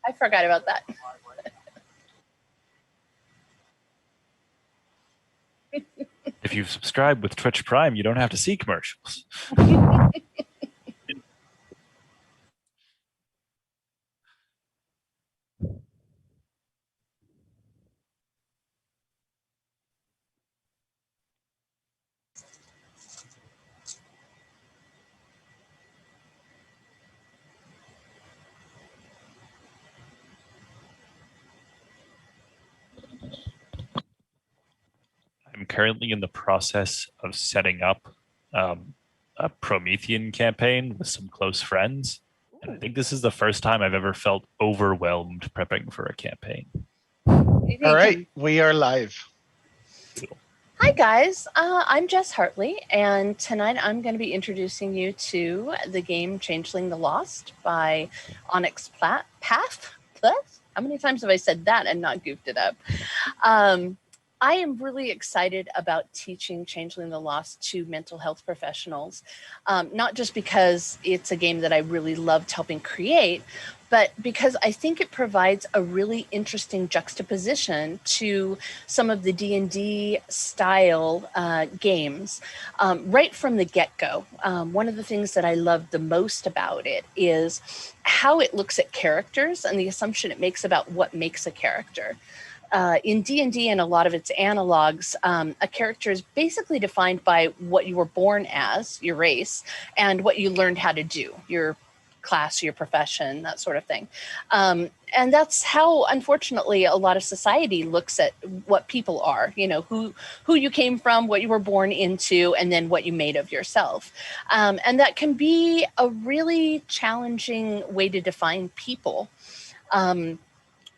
I forgot about that. If you subscribe with Twitch Prime, you don't have to see commercials. I'm currently in the process of setting up a Promethean campaign with some close friends. And I think this is the first time I've ever felt overwhelmed prepping for a campaign. All right, we are live. Hi guys, I'm Jess Hartley, and tonight I'm going to be introducing you to the game Changeling the Lost by Onyx Path. How many times have I said that and not goofed it up? I am really excited about teaching Changeling the Lost to mental health professionals, not just because it's a game that I really loved helping create, but because I think it provides a really interesting juxtaposition to some of the D&D style games right from the get-go. One of the things that I love the most about it is how it looks at characters and the assumption it makes about what makes a character. In D&D and a lot of its analogs, a character is basically defined by what you were born as, your race, and what you learned how to do, your class, your profession, that sort of thing. And that's how, unfortunately, a lot of society looks at what people are, you know, who you came from, what you were born into, and then what you made of yourself. And that can be a really challenging way to define people.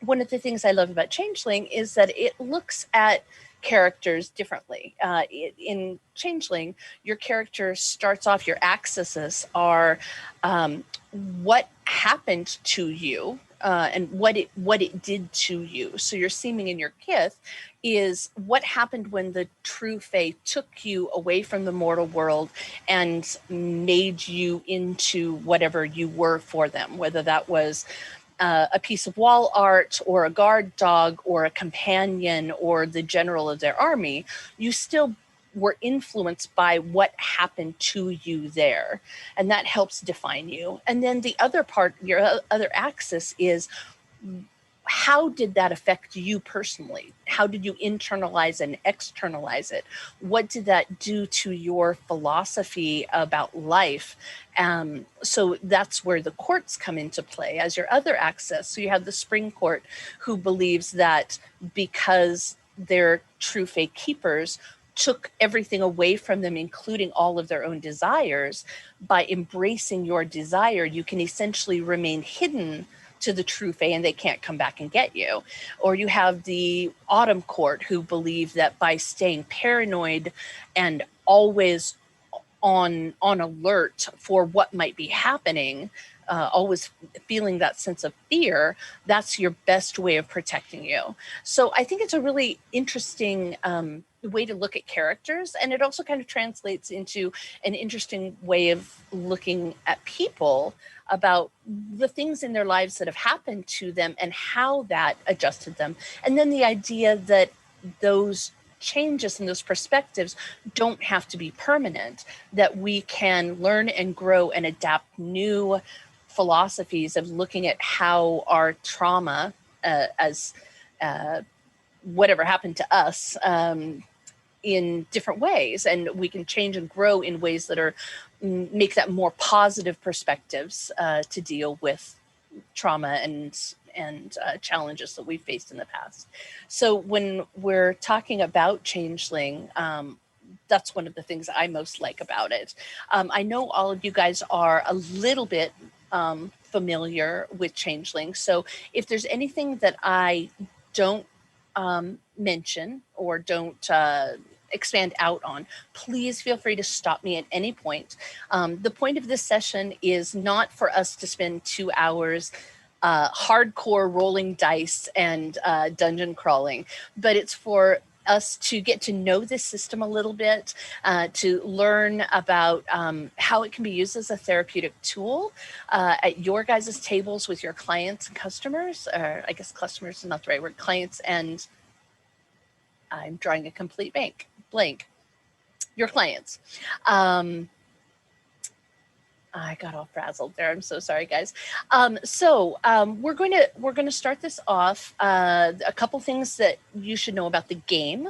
One of the things I love about Changeling is that it looks at characters differently. In Changeling, your character starts off, your axes are what happened to you and what it did to you. So your seeming and your kith is what happened when the true fae took you away from the mortal world and made you into whatever you were for them, whether that was a piece of wall art or a guard dog or a companion or the general of their army. You still were influenced by what happened to you there. And that helps define you. And then the other part, your other axis is, how did that affect you personally? How did you internalize and externalize it? What did that do to your philosophy about life? So that's where the courts come into play as your other axis. So you have the Spring Court, who believes that because they're true fae keepers, took everything away from them, including all of their own desires. By embracing your desire, you can essentially remain hidden to the true fae and they can't come back and get you. Or you have the Autumn Court, who believe that by staying paranoid and always on alert for what might be happening, always feeling that sense of fear, that's your best way of protecting you. So I think it's a really interesting way to look at characters, and it also kind of translates into an interesting way of looking at people, about the things in their lives that have happened to them and how that adjusted them. And then the idea that those changes and those perspectives don't have to be permanent, that we can learn and grow and adapt new philosophies of looking at how our trauma as whatever happened to us in different ways, and we can change and grow in ways that are make that more positive perspectives to deal with trauma and challenges that we've faced in the past. So when we're talking about Changeling, that's one of the things I most like about it. I know all of you guys are a little bit familiar with Changeling, so if there's anything that I don't mention or don't expand out on, please feel free to stop me at any point. The point of this session is not for us to spend 2 hours hardcore rolling dice and dungeon crawling, but it's for us to get to know this system a little bit, to learn about how it can be used as a therapeutic tool at your guys' tables with your clients and customers, or I guess customers is not the right word, clients and I'm drawing a complete blank. Your clients. I got all frazzled there. I'm so sorry, guys. We're going to start this off. A couple things that you should know about the game.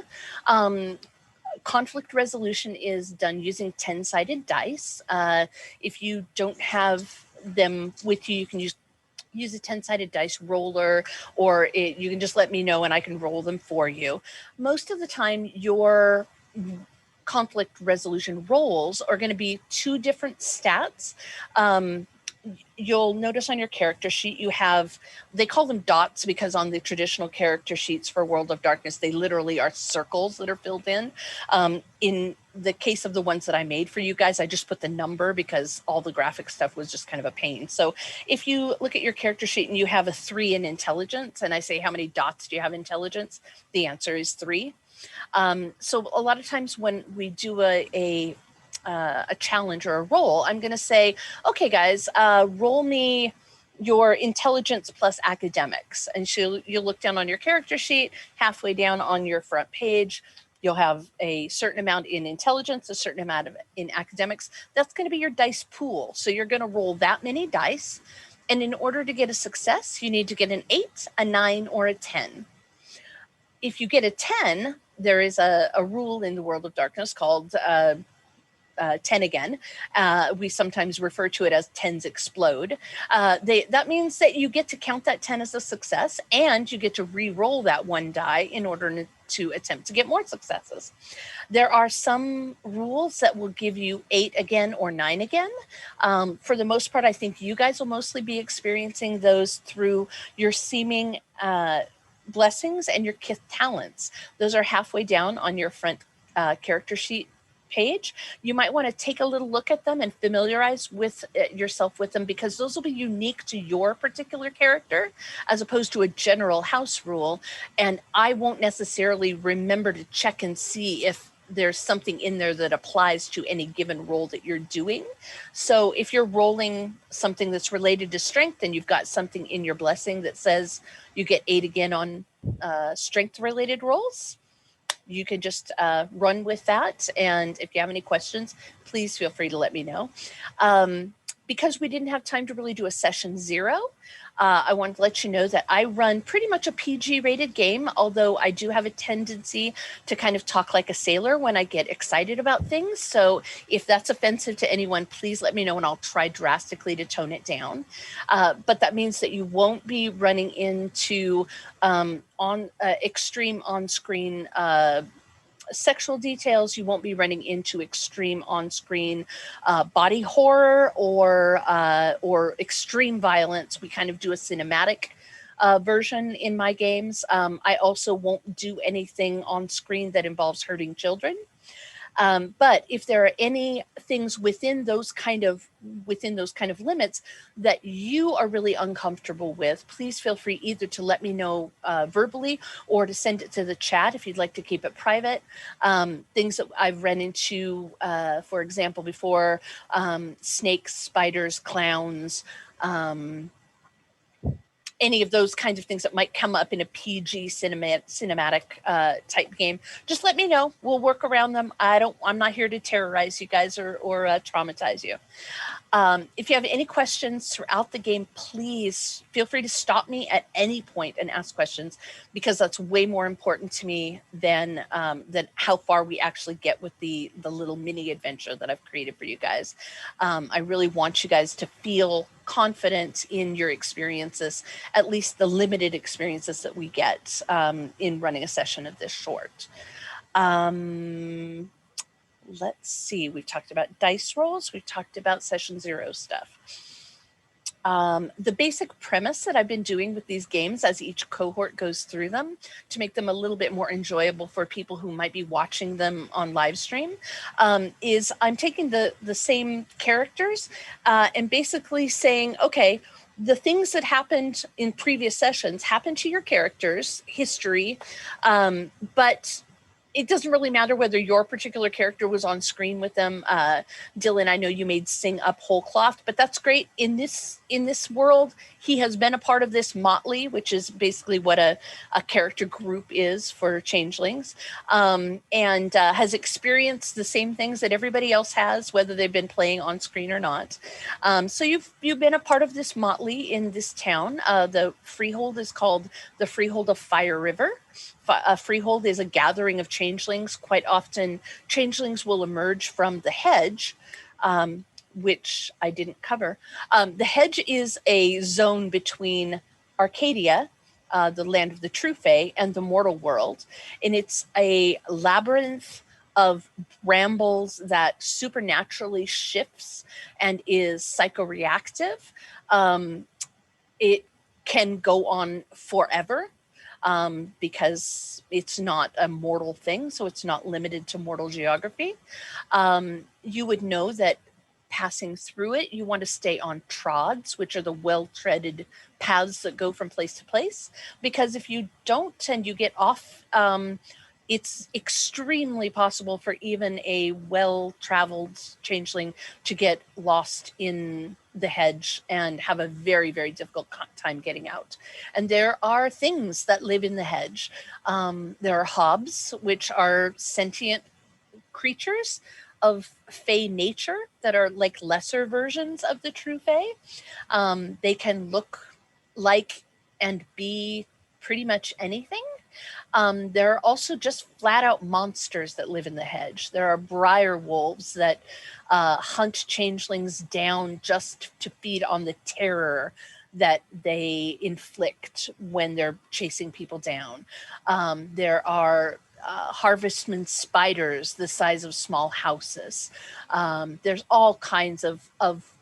Conflict resolution is done using 10-sided dice. If you don't have them with you, you can use a 10-sided dice roller, or you can just let me know and I can roll them for you. Most of the time, your conflict resolution rolls are going to be two different stats. You'll notice on your character sheet you have, they call them dots because on the traditional character sheets for World of Darkness, they literally are circles that are filled in. In the case of the ones that I made for you guys, I just put the number because all the graphic stuff was just kind of a pain. So if you look at your character sheet and you have a 3 in intelligence, and I say, how many dots do you have in intelligence? The answer is 3. So a lot of times when we do a challenge or a roll, I'm going to say, okay, guys, roll me your intelligence plus academics. And you'll look down on your character sheet, halfway down on your front page, you'll have a certain amount in intelligence, a certain amount in academics. That's going to be your dice pool. So you're going to roll that many dice. And in order to get a success, you need to get an 8, a 9, or a 10. If you get a 10, there is a rule in the World of Darkness called 10 again. We sometimes refer to it as 10s explode. That means that you get to count that 10 as a success, and you get to re-roll that one die in order to attempt to get more successes. There are some rules that will give you 8 again or 9 again. For the most part, I think you guys will mostly be experiencing those through your seeming blessings and your kith talents. Those are halfway down on your front character sheet page. You might want to take a little look at them and familiarize with yourself with them, because those will be unique to your particular character as opposed to a general house rule. And I won't necessarily remember to check and see if there's something in there that applies to any given role that you're doing. So if you're rolling something that's related to strength and you've got something in your blessing that says you get 8 again on strength related rolls, you can just run with that. And if you have any questions, please feel free to let me know. Because we didn't have time to really do a session 0, I wanted to let you know that I run pretty much a PG rated game, although I do have a tendency to kind of talk like a sailor when I get excited about things. So if that's offensive to anyone, please let me know and I'll try drastically to tone it down. But that means that you won't be running into extreme on-screen sexual details. You won't be running into extreme on-screen body horror or extreme violence. We kind of do a cinematic version in my games. I also won't do anything on screen that involves hurting children. But if there are any things within those kind of limits that you are really uncomfortable with, please feel free either to let me know verbally or to send it to the chat if you'd like to keep it private. Things that I've run into, for example, before, snakes, spiders, clowns, any of those kinds of things that might come up in a PG cinematic type game, just let me know. We'll work around them. I'm not here to terrorize you guys or traumatize you. If you have any questions throughout the game, please feel free to stop me at any point and ask questions, because that's way more important to me than how far we actually get with the little mini adventure that I've created for you guys. I really want you guys to feel confident in your experiences, at least the limited experiences that we get in running a session of this short. Let's see, we've talked about dice rolls, we've talked about session 0 stuff. The basic premise that I've been doing with these games as each cohort goes through them to make them a little bit more enjoyable for people who might be watching them on live stream is I'm taking the same characters and basically saying, okay, the things that happened in previous sessions happened to your characters' history, but it doesn't really matter whether your particular character was on screen with them. Dylan, I know you made Sing Up Whole Cloth, but that's great. In this world, he has been a part of this motley, which is basically what a character group is for changelings, and has experienced the same things that everybody else has, whether they've been playing on screen or not. So you've been a part of this motley in this town. The Freehold is called the Freehold of Fire River. Freehold is a gathering of changelings. Quite often, changelings will emerge from the hedge, which I didn't cover. The hedge is a zone between Arcadia, the land of the true fae, and the mortal world. And it's a labyrinth of brambles that supernaturally shifts and is psychoreactive. It can go on forever. Because it's not a mortal thing, so it's not limited to mortal geography. You would know that passing through it, you want to stay on trods, which are the well-treaded paths that go from place to place, because if you don't and you get off, it's extremely possible for even a well-traveled changeling to get lost in the hedge and have a very, very difficult time getting out. And there are things that live in the hedge. There are hobs, which are sentient creatures of fae nature that are like lesser versions of the true fae. They can look like and be pretty much anything. There are also just flat out monsters that live in the hedge. There are briar wolves that hunt changelings down just to feed on the terror that they inflict when they're chasing people down. There are harvestman spiders the size of small houses. There's all kinds of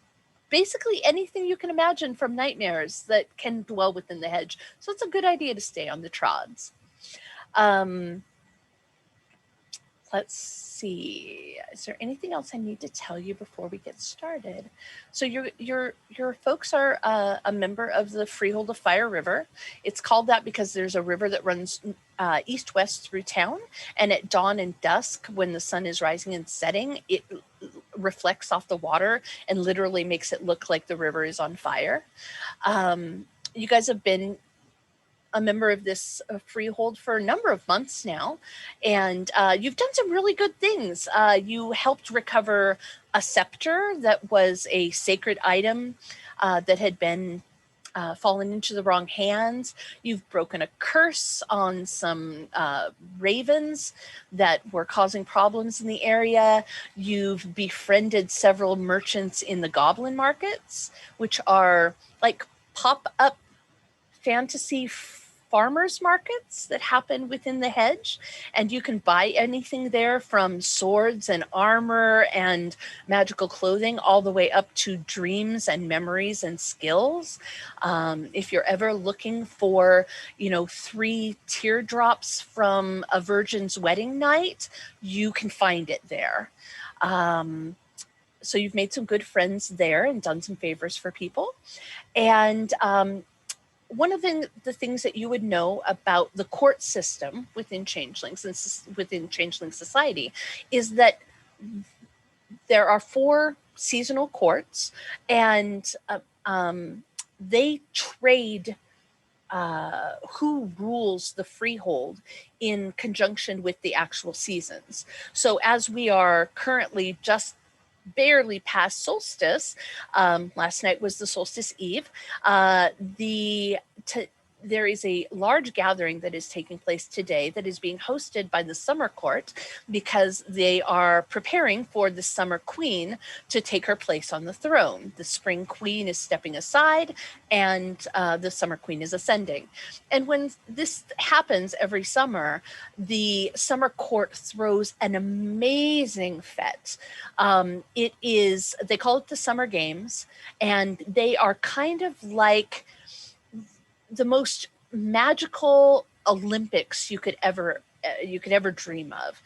basically anything you can imagine from nightmares that can dwell within the hedge. So it's a good idea to stay on the trods. Let's see. Is there anything else I need to tell you before we get started? So your folks are a member of the Freehold of Fire River. It's called that because there's a river that runs east-west through town, and at dawn and dusk, when the sun is rising and setting, it reflects off the water and literally makes it look like the river is on fire. You guys have been a member of this Freehold for a number of months now, and you've done some really good things. You helped recover a scepter that was a sacred item that had been fallen into the wrong hands. You've broken a curse on some ravens that were causing problems in the area. You've befriended several merchants in the goblin markets, which are like pop-up fantasy farmers markets that happen within the hedge, and you can buy anything there from swords and armor and magical clothing all the way up to dreams and memories and skills. If you're ever looking for, 3 teardrops from a virgin's wedding night, you can find it there. So you've made some good friends there and done some favors for people. And one of the things that you would know about the court system within changelings and within changeling society is that there are 4 seasonal courts, and they trade who rules the freehold in conjunction with the actual seasons. So as we are currently just barely past solstice, last night was the solstice eve, there is a large gathering that is taking place today that is being hosted by the Summer Court because they are preparing for the Summer Queen to take her place on the throne. The Spring Queen is stepping aside and the Summer Queen is ascending. And when this happens every summer, the Summer Court throws an amazing fete. They call it the Summer Games, and they are kind of like the most magical Olympics you could ever ever dream of.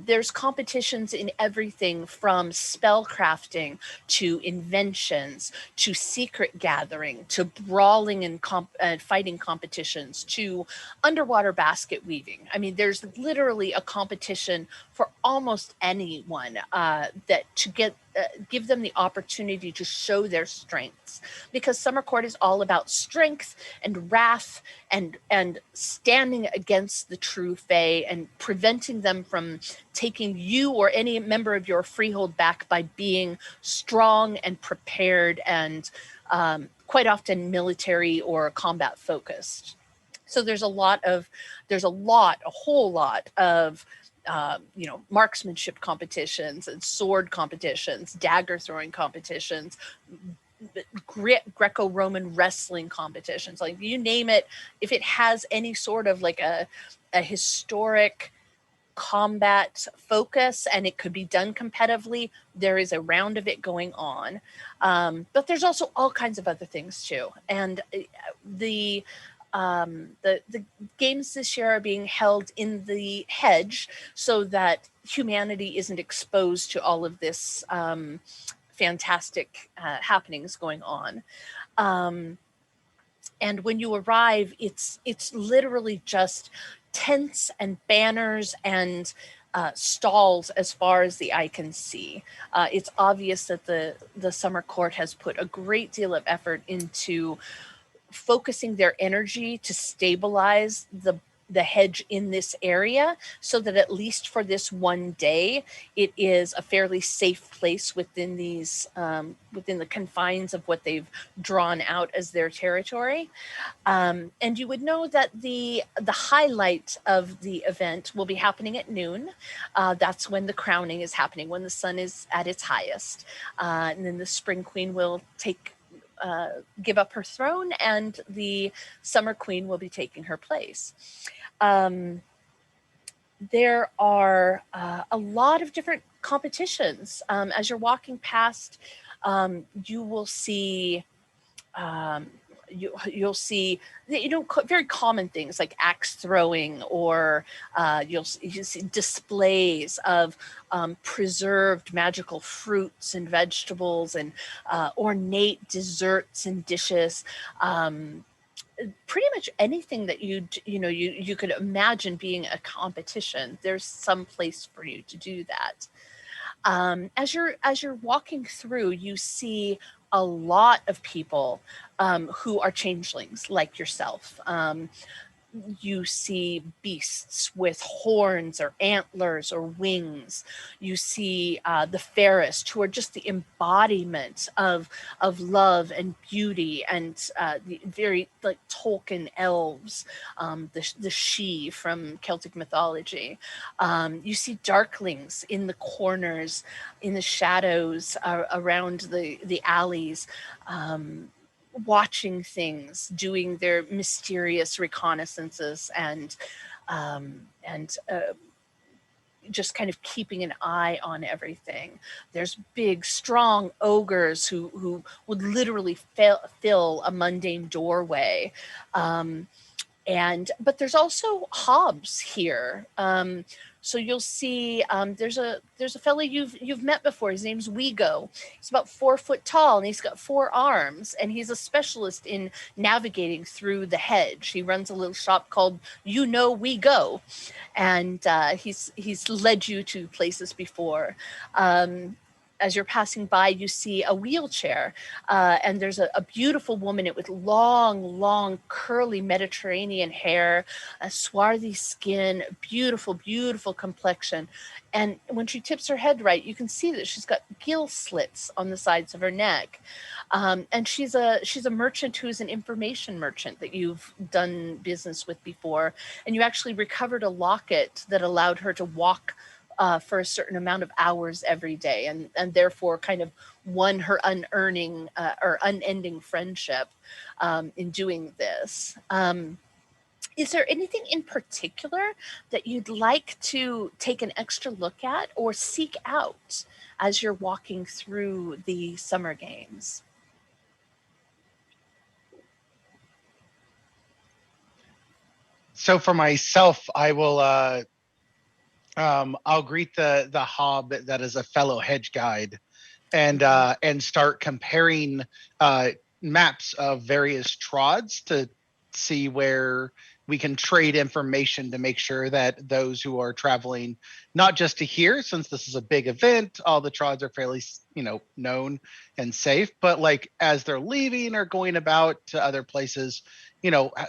There's competitions in everything from spell crafting to inventions to secret gathering to brawling and fighting competitions to underwater basket weaving. I mean, there's literally a competition for almost anyone that to give them the opportunity to show their strengths, because Summer Court is all about strength and wrath and standing against the true Fae and preventing them from taking you or any member of your Freehold back by being strong and prepared and quite often military or combat focused. So there's a whole lot of marksmanship competitions and sword competitions, dagger throwing competitions, Greco-Roman wrestling competitions, like you name it. If it has any sort of like a historic combat focus and it could be done competitively, there is a round of it going on. But there's also all kinds of other things too. And the games this year are being held in the hedge so that humanity isn't exposed to all of this fantastic happenings going on. And when you arrive, it's literally just tents and banners and stalls as far as the eye can see. It's obvious that the Summer Court has put a great deal of effort into focusing their energy to stabilize the hedge in this area so that at least for this one day, it is a fairly safe place within these, within the confines of what they've drawn out as their territory. And you would know that the highlight of the event will be happening at noon. That's when the crowning is happening, when the sun is at its highest. And then the Spring Queen will give up her throne, and the Summer Queen will be taking her place. There are a lot of different competitions. As you're walking past, you will see you'll see very common things like axe throwing, or you'll see displays of preserved magical fruits and vegetables and ornate desserts and dishes. Pretty much anything that you could imagine being a competition, there's some place for you to do that. As you're walking through, you see a lot of people who are changelings like yourself. You see beasts with horns or antlers or wings. You see the fairest, who are just the embodiment of love and beauty, and the very like Tolkien elves, the She from Celtic mythology. You see darklings in the corners, in the shadows around the alleys, watching things, doing their mysterious reconnaissances, and just kind of keeping an eye on everything. There's big, strong ogres who would literally fill a mundane doorway. But there's also hobs here. So you'll see there's a fellow you've met before. His name's Wego. He's about 4 foot tall, and he's got 4 arms, and he's a specialist in navigating through the hedge. He runs a little shop called Wego, and he's led you to places before. As you're passing by, you see a wheelchair, and there's a beautiful woman with long, curly Mediterranean hair, a swarthy skin, beautiful, beautiful complexion. And when she tips her head right, you can see that she's got gill slits on the sides of her neck. And she's a merchant who is an information merchant that you've done business with before. And you actually recovered a locket that allowed her to walk for a certain amount of hours every day, and therefore kind of won her unending friendship in doing this. Is there anything in particular that you'd like to take an extra look at or seek out as you're walking through the summer games? So for myself, I will I'll greet the hob that is a fellow hedge guide and start comparing maps of various trods to see where we can trade information to make sure that those who are traveling, not just to here, since this is a big event, all the trods are fairly, known and safe, but like as they're leaving or going about to other places,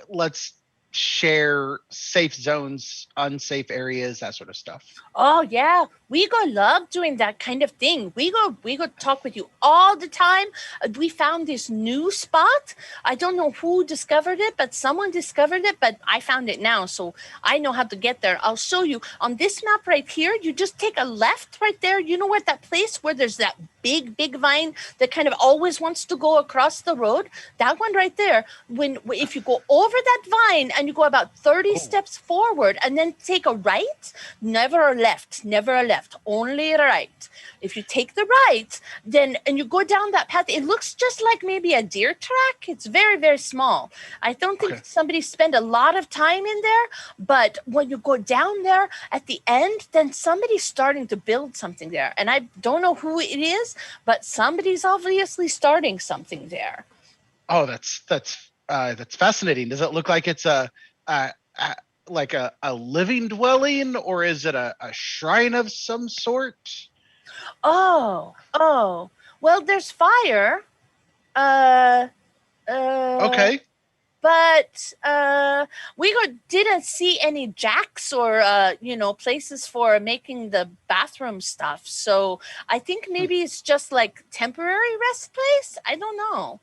let's share safe zones, unsafe areas, that sort of stuff. Oh yeah, we go love doing that kind of thing. We go talk with you all the time. We found this new spot. I don't know who discovered it, but someone discovered it. But I found it now, so I know how to get there. I'll show you on this map right here. You just take a left right there. You know what that place where there's that big vine that kind of always wants to go across the road? That one right there. If you go over that vine and you go about 30 steps forward and then take a right, never a left, only a right. If you take the right, then and you go down that path, it looks just like maybe a deer track. It's very, very small. I don't think somebody spent a lot of time in there, but when you go down there at the end, then somebody's starting to build something there. And I don't know who it is, but somebody's obviously starting something there. Oh, that's fascinating. Does it look like it's like a living dwelling, or is it a shrine of some sort? Oh, well, there's fire. Okay. But we didn't see any jacks or places for making the bathroom stuff. So I think maybe it's just like temporary rest place. I don't know.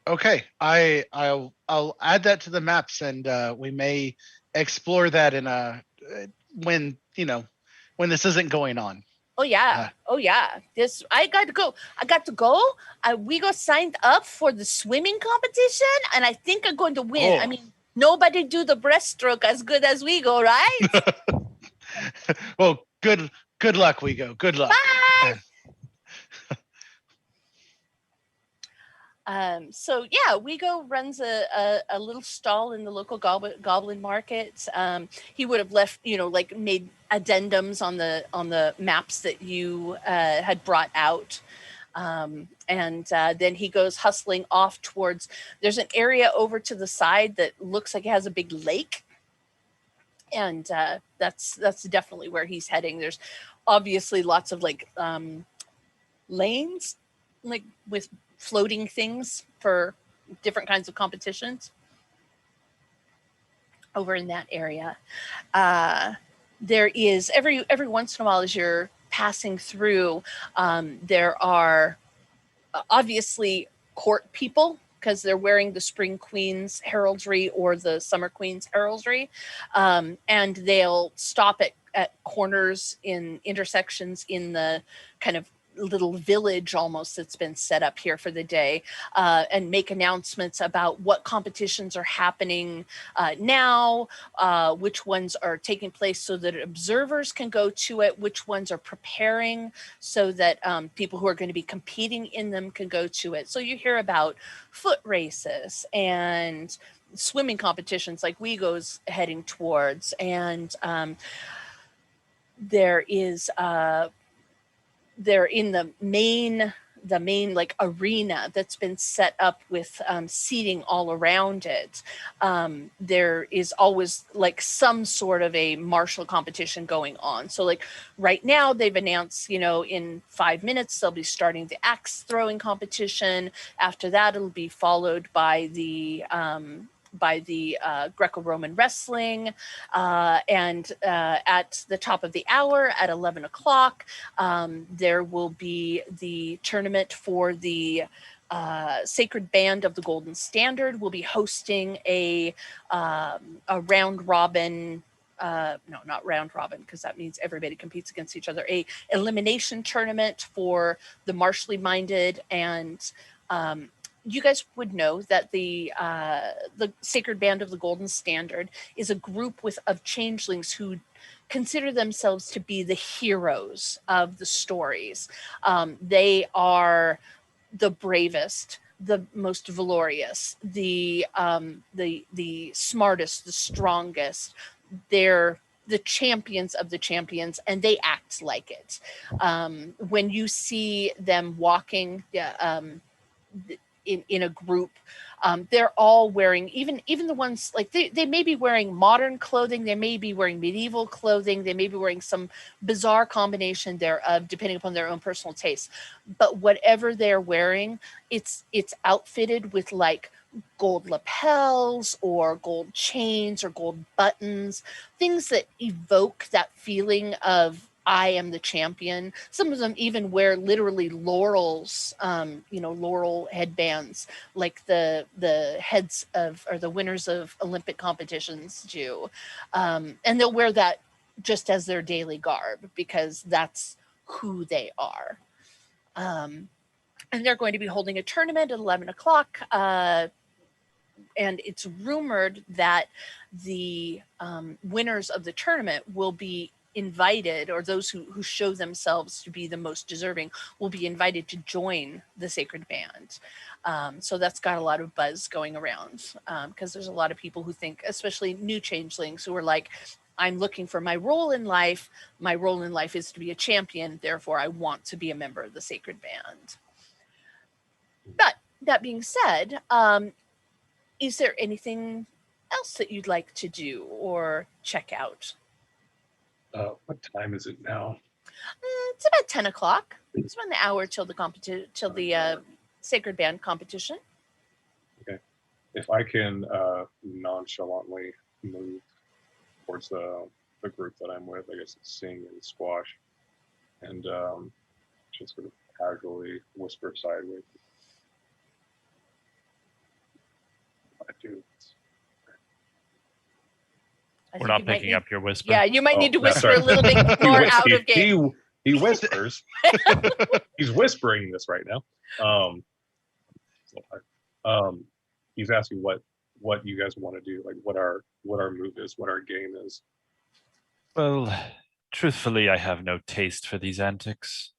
Okay, I'll add that to the maps, and we may explore that in when this isn't going on. Oh yeah, This I got to go. We got signed up for the swimming competition, and I think I'm going to win. I mean, nobody do the breaststroke as good as we go, right? Well, good luck, we go. Good luck. Bye. So yeah, Wego runs a little stall in the local goblin market. He would have left, made addendums on the maps that you had brought out. And then he goes hustling off towards, there's an area over to the side that looks like it has a big lake. And that's definitely where he's heading. There's obviously lots of lanes, with floating things for different kinds of competitions over in that area. There is every once in a while as you're passing through, there are obviously court people because they're wearing the Spring Queen's heraldry or the Summer Queen's heraldry, and they'll stop at corners in intersections in the kind of little village almost that's been set up here for the day, and make announcements about what competitions are happening now, which ones are taking place so that observers can go to it, which ones are preparing so that people who are going to be competing in them can go to it. So you hear about foot races and swimming competitions like Wego's heading towards, and there is they're in the main arena that's been set up with seating all around it. There is always some sort of a martial competition going on. So right now they've announced, in 5 minutes, they'll be starting the axe throwing competition. After that, it'll be followed by the Greco-Roman wrestling, and at the top of the hour at 11 o'clock, there will be the tournament for the Sacred Band of the Golden Standard. Will be hosting a round robin. No, not round robin, because that means everybody competes against each other. A elimination tournament for the martially minded, and you guys would know that the Sacred Band of the Golden Standard is a group of changelings who consider themselves to be the heroes of the stories. They are the bravest. the most valorous, the smartest, the strongest. They're the champions of the champions, and they act like it. When you see them walking in a group, they're all wearing, even the ones like they may be wearing modern clothing, they may be wearing medieval clothing, they may be wearing some bizarre combination thereof, depending upon their own personal taste. But whatever they're wearing, it's outfitted with like gold lapels or gold chains or gold buttons, things that evoke that feeling of I am the champion. Some of them even wear literally laurels, laurel headbands, like the heads of, or the winners of Olympic competitions do. And they'll wear that just as their daily garb because that's who they are. And they're going to be holding a tournament at 11 o'clock. And it's rumored that the winners of the tournament will be invited, or those who show themselves to be the most deserving will be invited to join the Sacred Band. So that's got a lot of buzz going around because there's a lot of people who think, especially new changelings, who are like, I'm looking for my role in life. My role in life is to be a champion. Therefore, I want to be a member of the Sacred Band. But that being said, is there anything else that you'd like to do or check out? What time is it now? It's about 10 o'clock. It's about an hour till the Sacred Band competition. Okay. If I can nonchalantly move towards the group that I'm with, I guess it's Sing and Squash, and just sort of casually whisper sideways. I do. We're not picking up your whisper. Yeah, you might need to whisper a little bit more out of game. He whispers. He's whispering this right now. He's asking what you guys want to do, like what our move is, what our game is. Well, truthfully, I have no taste for these antics.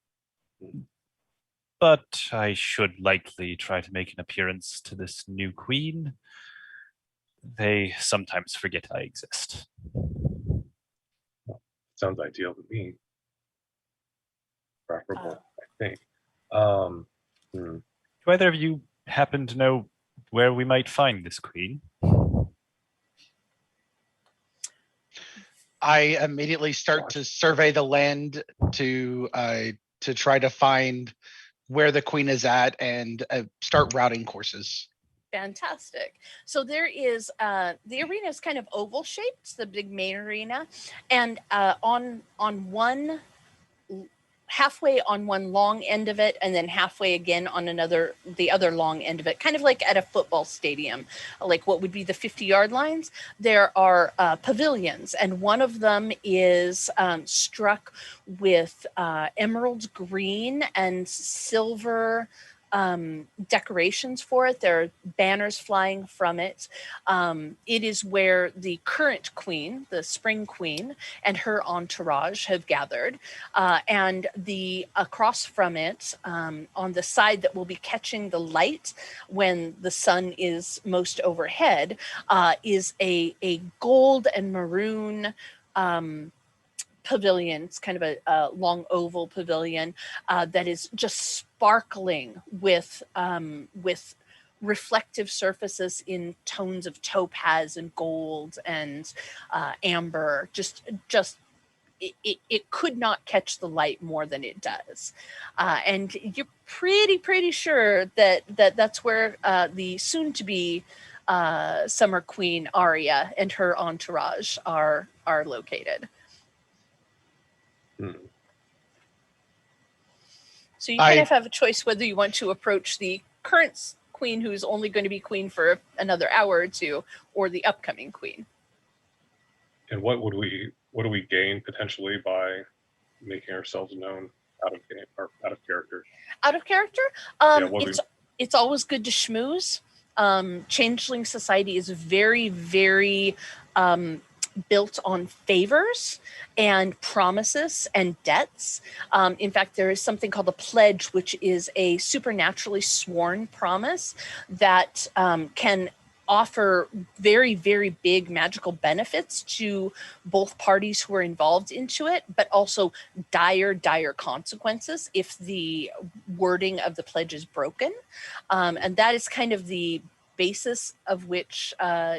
But I should likely try to make an appearance to this new queen. They sometimes forget I exist. Sounds ideal to me. Preferable, I think. Do either of you happen to know where we might find this queen? I immediately start to survey the land to try to find where the queen is at and start routing courses. Fantastic. So there is the arena is kind of oval shaped. It's the big main arena, and on one halfway on one long end of it, and then halfway again on the other long end of it, kind of like at a football stadium, like what would be the 50-yard lines. There are pavilions, and one of them is struck with emerald green and silver decorations for it. There are banners flying from it. It is where the current queen, the spring queen, and her entourage have gathered. And across from it, on the side that will be catching the light when the sun is most overhead, is a gold and maroon pavilion. It's kind of a long oval pavilion that is just sparkling with reflective surfaces in tones of topaz and gold and amber. It could not catch the light more than it does, and you're pretty sure that's where the soon-to-be Summer Queen Arya and her entourage are located. So you kind of have a choice whether you want to approach the current queen, who's only going to be queen for another hour or two, or the upcoming queen. And what do we gain potentially by making ourselves known out of game or out of character? Out of character? It's always good to schmooze. Changeling society is very, very built on favors and promises and debts. In fact, there is something called a pledge, which is a supernaturally sworn promise that can offer very, very big magical benefits to both parties who are involved into it, but also dire, dire consequences if the wording of the pledge is broken. And that is kind of the basis of which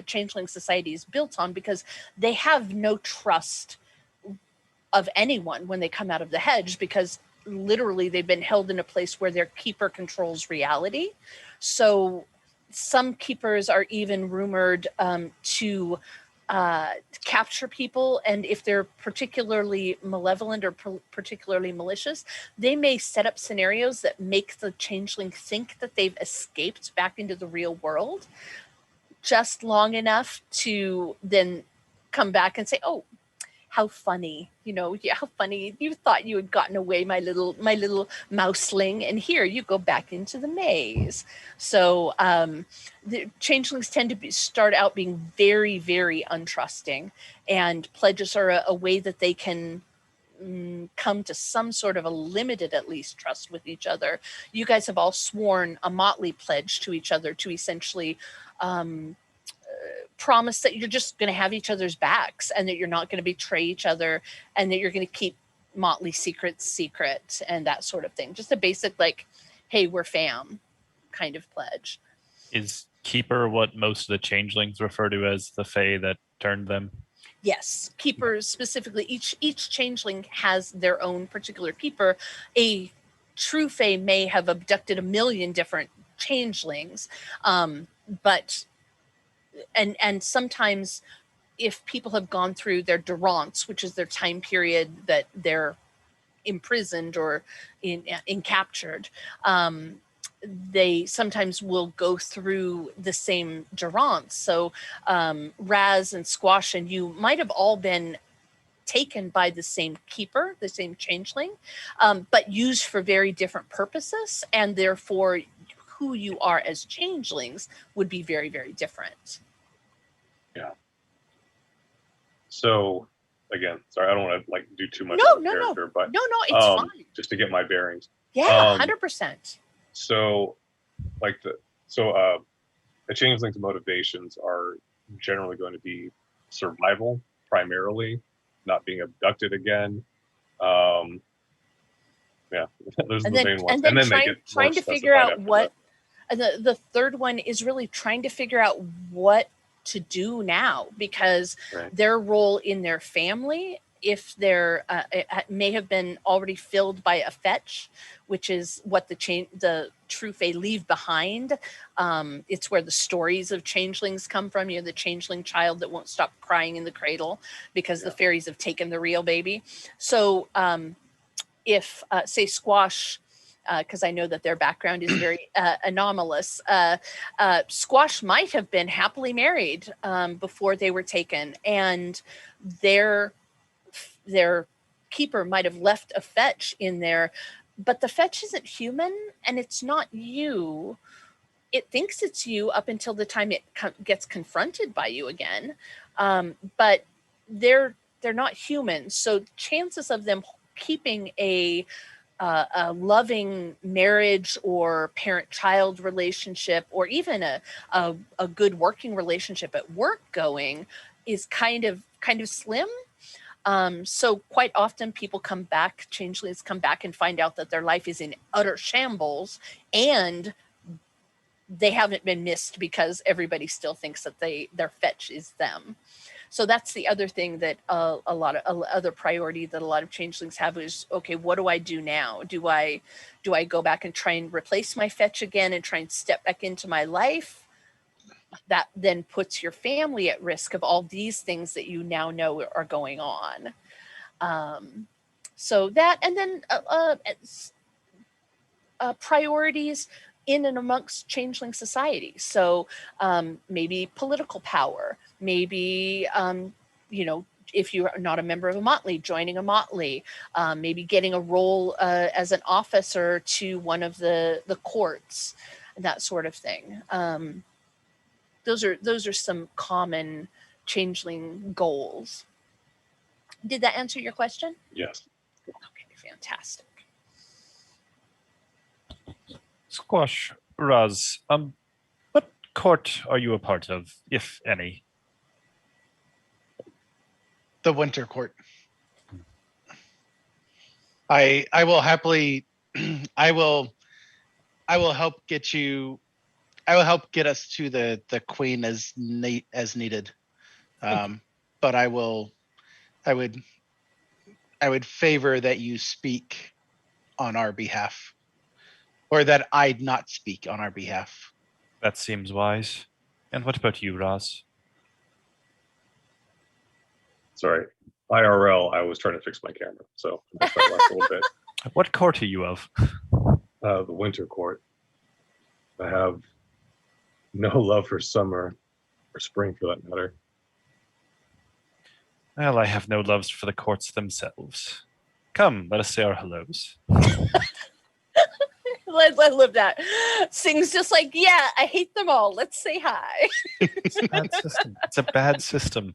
Changeling Society is built on, because they have no trust of anyone when they come out of the hedge, because literally they've been held in a place where their keeper controls reality. So some keepers are even rumored to capture people, and if they're particularly malevolent or particularly malicious, they may set up scenarios that make the changeling think that they've escaped back into the real world just long enough to then come back and say, oh, how funny, yeah, how funny, you thought you had gotten away, my little mouseling, and here you go back into the maze. So the changelings tend to start out being very, very untrusting, and pledges are a way that they can come to some sort of a limited, at least, trust with each other. You guys have all sworn a motley pledge to each other to essentially promise that you're just going to have each other's backs, and that you're not going to betray each other, and that you're going to keep motley secrets secret, and that sort of thing. Just a basic, like, hey, we're fam kind of pledge. Is keeper what most of the changelings refer to as the fae that turned them? Yes, keepers specifically. Each changeling has their own particular keeper. A true fae may have abducted a million different changelings, but and sometimes if people have gone through their durance, which is their time period that they're imprisoned or in captured, they sometimes will go through the same durance. So Raz and Squash and you might have all been taken by the same keeper, the same changeling, but used for very different purposes, and therefore who you are as changelings would be very, very different. Yeah. So again, sorry, I don't want to like do too much No, character, but it's fine. Just to get my bearings. Yeah, 100%. So like the changeling's motivations are generally going to be survival primarily, not being abducted again. Yeah, those are the main ones. And then they get trying to figure out what the third one is, really trying to figure out what to do now, because their role in their family, if they're may have been already filled by a fetch, which is what the true fae leave behind. It's where the stories of changelings come from. The changeling child that won't stop crying in the cradle because the fairies have taken the real baby. So if say Squash, because I know that their background is very anomalous. Squash might have been happily married before they were taken, and their keeper might have left a fetch in there, but the fetch isn't human, and it's not you. It thinks it's you up until the time it gets confronted by you again, but they're not human. So chances of them keeping a loving marriage or parent-child relationship, or even a good working relationship at work going, is kind of slim. So quite often changelings come back and find out that their life is in utter shambles, and they haven't been missed because everybody still thinks that their fetch is them. So that's the other thing that a lot of other priority that a lot of changelings have is, okay, what do I do now? Do I go back and try and replace my fetch again and try and step back into my life? That then puts your family at risk of all these things that you now know are going on. So that, and then priorities in and amongst changeling society. So maybe political power, maybe, if you're not a member of a motley, joining a motley, maybe getting a role as an officer to one of the courts, that sort of thing. Those are some common changeling goals. Did that answer your question? Yes. Okay, fantastic. Squash, Raz, what court are you a part of, if any? The Winter Court. I will happily I will help get you I will help get us to the queen as needed. But I would favor that you speak on our behalf, or that I not speak on our behalf. That seems wise. And what about you, Raz? Sorry. IRL, I was trying to fix my camera, so I missed that last little bit. What court are you of? The Winter Court. I have no love for summer or spring, for that matter. Well, I have no loves for the courts themselves. Come, let us say our hellos. I love that. Sing's just like, yeah, I hate them all. Let's say hi. It's a bad system. It's a bad system.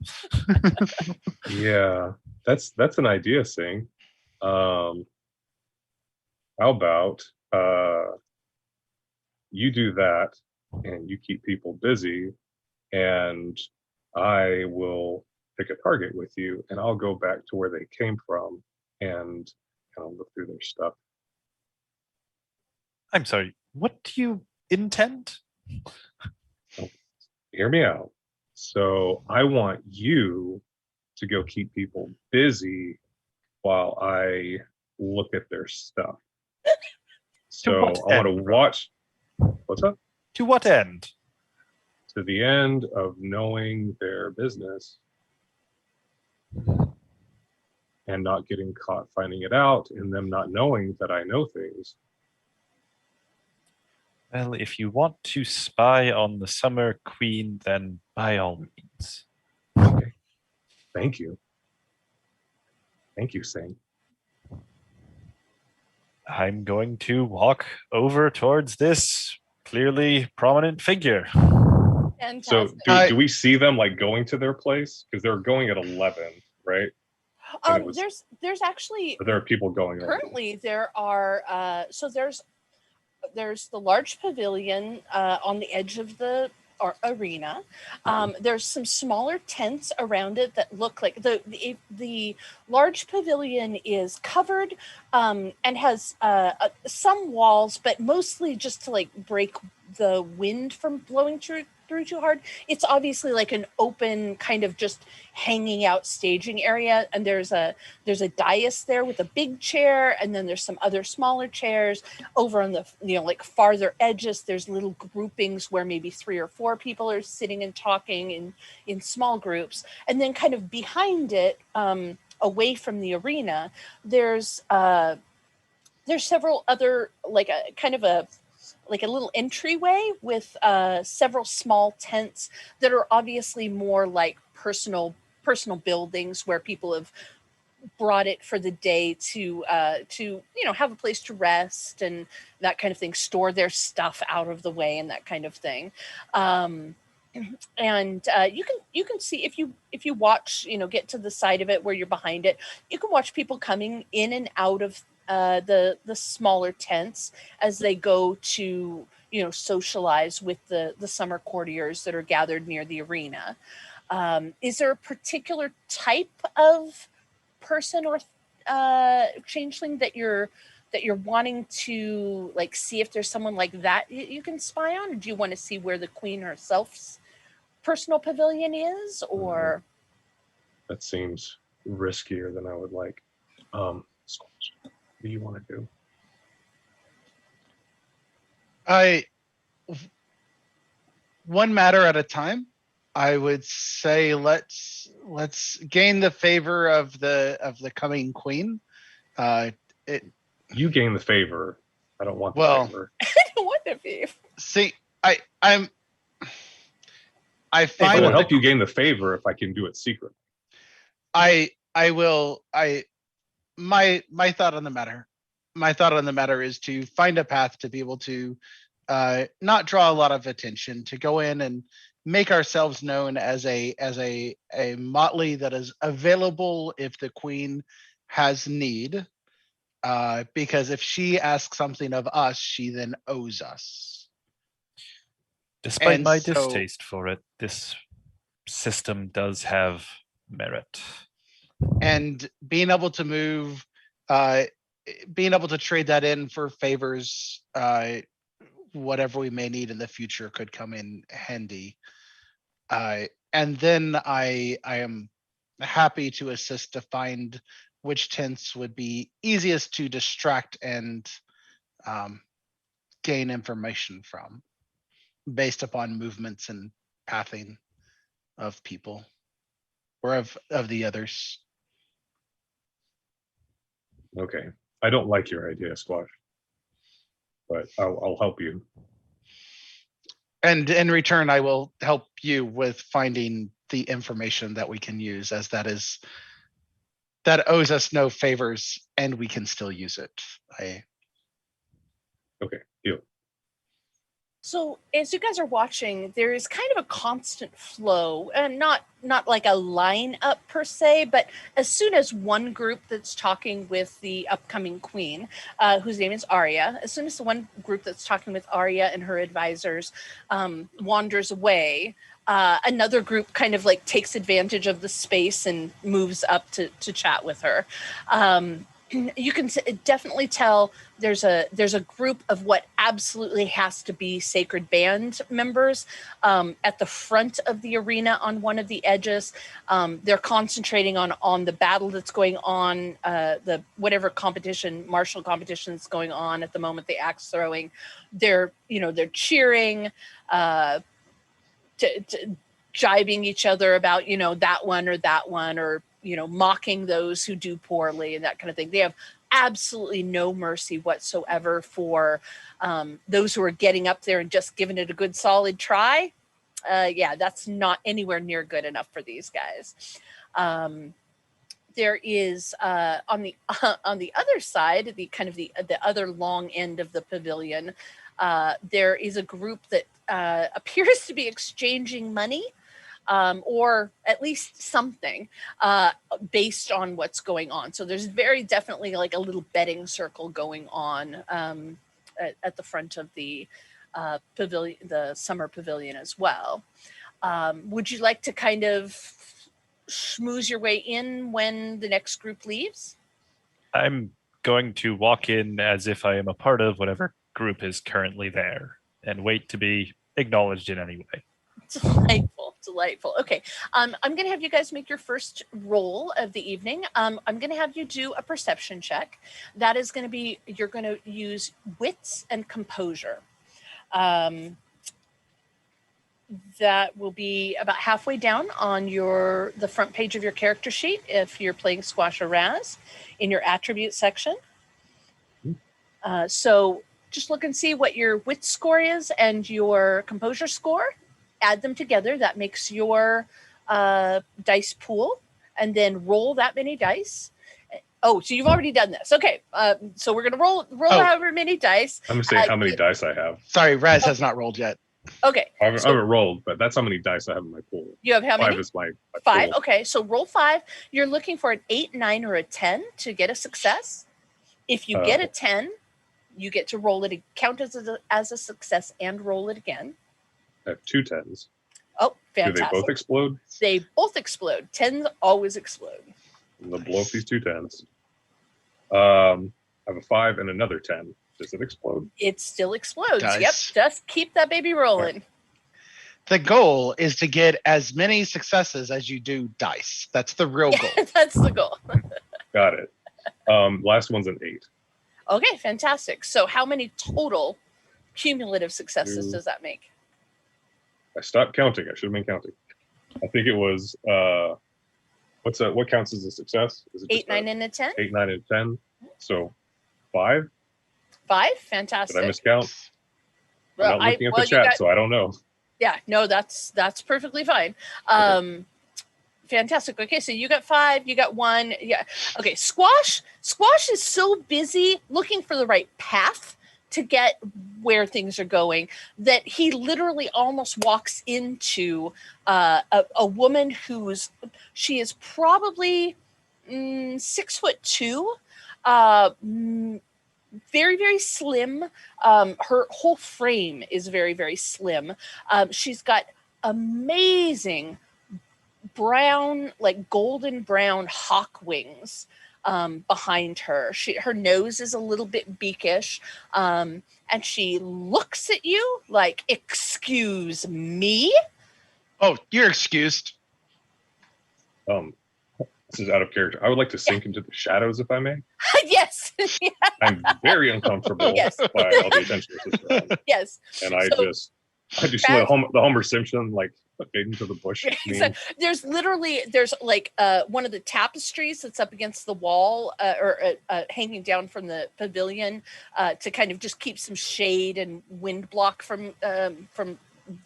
Yeah, that's an idea, Sing. How about you do that and you keep people busy, and I will pick a target with you, and I'll go back to where they came from and kind of look through their stuff. I'm sorry, what do you intend? Hear me out. So I want you to go keep people busy while I look at their stuff. So I want to watch. What's up? To what end? To the end of knowing their business and not getting caught finding it out, and them not knowing that I know things. Well, if you want to spy on the Summer Queen, then by all means. Okay. Thank you. Thank you, Sing. I'm going to walk over towards this clearly prominent figure. Fantastic. So do we see them like going to their place? Because they're going at 11, right? There's actually, Or there are people going currently there are so there's the large pavilion on the edge of the arena. There's some smaller tents around it that look like the large pavilion is covered and has some walls, but mostly just to like break the wind from blowing through too hard. It's obviously like an open kind of just hanging out staging area, and there's a dais there with a big chair, and then there's some other smaller chairs over on the like farther edges. There's little groupings where maybe 3 or 4 people are sitting and talking in small groups, and then kind of behind it, away from the arena, there's several other, like a kind of a little entryway with several small tents that are obviously more like personal buildings where people have brought it for the day to have a place to rest and that kind of thing, store their stuff out of the way and that kind of thing. And you can see if you watch, get to the side of it where you're behind it, you can watch people coming in and out of the smaller tents as they go to socialize with the summer courtiers that are gathered near the arena. Is there a particular type of person or changeling that you're wanting to like see if there's someone like that you can spy on, or do you want to see where the queen herself's personal pavilion is? Or That seems riskier than I would like. What do you want to do? One matter at a time. I would say let's gain the favor of the coming queen. You gain the favor. I don't want the favor. I don't want the favor. See, I find I will help you gain the favor if I can do it secretly. I will. My thought on the matter. My thought on the matter is to find a path to be able to not draw a lot of attention, to go in make ourselves known as a motley that is available if the queen has need. Because if she asks something of us, she then owes us. Despite And my so- distaste for it, this system does have merit. And being able to move, being able to trade that in for favors, whatever we may need in the future could come in handy. And then I am happy to assist to find which tents would be easiest to distract and gain information from based upon movements and pathing of people or of the others. Okay. I don't like your idea, Squash, but I'll help you. And in return, I will help you with finding the information that we can use, as that owes us no favors and we can still use it. Okay, deal. So as you guys are watching, there is kind of a constant flow, and not like a line up per se, but as soon as one group that's talking with the upcoming queen, whose name is Arya, as soon as the one group that's talking with Arya and her advisors wanders away, another group kind of like takes advantage of the space and moves up to chat with her. You can definitely tell there's a group of what absolutely has to be Sacred Band members at the front of the arena on one of the edges. They're concentrating on the battle that's going on, the whatever competition, martial competition that's going on at the moment, the axe throwing. They're cheering, jibing each other about that one, or mocking those who do poorly and that kind of thing. They have absolutely no mercy whatsoever for those who are getting up there and just giving it a good solid try. That's not anywhere near good enough for these guys. There is on the other side, the kind of the other long end of the pavilion, there is a group that appears to be exchanging money. Or at least something based on what's going on. So there's very definitely like a little betting circle going on at the front of the pavilion, the summer pavilion as well. Would you like to kind of schmooze your way in when the next group leaves? I'm going to walk in as if I am a part of whatever group is currently there and wait to be acknowledged in any way. Delightful. Okay. I'm going to have you guys make your first roll of the evening. I'm going to have you do a perception check. That is going to be, you're going to use wits and composure. That will be about halfway down on the front page of your character sheet if you're playing Squash or Raz, in your attribute section. So just look and see what your wit score is and your composure score. Add them together. That makes your dice pool, and then roll that many dice. Oh, so you've already done this. Okay. So we're going to roll however many dice. I'm going to say how many dice I have. Sorry, Raz has not rolled yet. Okay. I haven't rolled, but that's how many dice I have in my pool. You have how many? 5 is my 5. pool. Okay. So roll 5. You're looking for an 8, 9, or a 10 to get a success. If you get a 10, you get to roll it, count as a success and roll it again. I have 2 10s. Oh, fantastic. Do they both explode? They both explode. 10s always explode. They'll blow up these 2 10s. I have a 5 and another 10. Does it explode? It still explodes. Dice. Yep. Just keep that baby rolling. The goal is to get as many successes as you do dice. That's the real goal. That's the goal. Got it. Last one's an 8. Okay, fantastic. So how many total cumulative successes does that make? I stopped counting. I should have been counting. I think it was what counts as a success? Is it 8, 9, and a 10? 8, 9, and 10. So 5? 5? Fantastic. Did I miscount? Well, I'm not looking at the chat, so I don't know. Yeah, no, that's perfectly fine. Okay. Fantastic. Okay, so you got 5, you got 1. Yeah. Okay, Squash is so busy looking for the right path to get where things are going, that he literally almost walks into a woman she is probably 6'2", very, very slim. Her whole frame is very, very slim. She's got amazing brown, like golden brown hawk wings behind her. Her nose is a little bit beakish, and she looks at you like, "Excuse me?" Oh, you're excused. This is out of character. I would like to sink into the shadows, if I may. Yes. I'm very uncomfortable Yes. by all the attention this is around. Yes. And I do the Homer Simpson, like, fade into the bush. There's like one of the tapestries that's up against the wall or hanging down from the pavilion to kind of just keep some shade and wind block from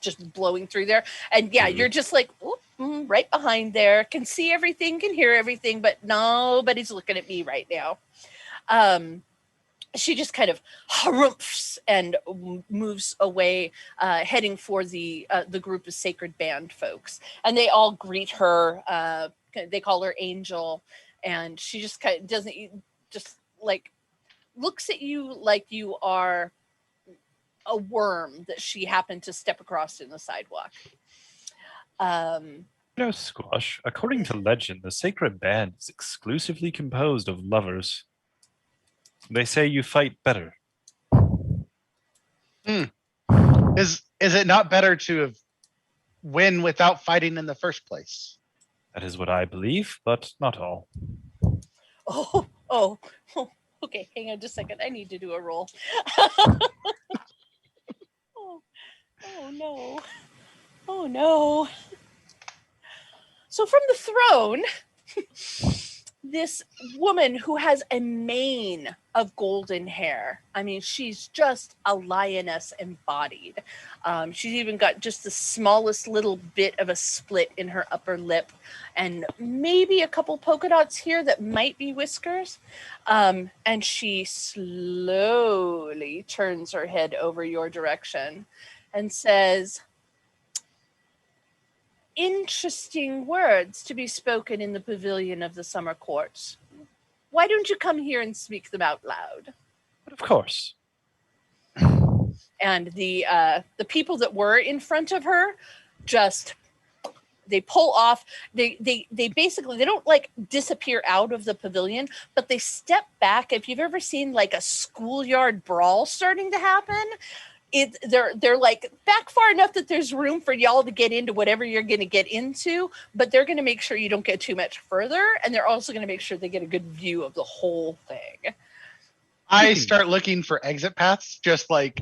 just blowing through there. And you're just like, right behind there, can see everything, can hear everything, but nobody's looking at me right now. She just kind of harumphs and moves away, heading for the group of Sacred Band folks. And they all greet her. They call her Angel. And she just kind of looks at you like you are a worm that she happened to step across in the sidewalk. Squash, according to legend, the Sacred Band is exclusively composed of lovers. They say you fight better. Is it not better to win without fighting in the first place? That is what I believe, but not all. Oh, okay, hang on just a second. I need to do a roll. Oh no. So from the throne, this woman who has a mane of golden hair. I mean, she's just a lioness embodied. She's even got just the smallest little bit of a split in her upper lip and maybe a couple polka dots here that might be whiskers. And she slowly turns her head over your direction and says, "Interesting words to be spoken in the pavilion of the summer courts. Why don't you come here and speak them out loud?" But of course. And the people that were in front of her they pull off. They basically, they don't like disappear out of the pavilion, but they step back. If you've ever seen like a schoolyard brawl starting to happen, they're like back far enough that there's room for y'all to get into whatever you're going to get into, but they're going to make sure you don't get too much further, and they're also going to make sure they get a good view of the whole thing. I start looking for exit paths, just like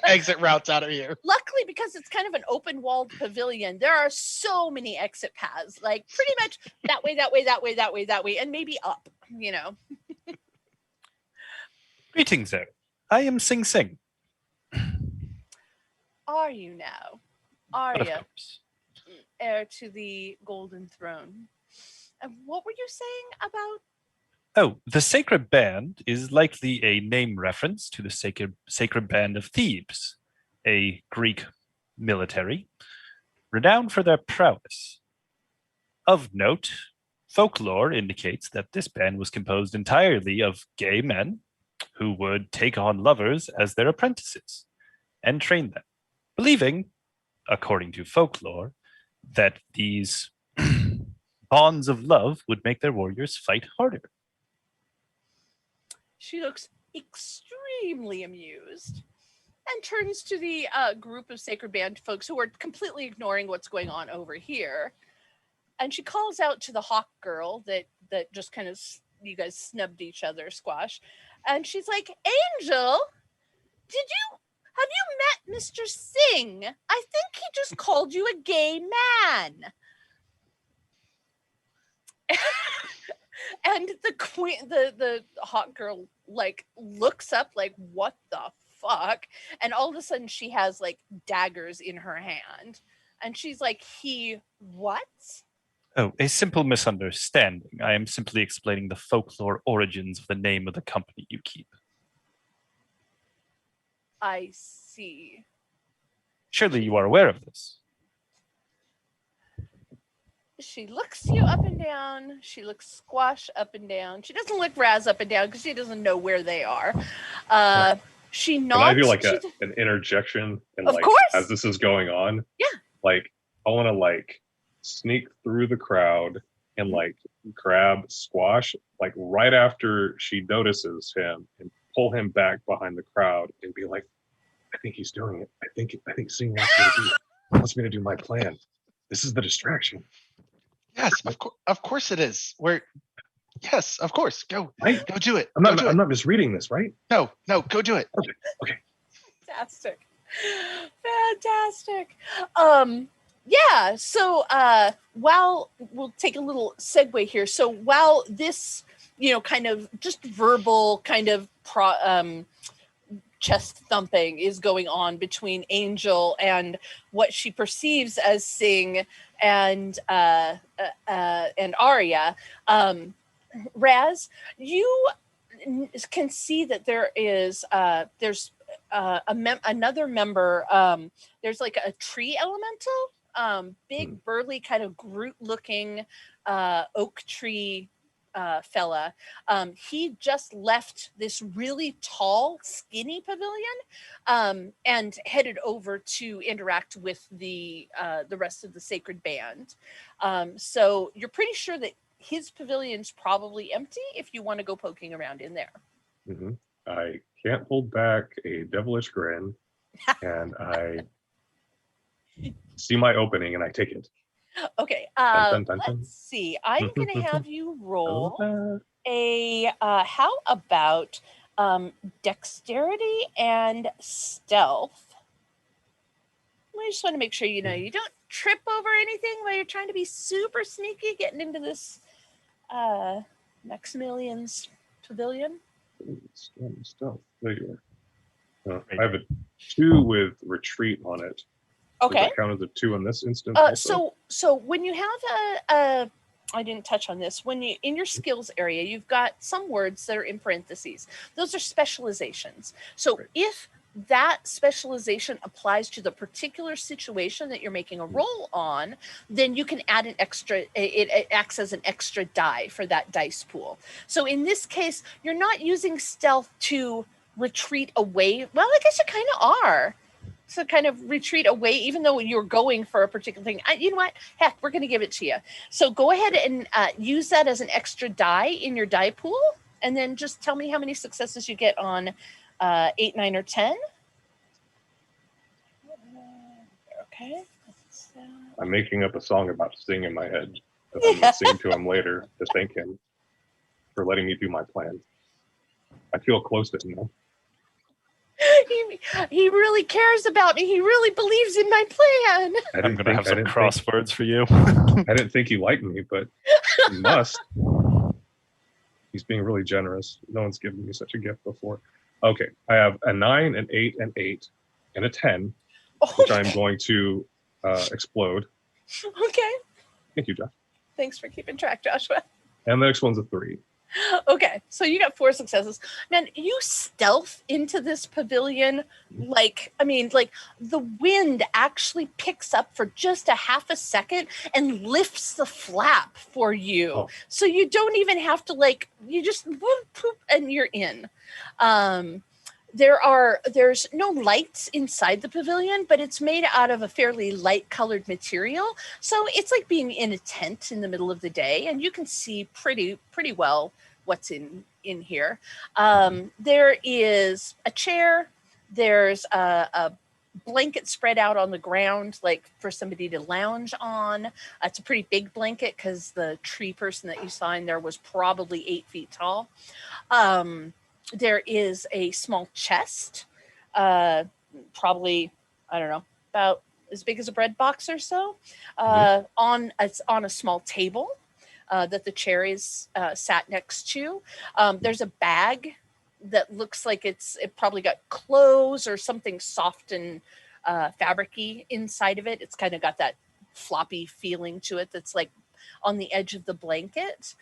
exit routes out of here. Luckily, because it's kind of an open-walled pavilion, there are so many exit paths, like pretty much that way, that way, that way, that way, that way, and maybe up, you know. Greetings there. I am Sing Sing. Are you now? Are But of you course. heir to the golden throne? And what were you saying about? Oh, the Sacred Band is likely a name reference to the Sacred Band of Thebes, a Greek military, renowned for their prowess. Of note, folklore indicates that this band was composed entirely of gay men who would take on lovers as their apprentices and train them, believing, according to folklore, that these bonds of love would make their warriors fight harder. She looks extremely amused and turns to the group of Sacred Band folks who are completely ignoring what's going on over here. And she calls out to the hawk girl that just kind of, you guys snubbed each other, Squash. And she's like, "Angel, have you met Mr. Singh? I think he just called you a gay man." And the queen, the hot girl, like looks up, like, "What the fuck?" And all of a sudden, she has like daggers in her hand, and she's like, "He what?" Oh, a simple misunderstanding. I am simply explaining the folklore origins of the name of the company you keep. I see. Surely you are aware of this. She looks you up and down. She looks Squash up and down. She doesn't look Raz up and down because she doesn't know where they are. She nods. Can I do like an interjection? And of like, course. as this is going on, yeah. Like, I want to like sneak through the crowd and like grab Squash like right after she notices him and pull him back behind the crowd and be like, I think he's doing it. I think Sing wants me to do my plan. This is the distraction. Yes, of course it is. Yes, of course. Go do it. I'm not misreading this, right? No, go do it. Okay. Fantastic. Yeah, so while we'll take a little segue here. So while this, kind of just verbal kind of chest thumping is going on between Angel and what she perceives as Sing and Arya, Raz, you can see that there's another member. There's like a tree elemental, big burly kind of Groot-looking oak tree fella. He just left this really tall, skinny pavilion and headed over to interact with the rest of the sacred band. So you're pretty sure that his pavilion's probably empty if you want to go poking around in there. Mm-hmm. I can't hold back a devilish grin, and I see my opening and I take it. Okay, dun, dun, let's see. I'm going to have you roll how about dexterity and stealth? I just want to make sure you don't trip over anything while you're trying to be super sneaky getting into this Maximilian's pavilion. Stealth. There you are. I have a 2 with retreat on it. Okay. Does that count as a 2 in this instance? So when you have I didn't touch on this. When you in your skills area, you've got some words that are in parentheses. Those are specializations. So if that specialization applies to the particular situation that you're making a roll on, then you can add an extra, it acts as an extra die for that dice pool. So in this case, you're not using stealth to retreat away. Well, I guess you kind of are. So kind of retreat away, even though you're going for a particular thing. You know what? Heck, we're going to give it to you. So go ahead and use that as an extra die in your die pool. And then just tell me how many successes you get on 8, 9, or 10. Okay. I'm making up a song about Sing in my head that I'm going to sing to him later to thank him for letting me do my plan. I feel close to him now. He really cares about me. He really believes in my plan. I'm going to have some crosswords for you. I didn't think he liked me, but he must. He's being really generous. No one's given me such a gift before. Okay, I have a 9, an 8, an 8, and a 10, which I'm going to explode. Okay. Thank you, Josh. Thanks for keeping track, Joshua. And the next one's a 3. Okay, so you got 4 successes. Man, you stealth into this pavilion like the wind actually picks up for just a half a second and lifts the flap for you. Oh. So you don't even have to you just whoop, poop, and you're in. There's no lights inside the pavilion, but it's made out of a fairly light colored material. So it's like being in a tent in the middle of the day, and you can see pretty well what's in here. There is a chair. There's a blanket spread out on the ground, like for somebody to lounge on. It's a pretty big blanket because the tree person that you saw in there was probably 8 feet tall. There is a small chest, probably, I don't know, about as big as a bread box or so, on a small table that the chair is sat next to. There's a bag that looks like it probably got clothes or something soft and fabric-y inside of it. It's kind of got that floppy feeling to it that's like on the edge of the blanket.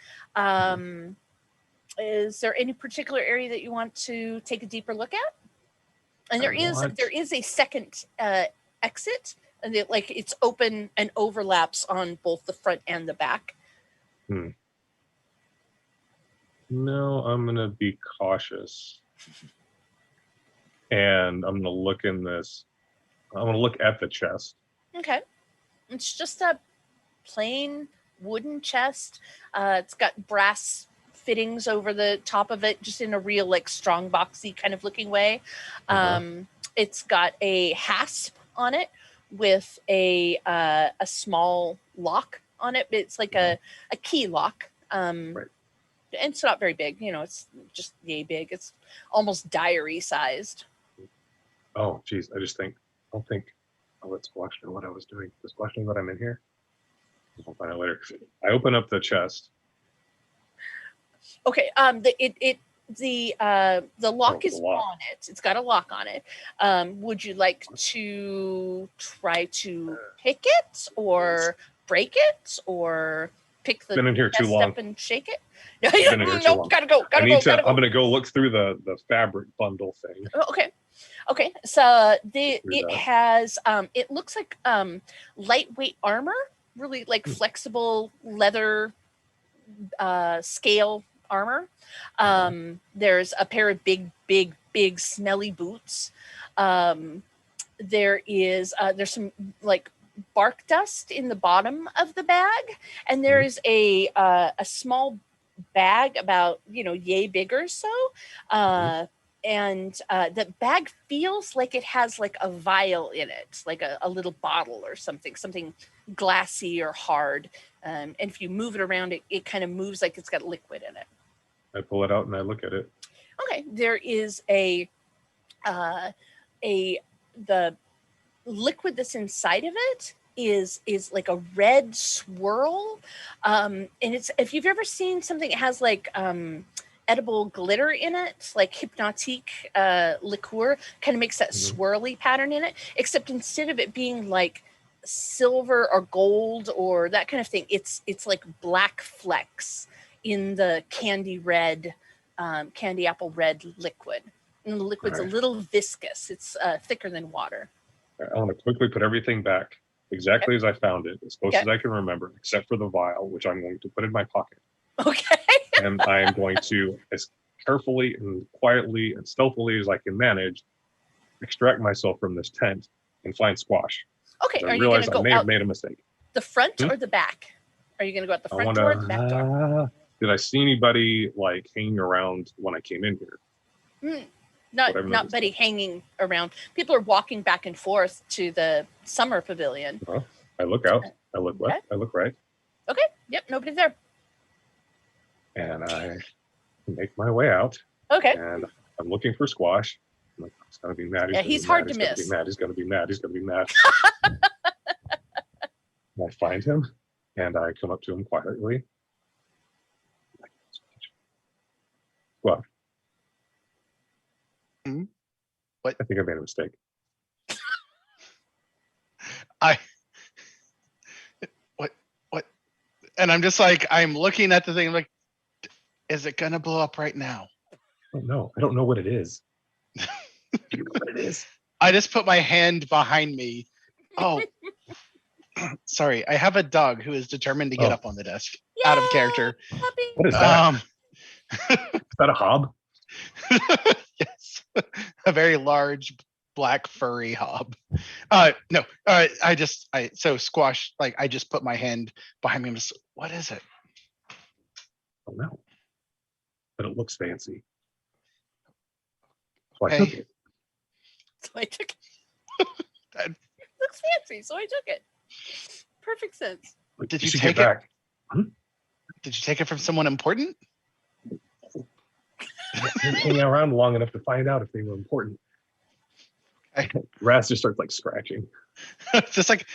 Is there any particular area that you want to take a deeper look at? And there is a second exit, and it's open and overlaps on both the front and the back. No, I'm gonna be cautious, and I'm gonna look in this. I'm gonna look at the chest. Okay, it's just a plain wooden chest. It's got brass fittings over the top of it, just in a real like strong boxy kind of looking way. It's got a hasp on it with a small lock on it. It's like a key lock. Right. And it's not very big, it's just yay big. It's almost diary sized. Oh, geez. I don't think I'll let Squash know what I was doing. Does Squash know that I'm in here? I'll find out later. I open up the chest. Okay. The lock is on it. It's got a lock on it. Would you like to try to pick it or break it or pick the been in here too chest long up and shake it? No, gotta go. I'm gonna go look through the fabric bundle thing. Okay. So it has it looks like lightweight armor, really like flexible leather scale armor. There's a pair of big smelly boots. There's some like bark dust in the bottom of the bag, and there's a small bag about yay big or so, and the bag feels like it has like a vial in it, like a little bottle or something glassy or hard, and if you move it around, it kind of moves like it's got liquid in it. I pull it out and I look at it. Okay, there is the liquid that's inside of it is like a red swirl, and it's, if you've ever seen something that has like edible glitter in it, like Hypnotique liqueur, kind of makes that swirly pattern in it, except instead of it being like silver or gold or that kind of thing, it's like black flecks in the candy apple red liquid, and the liquid's a little viscous. It's thicker than water. I want to quickly put everything back exactly as I found it, as close as I can remember, except for the vial, which I'm going to put in my pocket. Okay. And I am going to, as carefully and quietly and stealthily as I can manage, extract myself from this tent and find Squash. Okay. I realize I may have made a mistake. The front or the back? Are you going to go out the front door or the back door? Did I see anybody like hanging around when I came in here? Not Betty hanging around. People are walking back and forth to the summer pavilion. I look out. I look left. I look right. Okay. Yep. Nobody's there. And I make my way out. Okay. And I'm looking for Squash. I'm like, he's gonna be mad. He's hard to miss. He's gonna be mad. He's gonna be mad. And I find him, and I come up to him quietly. What? What? I think I made a mistake. What? And I'm just like, I'm looking at the thing, I'm like, is it gonna blow up right now? Oh no, I don't know what it is. Do you know what it is? I just put my hand behind me. Oh, sorry. I have a dog who is determined to get up on the desk. Yay! Out of character. Puppy. What is that? Is that a hob? Yes, a very large black furry hob. No, so Squash, like I just put my hand behind me and just, what is it? Oh no, but it looks fancy. So I took it. It looks fancy, so I took it. Perfect sense. Did you take it back? Did you take it from someone important? Hang around long enough to find out if they were important. Raz just starts like scratching. Just like,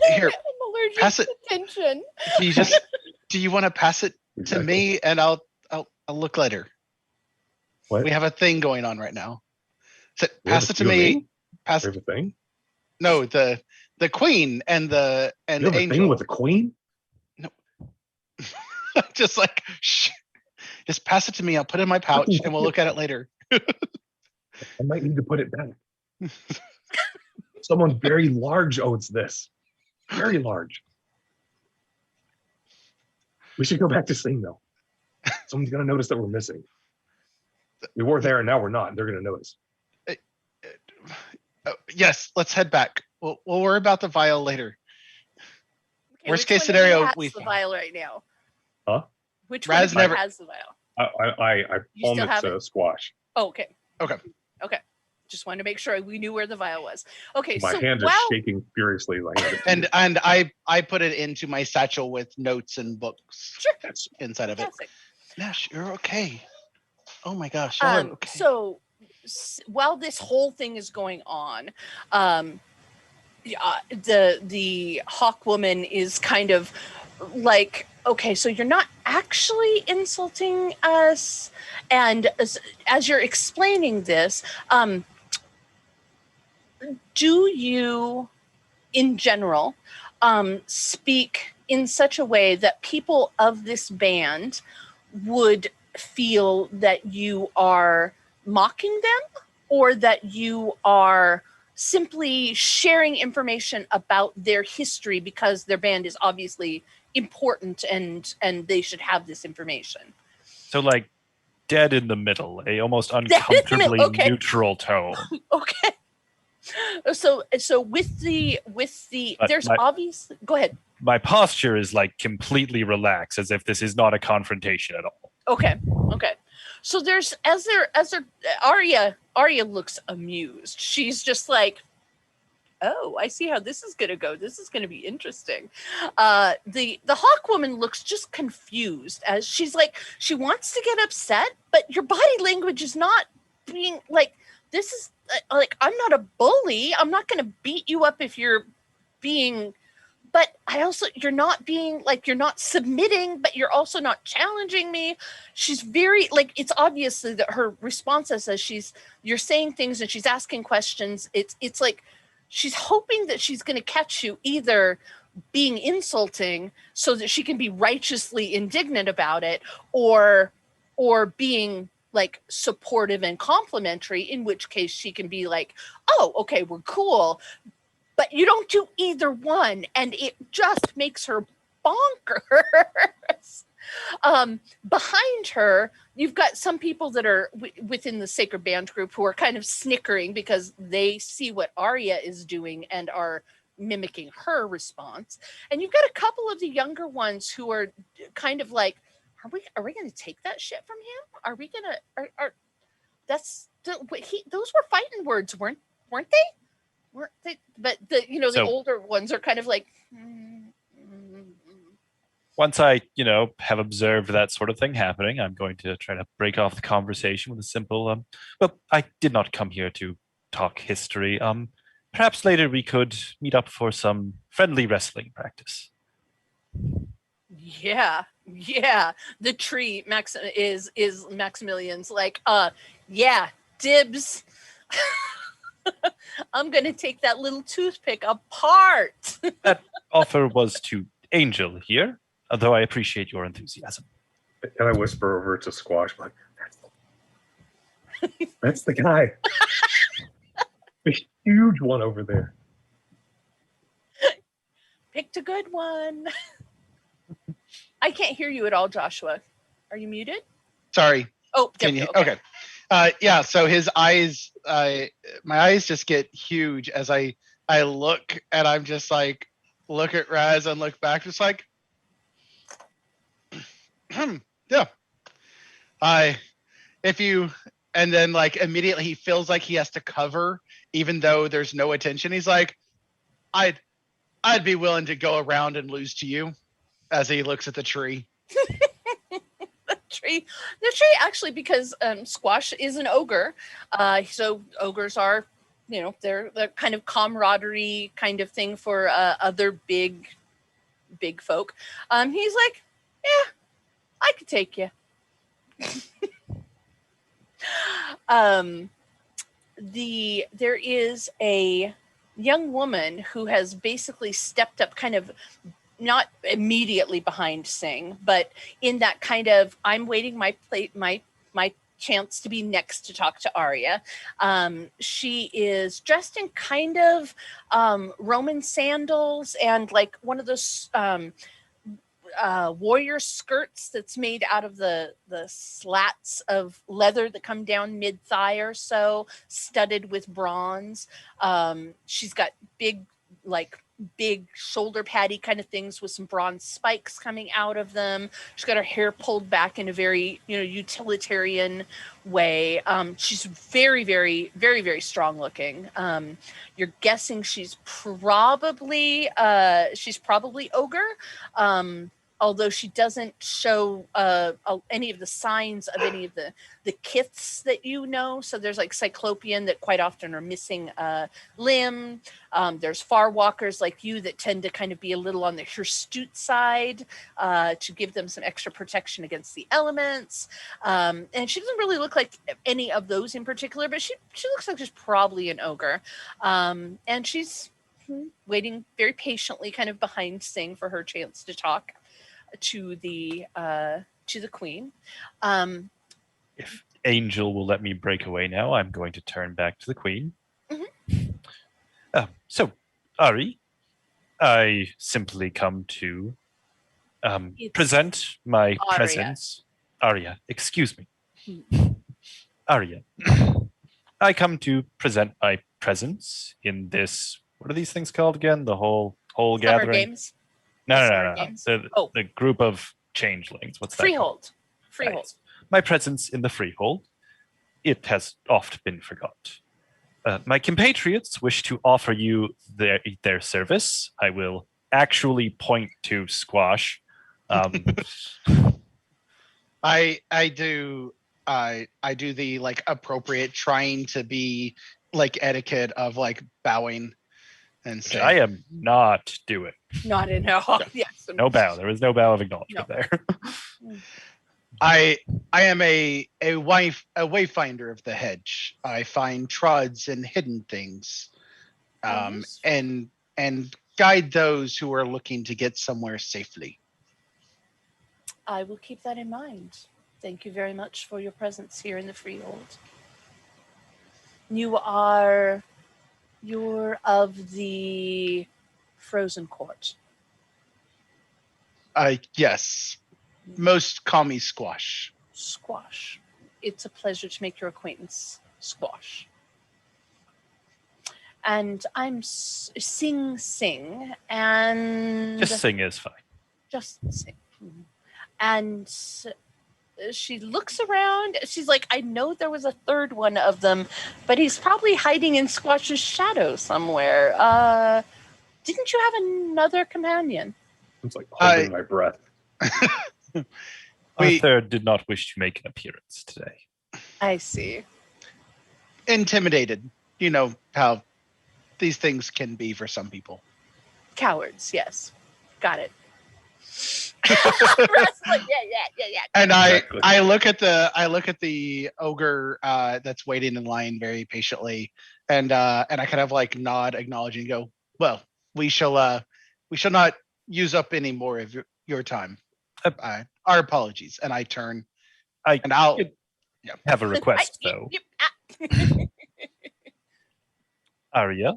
here, pass it. Attention. Do you want to pass it to me, and I'll look later. What? We have a thing going on right now. So pass it to me. Pass it. A thing? No, the queen and the you have angel. A thing with the queen? No. Just like, shh. Just pass it to me. I'll put it in my pouch, and we'll look at it later. I might need to put it back. Someone very large owns this. Very large. We should go back to Sing, though. Someone's going to notice that we're missing. We were there and now we're not. They're going to notice. Yes, let's head back. We'll worry about the vial later. Okay, Worst which case one of you scenario, has we the vial right now. Huh? Which Raz one of you never- has the vial? I You palm still it have to it? Squash. Oh, okay. Okay. Just wanted to make sure we knew where the vial was. Okay, My so hand is while shaking furiously. Like, And I put it into my satchel with notes and books Sure. that's inside of it. fantastic. Nash, you're okay. Oh my gosh, y'all are okay. So while this whole thing is going on, the hawk woman is kind of like, okay, so you're not actually insulting us, and as you're explaining this, do you in general speak in such a way that people of this band would feel that you are mocking them, or that you are simply sharing information about their history because their band is obviously important and they should have this information? So like dead in the middle, a almost in the middle, uncomfortably okay. neutral tone. Okay. So with the But there's my- obvious. Go ahead. My posture is like completely relaxed, as if this is not a confrontation at all. Okay. So there's as Arya looks amused. She's just like, oh, I see how this is gonna go. This is gonna be interesting. The hawk woman looks just confused, as she's like, she wants to get upset, but your body language is not being like, this is like, I'm not a bully. I'm not gonna beat you up if you're being, but I also, you're not being like, you're not submitting, but you're also not challenging me. She's very like, it's obviously that her responses as you're saying things and she's asking questions. It's like she's hoping that she's going to catch you either being insulting so that she can be righteously indignant about it, or being like supportive and complimentary, in which case she can be like, oh, okay, we're cool. But you don't do either one, and it just makes her bonkers. Behind her, you've got some people that are within the Sacred Band group who are kind of snickering because they see what Arya is doing and are mimicking her response. And you've got a couple of the younger ones who are kind of like, are we going to take that shit from him? Are we going to? Those were fighting words, weren't they? But the older ones are kind of like, Once I, have observed that sort of thing happening, I'm going to try to break off the conversation with a simple, well, I did not come here to talk history. Perhaps later we could meet up for some friendly wrestling practice. Yeah. The tree is Maximilian's like, yeah, dibs. I'm going to take that little toothpick apart. That offer was to Angel here, although I appreciate your enthusiasm. And I whisper over to Squash, like, that's the guy. The huge one over there. Picked a good one. I can't hear you at all, Joshua. Are you muted? Sorry. Oh, Can you? okay. Yeah. So his eyes, my eyes just get huge as I look, and I'm just like, look at Raz and look back, just like, yeah. And then like immediately he feels like he has to cover, even though there's no attention. He's like, I'd be willing to go around and lose to you, as he looks at the tree. The tree actually, because Squash is an ogre, so ogres are, they're the kind of camaraderie kind of thing for other big folk. He's like, yeah, I could take you. There is a young woman who has basically stepped up, kind of not immediately behind Sing, but in that kind of, I'm waiting my chance to be next to talk to Arya. She is dressed in kind of Roman sandals and like one of those warrior skirts that's made out of the slats of leather that come down mid-thigh or so, studded with bronze. She's got big shoulder paddy kind of things with some bronze spikes coming out of them. She's got her hair pulled back in a very, utilitarian way. She's very, very, very, very strong looking. You're guessing she's probably ogre. Although she doesn't show any of the signs of any of the kiths that you know. So there's like Cyclopean that quite often are missing a limb. There's far walkers like you that tend to kind of be a little on the hirsute side to give them some extra protection against the elements. And she doesn't really look like any of those in particular, but she looks like she's probably an ogre. And she's waiting very patiently kind of behind Sing for her chance to talk to the queen. If Angel will let me break away now, I'm going to turn back to the queen. So, Ari, I simply come to present my presence. Arya, excuse me. Arya. I come to present my presence in this, what are these things called again? The whole Summer gathering? Games. No. The group of changelings. What's that? Freehold. Right. My presence in the Freehold. It has oft been forgot. My compatriots wish to offer you their service. I will actually point to Squash. I do the like appropriate trying to be like etiquette of like bowing and say, I am not doing. Not in all. Yes. No bow. There was no bow of acknowledgement there. I am a wayfinder of the hedge. I find trods and hidden things, and guide those who are looking to get somewhere safely. I will keep that in mind. Thank you very much for your presence here in the Freehold. You're of the Frozen Court. Yes. Most call me Squash. Squash. It's a pleasure to make your acquaintance, Squash. And I'm Sing, and... Just Sing is fine. Just Sing. And she looks around. She's like, I know there was a third one of them, but he's probably hiding in Squash's shadow somewhere. Didn't you have another companion? It's like holding my breath. Our third did not wish to make an appearance today. I see. Intimidated. You know how these things can be for some people. Cowards, yes. Got it. Yeah. And exactly. I look at the ogre that's waiting in line very patiently, and I kind of like nod, acknowledging, and go, well, we shall not use up any more of your time. Our apologies. And I turn. I'll have a request though. Arya,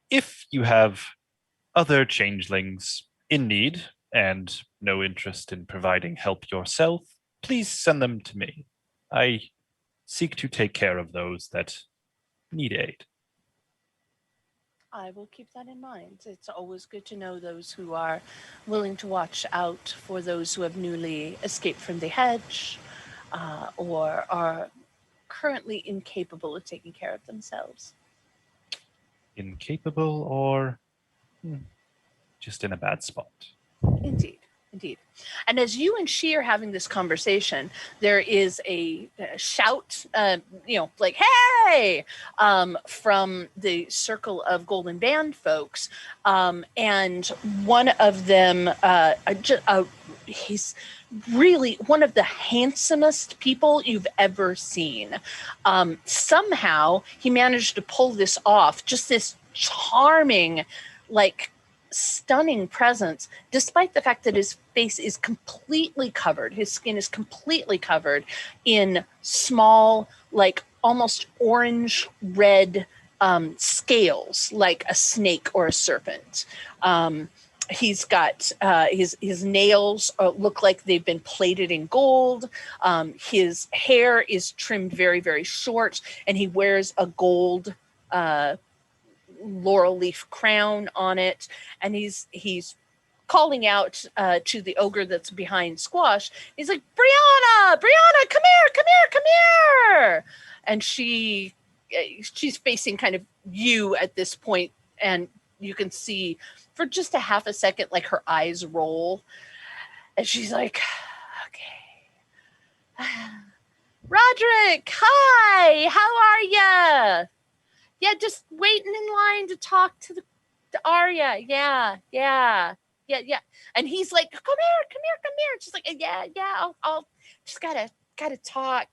if you have other changelings in need and no interest in providing help yourself, please send them to me. I seek to take care of those that need aid. I will keep that in mind. It's always good to know those who are willing to watch out for those who have newly escaped from the hedge or are currently incapable of taking care of themselves. Incapable or just in a bad spot. Indeed. And as you and she are having this conversation, there is a shout, like, hey, from the circle of Golden Band folks. And one of them, he's really one of the handsomest people you've ever seen. Somehow he managed to pull this off, just this charming, like, stunning presence, despite the fact that his face is completely covered, his skin is completely covered in small, like almost orange red scales, like a snake or a serpent. He's got his nails look like they've been plated in gold. His hair is trimmed very, very short, and he wears a gold laurel leaf crown on it. And he's calling out to the ogre that's behind Squash. He's like, Brianna, come here. And she's facing kind of you at this point, and you can see for just a half a second, like her eyes roll, and she's like, okay. Roderick, hi, how are ya? Yeah, just waiting in line to talk to Arya. Yeah. And he's like, come here. And she's like, yeah, I'll just gotta talk.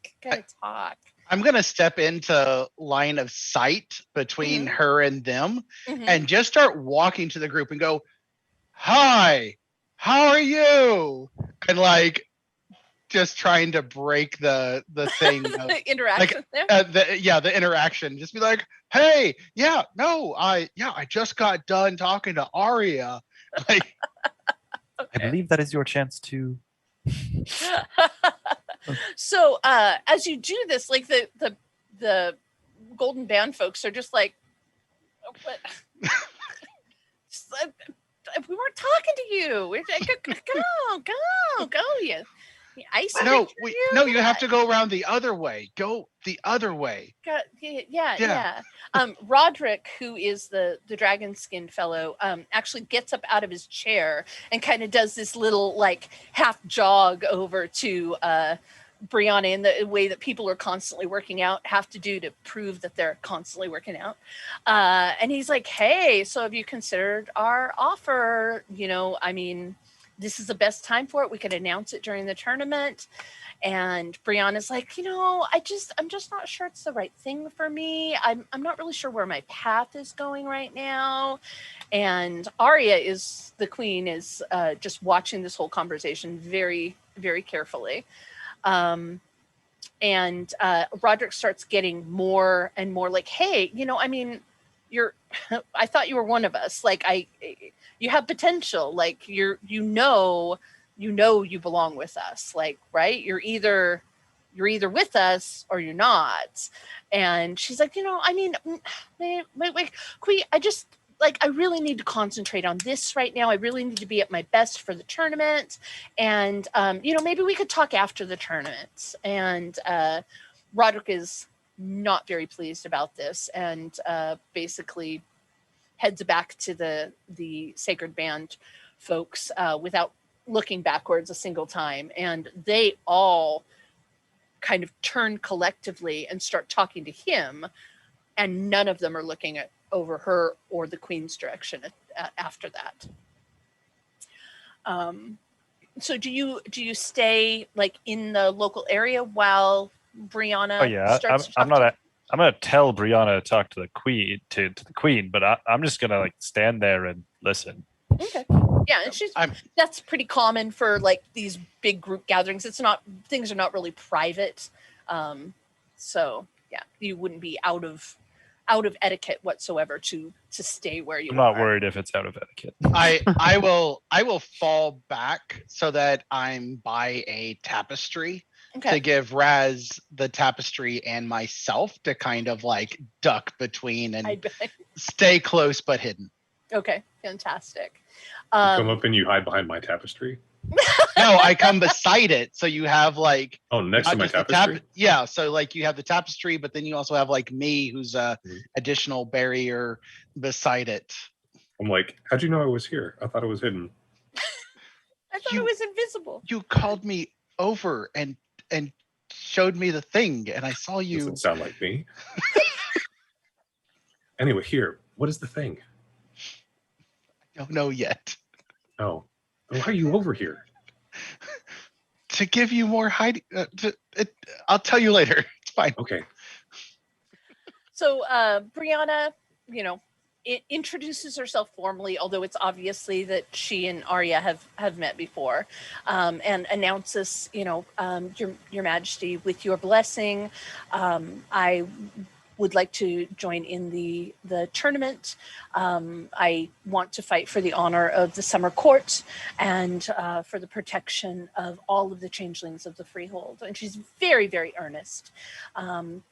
I'm going to step into line of sight between her and them and just start walking to the group and go, hi, how are you? And like, just trying to break the thing. The interaction like, there? The interaction. Just be like, hey, I just got done talking to Arya. Like, okay. I believe that is your chance to... So as you do this, like the Golden Band folks are just like, what? We weren't talking to you. Go, you ice. No, you have to go around the other way. Go the other way. Yeah. Roderick, who is the dragon skinned fellow, actually gets up out of his chair and kind of does this little like half jog over to Brianna in the way that people are constantly working out have to do to prove that they're constantly working out. And he's like, hey, so have you considered our offer? This is the best time for it. We could announce it during the tournament. And Brianna's like, I'm just not sure it's the right thing for me. I'm not really sure where my path is going right now. And Arya the queen is just watching this whole conversation very, very carefully. And Roderick starts getting more and more like, hey, I thought you were one of us. Like you have potential. Like you belong with us. Like, right. You're either with us or you're not. And she's like, wait, Queen, I really need to concentrate on this right now. I really need to be at my best for the tournament. And, maybe we could talk after the tournament. And Roderick is not very pleased about this and basically heads back to the Sacred Band folks without looking backwards a single time. And they all kind of turn collectively and start talking to him. And none of them are looking over her or the queen's direction after that. So do you stay like in the local area while Brianna? Oh yeah, I'm gonna tell Brianna to talk to the queen to the queen, but I'm just gonna like stand there and listen. Okay. Yeah, and that's pretty common for like these big group gatherings. Things are not really private. So yeah, you wouldn't be out of etiquette whatsoever to stay where you are. I'm not worried if it's out of etiquette. I will fall back so that I'm by a tapestry to give Raz the tapestry and myself to kind of like duck between and stay close but hidden. Okay, fantastic. You come up and you hide behind my tapestry? No, I come beside it. So you have like... Oh, next to my tapestry? Yeah, so like you have the tapestry, but then you also have like me, who's a additional barrier beside it. I'm like, how'd you know I was here? I thought it was hidden. I thought it was invisible. You called me over and showed me the thing, and I saw you... Doesn't sound like me. Anyway, here, what is the thing? I don't know yet. Oh. Why are you over here? To give you more hiding. I'll tell you later. It's fine. Okay. So Brianna, introduces herself formally, although it's obviously that she and Arya have met before, and announces, your Majesty, with your blessing, I would like to join in the tournament. I want to fight for the honor of the Summer Court and for the protection of all of the changelings of the Freehold. And she's very, very earnest.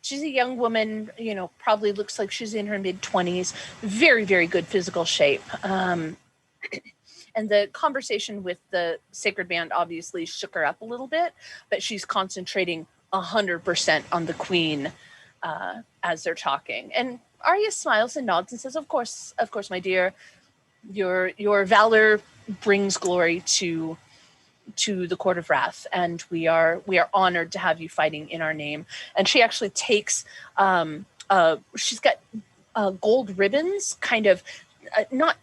She's a young woman, probably looks like she's in her mid-20s, very, very good physical shape. And the conversation with the Sacred Band obviously shook her up a little bit, but she's concentrating 100% on the Queen as they're talking. And Arya smiles and nods and says, of course, my dear, your valor brings glory to the Court of Wrath, and we are honored to have you fighting in our name. And she actually takes, she's got gold ribbons, kind of not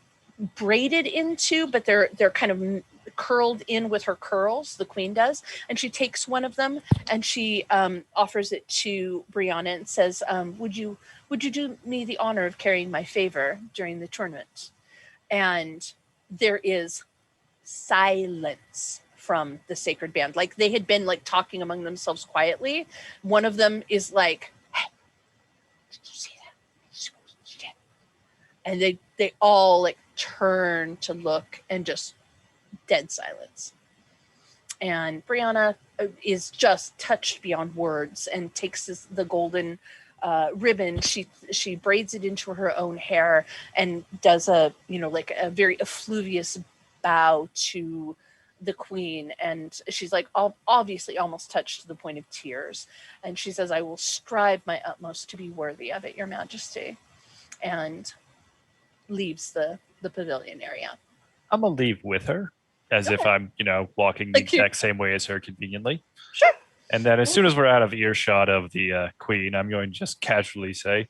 braided into, but they're kind of curled in with her curls, the Queen does, and she takes one of them and she offers it to Brianna and says, would you do me the honor of carrying my favor during the tournament? And there is silence from the Sacred Band. Like they had been like talking among themselves quietly. One of them is like, hey, did you see that? And they all like turn to look, and just dead silence. And Brianna is just touched beyond words and takes the golden ribbon. She braids it into her own hair and does a very effluvious bow to the Queen. And she's like obviously almost touched to the point of tears. And she says, I will strive my utmost to be worthy of it, Your Majesty. And leaves the pavilion area. I'm gonna leave with her, as if I'm, walking the exact same way as her conveniently. Sure. And then as soon as we're out of earshot of the Queen, I'm going to just casually say,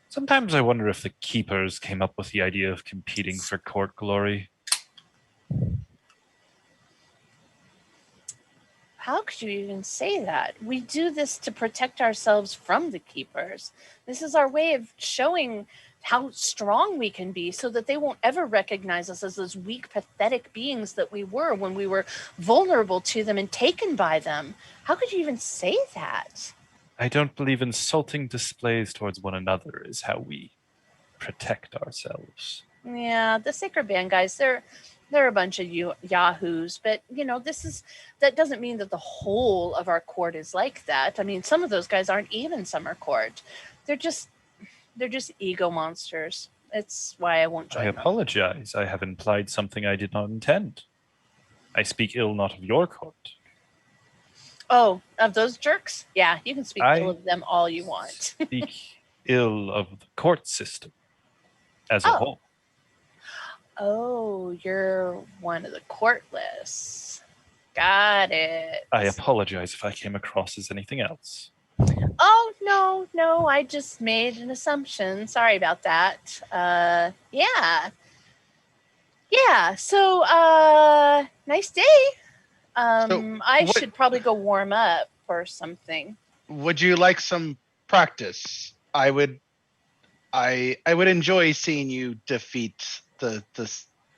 sometimes I wonder if the Keepers came up with the idea of competing for court glory. How could you even say that? We do this to protect ourselves from the Keepers. This is our way of showing how strong we can be, so that they won't ever recognize us as those weak, pathetic beings that we were when we were vulnerable to them and taken by them. How could you even say that? I don't believe insulting displays towards one another is how we protect ourselves. Yeah, the Sacred Band guys, they're a bunch of yahoos, but that doesn't mean that the whole of our court is like that. I mean, some of those guys aren't even Summer Court. They're just ego monsters. It's why I won't join them. I apologize. I have implied something I did not intend. I speak ill not of your court. Oh, of those jerks? Yeah, you can speak ill of them all you want. Speak ill of the court system as a whole. Oh, you're one of the courtless. Got it. I apologize if I came across as anything else. Oh, no, I just made an assumption. Sorry about that. Yeah, so, nice day. I should probably go warm up or something. Would you like some practice? I would enjoy seeing you defeat the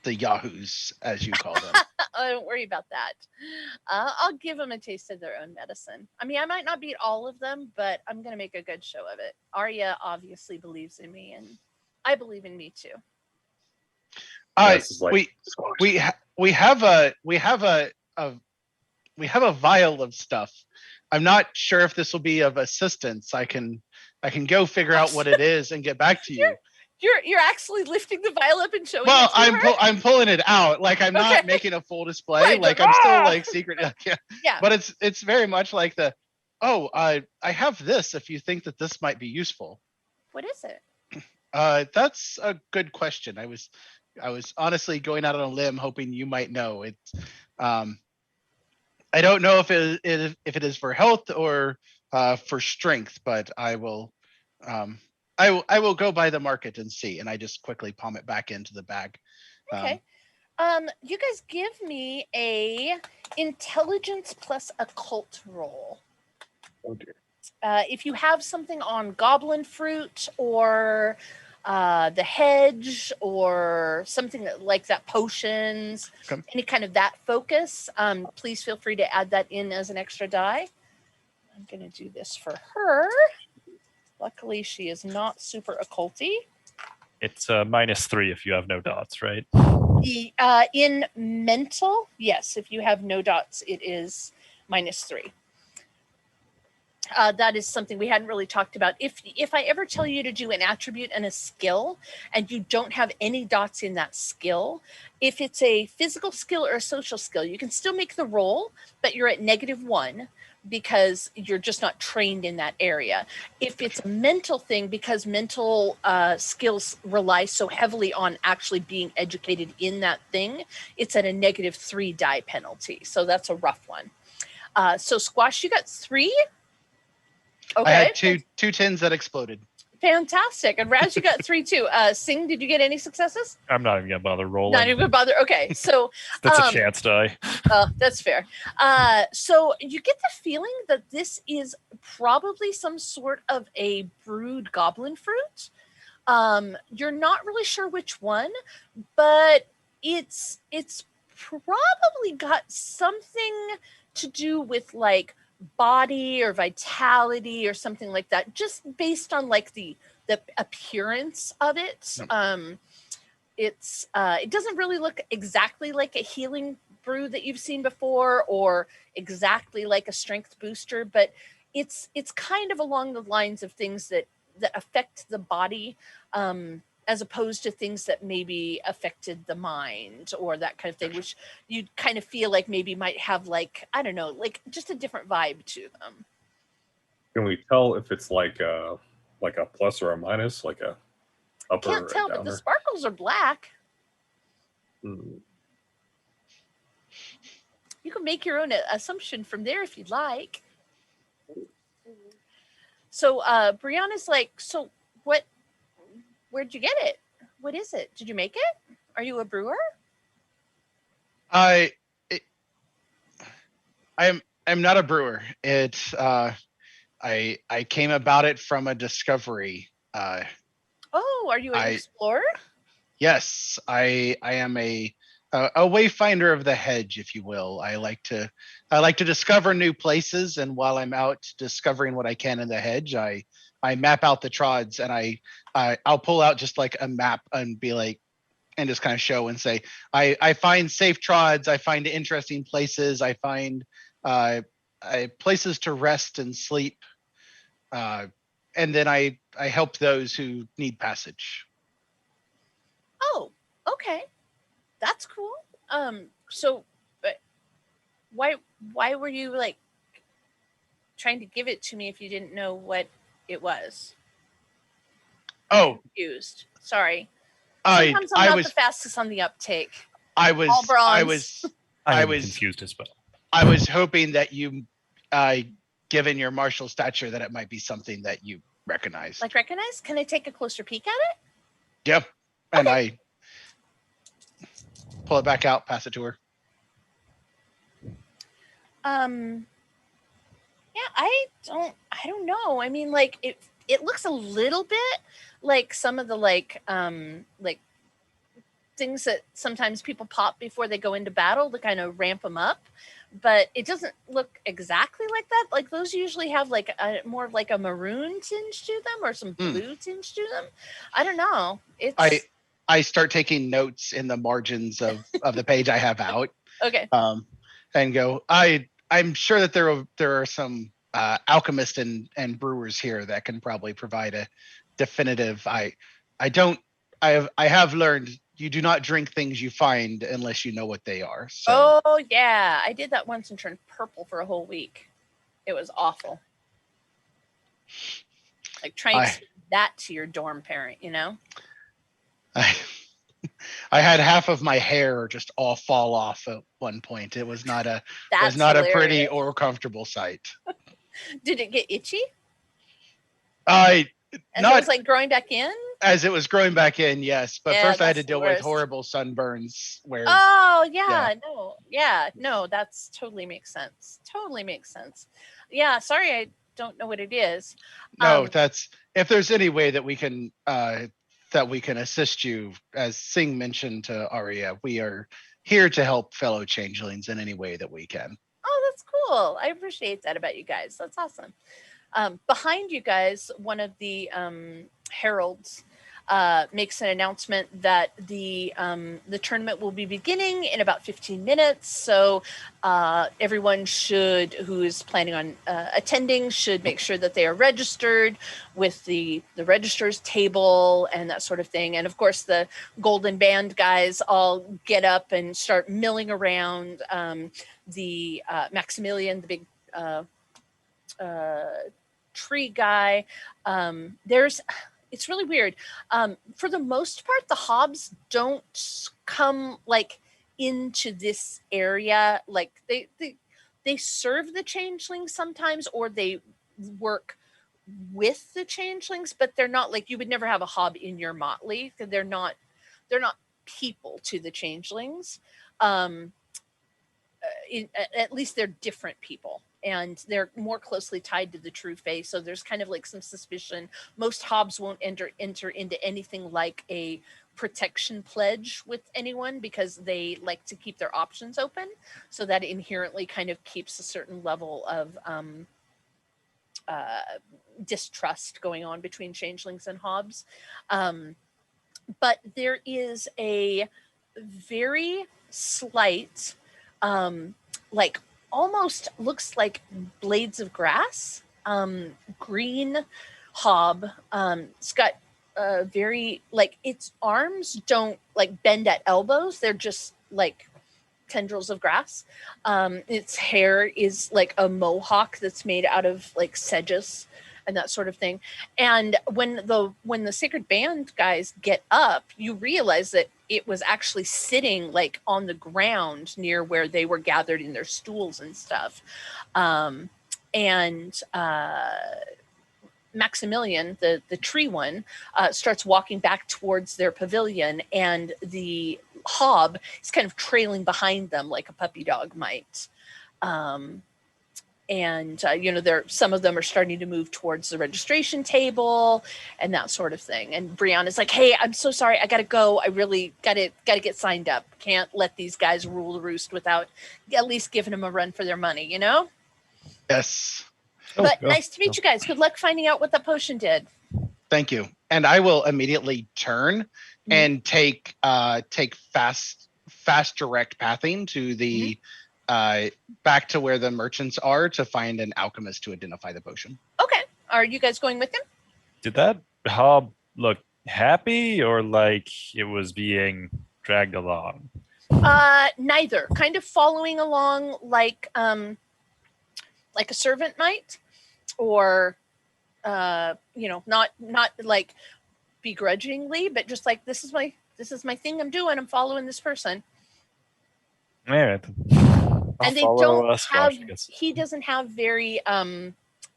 yahoos, as you call them. Oh, don't worry about that. I'll give them a taste of their own medicine. I mean, I might not beat all of them, but I'm going to make a good show of it. Arya obviously believes in me, and I believe in me too. We have a vial of stuff. I'm not sure if this will be of assistance. I can go figure out what it is and get back to you. You're actually lifting the vial up and showing it to I'm pulling it out. Like I'm not making a full display. Right, like I'm still like secret. Yeah. But it's very much like I have this if you think that this might be useful. What is it? That's a good question. I was honestly going out on a limb hoping you might know. It's I don't know if it is for health or for strength, but I will I will go by the market and see. And I just quickly palm it back into the bag. Okay. You guys give me a intelligence plus occult roll. Oh dear. If you have something on goblin fruit or the hedge or something like that, potions, Okay. any kind of that focus, please feel free to add that in as an extra die. I'm going to do this for her. Luckily, she is not super occulty. It's -3 if you have no dots, right? In mental, yes, if you have no dots, it is -3. That is something we hadn't really talked about. If I ever tell you to do an attribute and a skill and you don't have any dots in that skill, if it's a physical skill or a social skill, you can still make the roll, but you're at -1 because you're just not trained in that area. If it's a mental thing, because mental skills rely so heavily on actually being educated in that thing, it's at a -3 die penalty. So that's a rough one. So Squash, you got 3. Okay. I had two 10s that exploded. Fantastic. And Raz, you got 3 too. Sing, did you get any successes? I'm not even gonna bother rolling. Not even gonna bother. Okay, so That's a chance die. that's fair. So you get the feeling that this is probably some sort of a brewed goblin fruit. You're not really sure which one, but it's probably got something to do with like body or vitality or something like that, just based on like the appearance of it. It doesn't really look exactly like a healing brew that you've seen before or exactly like a strength booster, but it's kind of along the lines of things that affect the body, as opposed to things that maybe affected the mind or that kind of thing, which you kind of feel like maybe might have like, I don't know, like just a different vibe to them. Can we tell if it's like a plus or a minus, like a upper Can't tell, or but the downer? sparkles are black. Hmm. You can make your own assumption from there if you'd like. So Brianna's like, so where'd you get it? What is it? Did you make it? Are you a brewer? I'm not a brewer. It's I came about it from a discovery. Oh, are you an explorer? Yes, I am a wayfinder of the hedge, if you will. I like to discover new places, and while I'm out discovering what I can in the hedge, I map out the trods, and I'll pull out just like a map and be like, and just kind of show and say, I find safe trods, I find interesting places, I find places to rest and sleep, and then I help those who need passage. Oh, okay, that's cool. So, why were you like trying to give it to me if you didn't know what it was? I'm confused. Sorry. Sometimes I'm not the fastest on the uptake. I was confused as well. I was hoping that you, given your martial stature, that it might be something that you recognize. Like recognize? Can I take a closer peek at it? Yep. And okay. I pull it back out, pass it to her. Yeah, I don't know. I mean, like it looks a little bit like some of the like things that sometimes people pop before they go into battle to kind of ramp them up, but it doesn't look exactly like that. Like those usually have like a more like a maroon tinge to them or some blue tinge to them. I don't know. I start taking notes in the margins of the page I have out. Okay. And go, I'm sure that there are some alchemists and brewers here that can probably provide a definitive. I have learned you do not drink things you find unless you know what they are. So. Oh yeah, I did that once and turned purple for a whole week. It was awful. Like trying to speak that to your dorm parent, you know? I had half of my hair just all fall off at one point. It was not a hilarious. Pretty or comfortable sight. Did it get itchy? As it was like growing back in? As it was growing back in, yes. But first I had to deal with horrible sunburns where no, that's totally makes sense. Yeah, sorry I don't know what it is. No, that's if there's any way that we can that we can assist you. As Singh mentioned to Arya, we are here to help fellow changelings in any way that we can. Oh, that's cool. I appreciate that about you guys. That's awesome. Behind you guys, one of the heralds makes an announcement that the tournament will be beginning in about 15 minutes. So everyone who is planning on attending should make sure that they are registered with the registrar's table and that sort of thing. And of course, the Golden Band guys all get up and start milling around. The Maximilian, the big tree guy. It's really weird. For the most part, the Hobbs don't come like into this area. Like they serve the changelings sometimes, or they work with the changelings, but they're not like, you would never have a Hob in your motley. They're not people to the changelings. At least they're different people, and they're more closely tied to the true fae. So there's kind of like some suspicion. Most Hobbs won't enter into anything like a protection pledge with anyone, because they like to keep their options open. So that inherently kind of keeps a certain level of distrust going on between changelings and Hobbs. But there is a very slight, like almost looks like blades of grass, green Hob. It's got very, like, its arms don't like bend at elbows. They're just like tendrils of grass. Its hair is like a mohawk that's made out of like sedges and that sort of thing. And when the Sacred Band guys get up, you realize that it was actually sitting like on the ground near where they were gathered in their stools and stuff. Maximilian, the tree one, starts walking back towards their pavilion, and the Hob is kind of trailing behind them like a puppy dog might. Some of them are starting to move towards the registration table and that sort of thing. And Brianna's like, "Hey, I'm so sorry. I got to go. I really got to get signed up. Can't let these guys rule the roost without at least giving them a run for their money, you know?" Yes. But nice to meet you guys. Good luck finding out what that potion did. Thank you. And I will immediately turn and take fast direct pathing to the back to where the merchants are to find an alchemist to identify the potion. Okay. Are you guys going with him? Did that Hob look happy, or like it was being dragged along? Neither. Kind of following along like a servant might, or not like begrudgingly, but just like, this is my thing I'm doing. I'm following this person. All right. And they don't have, he doesn't have very,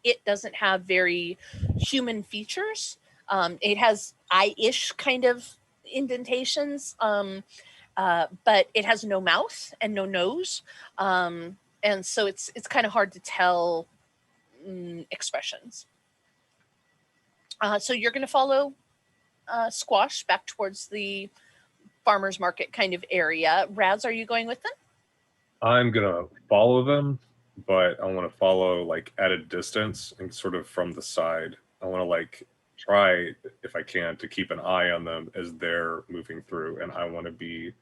it doesn't have very human features. It has eye-ish kind of indentations, but it has no mouth and no nose. And so it's kind of hard to tell expressions. So you're going to follow Squash back towards the farmer's market kind of area. Raz, are you going with them? I'm gonna follow them, but I want to follow like at a distance and sort of from the side. I want to like try, if I can, to keep an eye on them as they're moving through, and I want to be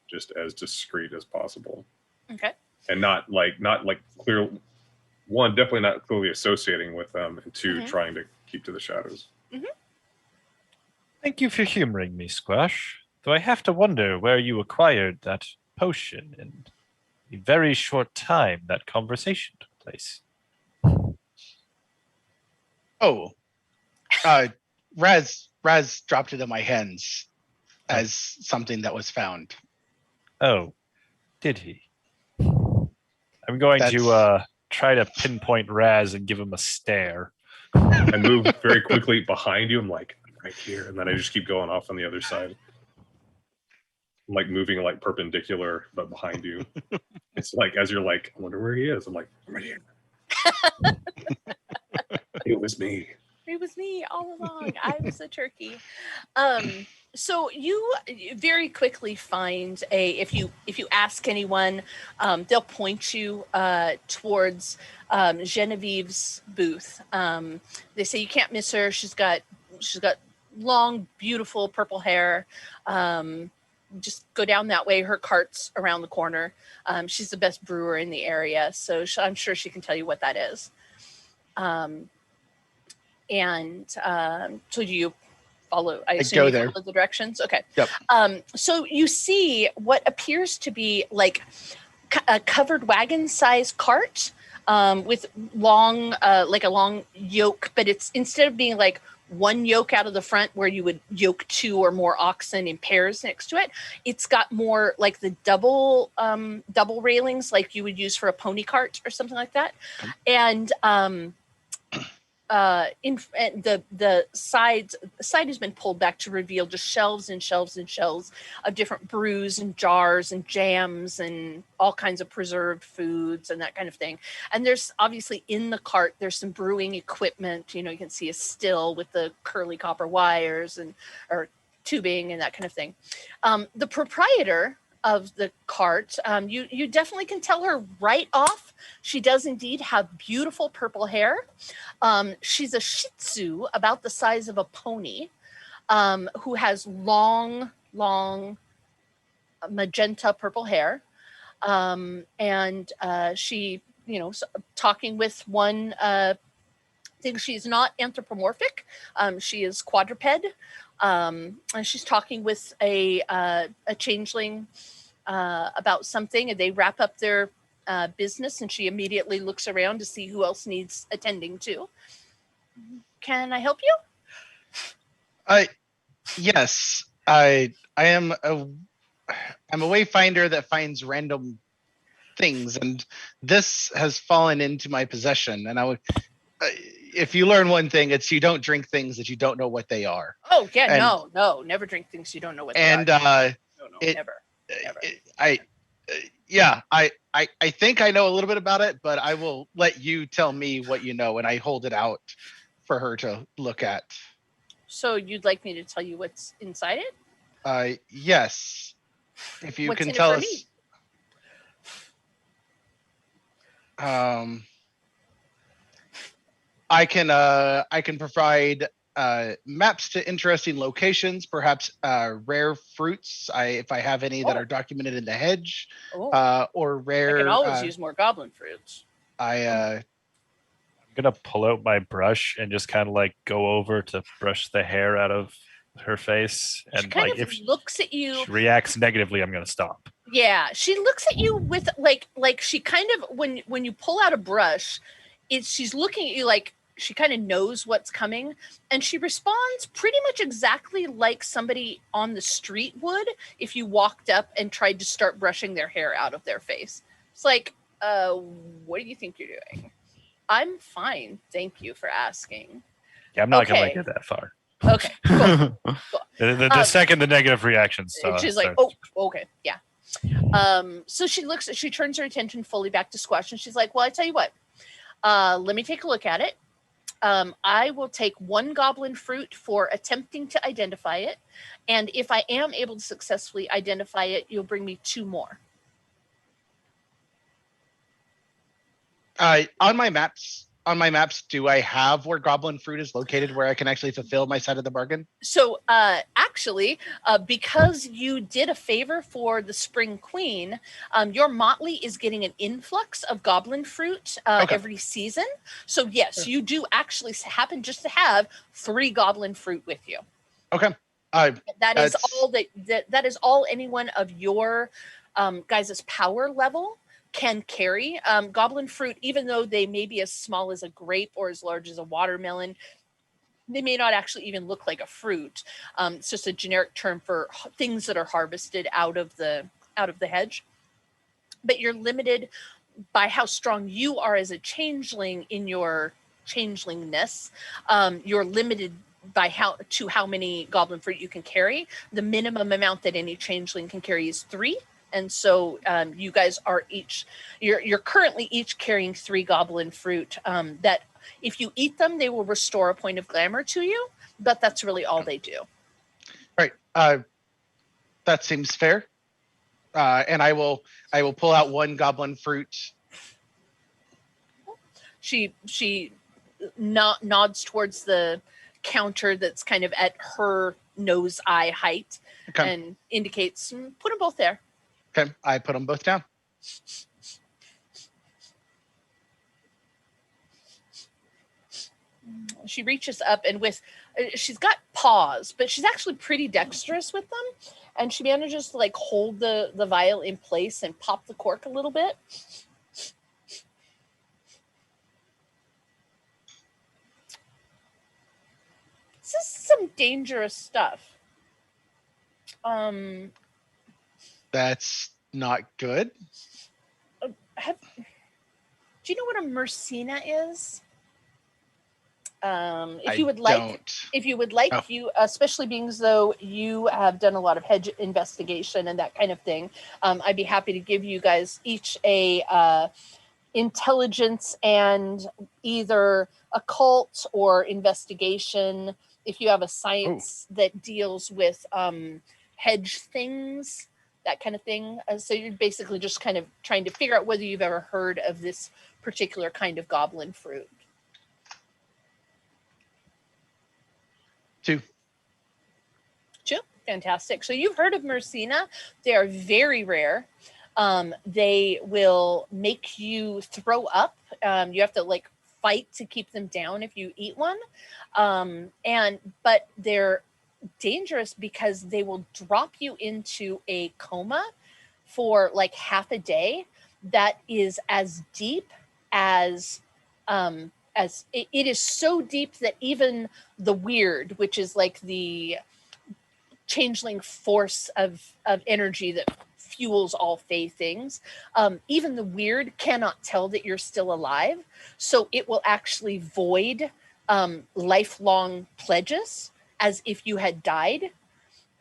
just as discreet as possible. Okay. And not like clear. One, definitely not clearly associating with them, and two, trying to keep to the shadows. Thank you for humoring me, Squash. Though I have to wonder where you acquired that potion in a very short time that conversation took place. Oh, Raz dropped it in my hands as something that was found. Oh, did he? I'm going to try to pinpoint Raz and give him a stare. And move very quickly behind you. I'm like, right here. And then I just keep going off on the other side. I'm like moving like perpendicular, but behind you. It's like, as you're like, I wonder where he is. I'm like, I'm right here. It was me. It was me all along. I was the turkey. So you very quickly find if you ask anyone, they'll point you towards Genevieve's booth. They say you can't miss her. She's got long, beautiful purple hair. Just go down that way. Her cart's around the corner. She's the best brewer in the area, so I'm sure she can tell you what that is. So do you follow? I assume you follow the directions. Okay. Yep. So you see what appears to be like a covered wagon-sized cart with long, like a long yoke, but it's instead of being like one yoke out of the front where you would yoke 2 or more oxen in pairs next to it, it's got more like the double railings like you would use for a pony cart or something like that. And the side has been pulled back to reveal just shelves and shelves and shelves of different brews and jars and jams and all kinds of preserved foods and that kind of thing. And there's obviously in the cart, there's some brewing equipment. You can see a still with the curly copper wires or tubing and that kind of thing. The proprietor of the cart, you definitely can tell her right off. She does indeed have beautiful purple hair. She's a Shih Tzu about the size of a pony, who has long magenta purple hair. And she, talking with one, thing. She's not anthropomorphic. She is quadruped. And she's talking with a changeling about something, and they wrap up their business, and she immediately looks around to see who else needs attending to. Can I help you? Yes. I'm a wayfinder that finds random things, and this has fallen into my possession. And I would, if you learn one thing, it's you don't drink things that you don't know what they are. Oh yeah, and, no, never drink things you don't know what they are. And never. I think I know a little bit about it, but I will let you tell me what you know, and I hold it out for her to look at. So you'd like me to tell you what's inside it? Yes. If you what's can in tell it for us. Me? I can provide maps to interesting locations, perhaps rare fruits. If I have any that are documented in the hedge, or rare. I can always use more goblin fruits. I'm gonna pull out my brush and just kind of like go over to brush the hair out of her face, and she kind of if looks at you, she reacts negatively, I'm gonna stop. Yeah, she looks at you with like she kind of when you pull out a brush, she's looking at you like she kind of knows what's coming, and she responds pretty much exactly like somebody on the street would if you walked up and tried to start brushing their hair out of their face. It's like, what do you think you're doing? I'm fine. Thank you for asking. Yeah, I'm not gonna get that far. Okay, cool. The second the negative reaction starts. She's like, oh, okay, yeah. So she turns her attention fully back to Squash, and she's like, well, I tell you what, let me take a look at it. I will take 1 goblin fruit for attempting to identify it, and if I am able to successfully identify it, you'll bring me 2 more. On my maps, do I have where goblin fruit is located, where I can actually fulfill my side of the bargain? So actually, because you did a favor for the Spring Queen, your motley is getting an influx of goblin fruit every season. So yes, you do actually happen just to have 3 goblin fruit with you. Okay. That is all that is all anyone of your guys' power level can carry. Goblin fruit, even though they may be as small as a grape or as large as a watermelon, they may not actually even look like a fruit. It's just a generic term for things that are harvested out of the hedge. But you're limited by how strong you are as a changeling in your changelingness. You're limited by how many goblin fruit you can carry. The minimum amount that any changeling can carry is 3. And so you guys are you're currently each carrying 3 goblin fruit that If you eat them, they will restore a point of glamour to you, but that's really all they do. Right. That seems fair. And I will pull out one goblin fruit. She nods towards the counter that's kind of at her nose eye height, and indicates, put them both there. Okay, I put them both down. She reaches up, and she's got paws, but she's actually pretty dexterous with them, and she manages to like hold the vial in place and pop the cork a little bit. This is some dangerous stuff. That's not good. Do you know what a Mercina is? If you would like, you, especially being as though you have done a lot of hedge investigation and that kind of thing, I'd be happy to give you guys each a intelligence and either occult or investigation. If you have a science that deals with hedge things, that kind of thing. So you're basically just kind of trying to figure out whether you've ever heard of this particular kind of goblin fruit. 2. Fantastic. So you've heard of Mercina. They are very rare. They will make you throw up. You have to like fight to keep them down if you eat one. But they're dangerous because they will drop you into a coma for like half a day that is as deep as it is so deep that even the weird, which is like the changeling force of energy that fuels all Fey things, even the weird cannot tell that you're still alive. So it will actually void lifelong pledges as if you had died.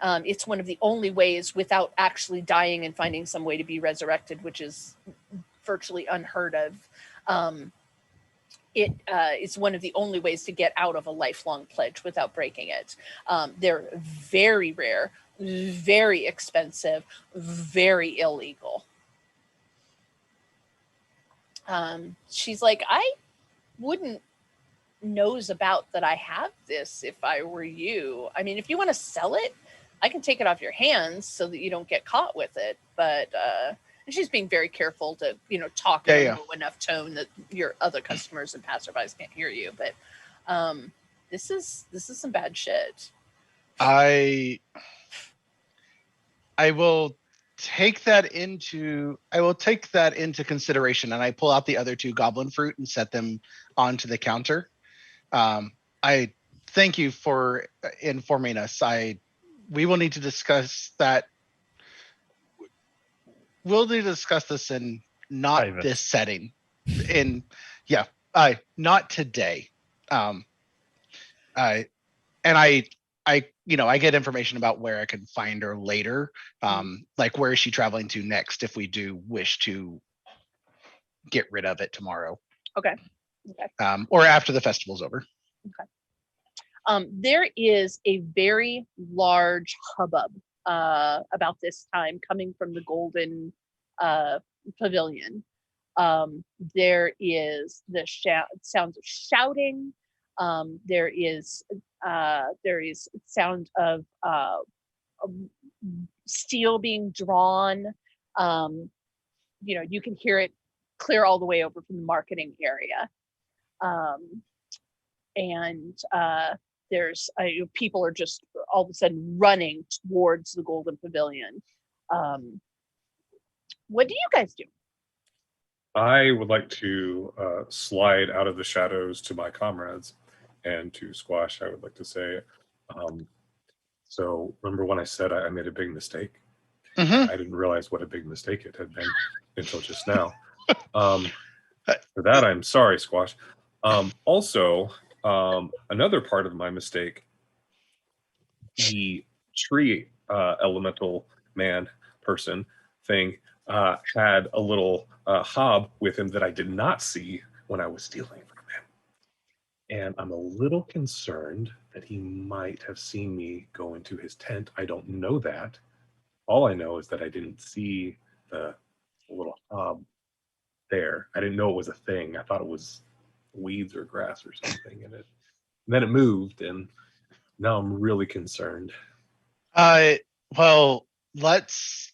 It's one of the only ways without actually dying and finding some way to be resurrected, which is virtually unheard of. It is one of the only ways to get out of a lifelong pledge without breaking it. They're very rare, very expensive, very illegal. She's like, I wouldn't nose about that I have this if I were you. I mean, if you want to sell it, I can take it off your hands so that you don't get caught with it. But and she's being very careful to, talk in a low enough tone that your other customers and passerbys can't hear you. But this is some bad shit. I will take that into consideration, and I pull out the other 2 goblin fruit and set them onto the counter. I thank you for informing us. We will need to discuss that. We'll need to discuss this in not private. This setting. Not today. I get information about where I can find her later. Like where is she traveling to next if we do wish to get rid of it tomorrow. Okay. Or after the festival's over. Okay. There is a very large hubbub about this time coming from the Golden Pavilion. There is the sounds of shouting. There is sound of steel being drawn. You can hear it clear all the way over from the marketing area. There's people are just all of a sudden running towards the Golden Pavilion. What do you guys do? I would like to slide out of the shadows to my comrades, and to Squash, I would like to say, so remember when I said I made a big mistake? Mm-hmm. I didn't realize what a big mistake it had been until just now. For that, I'm sorry, Squash. Also, another part of my mistake, the tree elemental man person thing had a little hob with him that I did not see when I was stealing from him. And I'm a little concerned that he might have seen me go into his tent. I don't know that. All I know is that I didn't see the little hob there. I didn't know it was a thing. I thought it was weeds or grass or something in it. And then it moved, and now I'm really concerned. Well, let's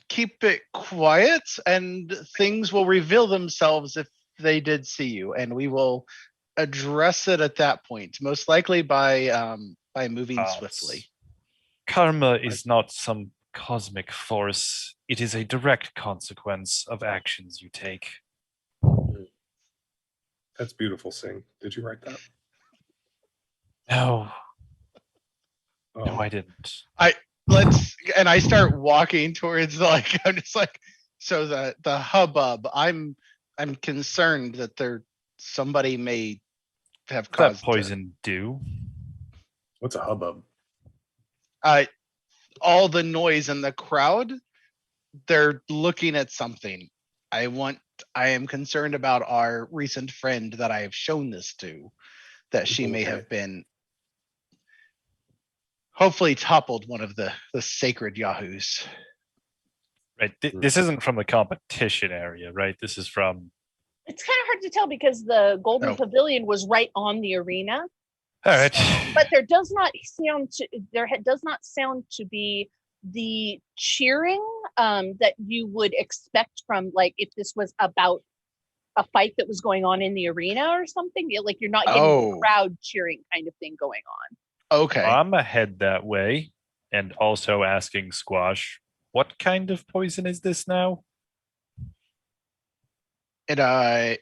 keep it quiet, and things will reveal themselves if they did see you, and we will address it at that point, most likely by moving swiftly. Karma is not some cosmic force. It is a direct consequence of actions you take. That's beautiful, Singh. Did you write that? No. Oh. No, I didn't. And I start walking towards I'm just like, so the hubbub. I'm concerned that somebody may have caused that poison do. What's a hubbub? All the noise in the crowd. They're looking at something. I am concerned about our recent friend that I have shown this to, that she may have been hopefully toppled one of the sacred yahoos. Right. This isn't from the competition area, right? This is from. It's kind of hard to tell because the Golden Pavilion was right on the arena. All right. But there does not sound to be the cheering that you would expect from, like, if this was about a fight that was going on in the arena or something. Like, you're not getting the crowd cheering kind of thing going on. Okay. I'm ahead that way, and also asking Squash, what kind of poison is this now? It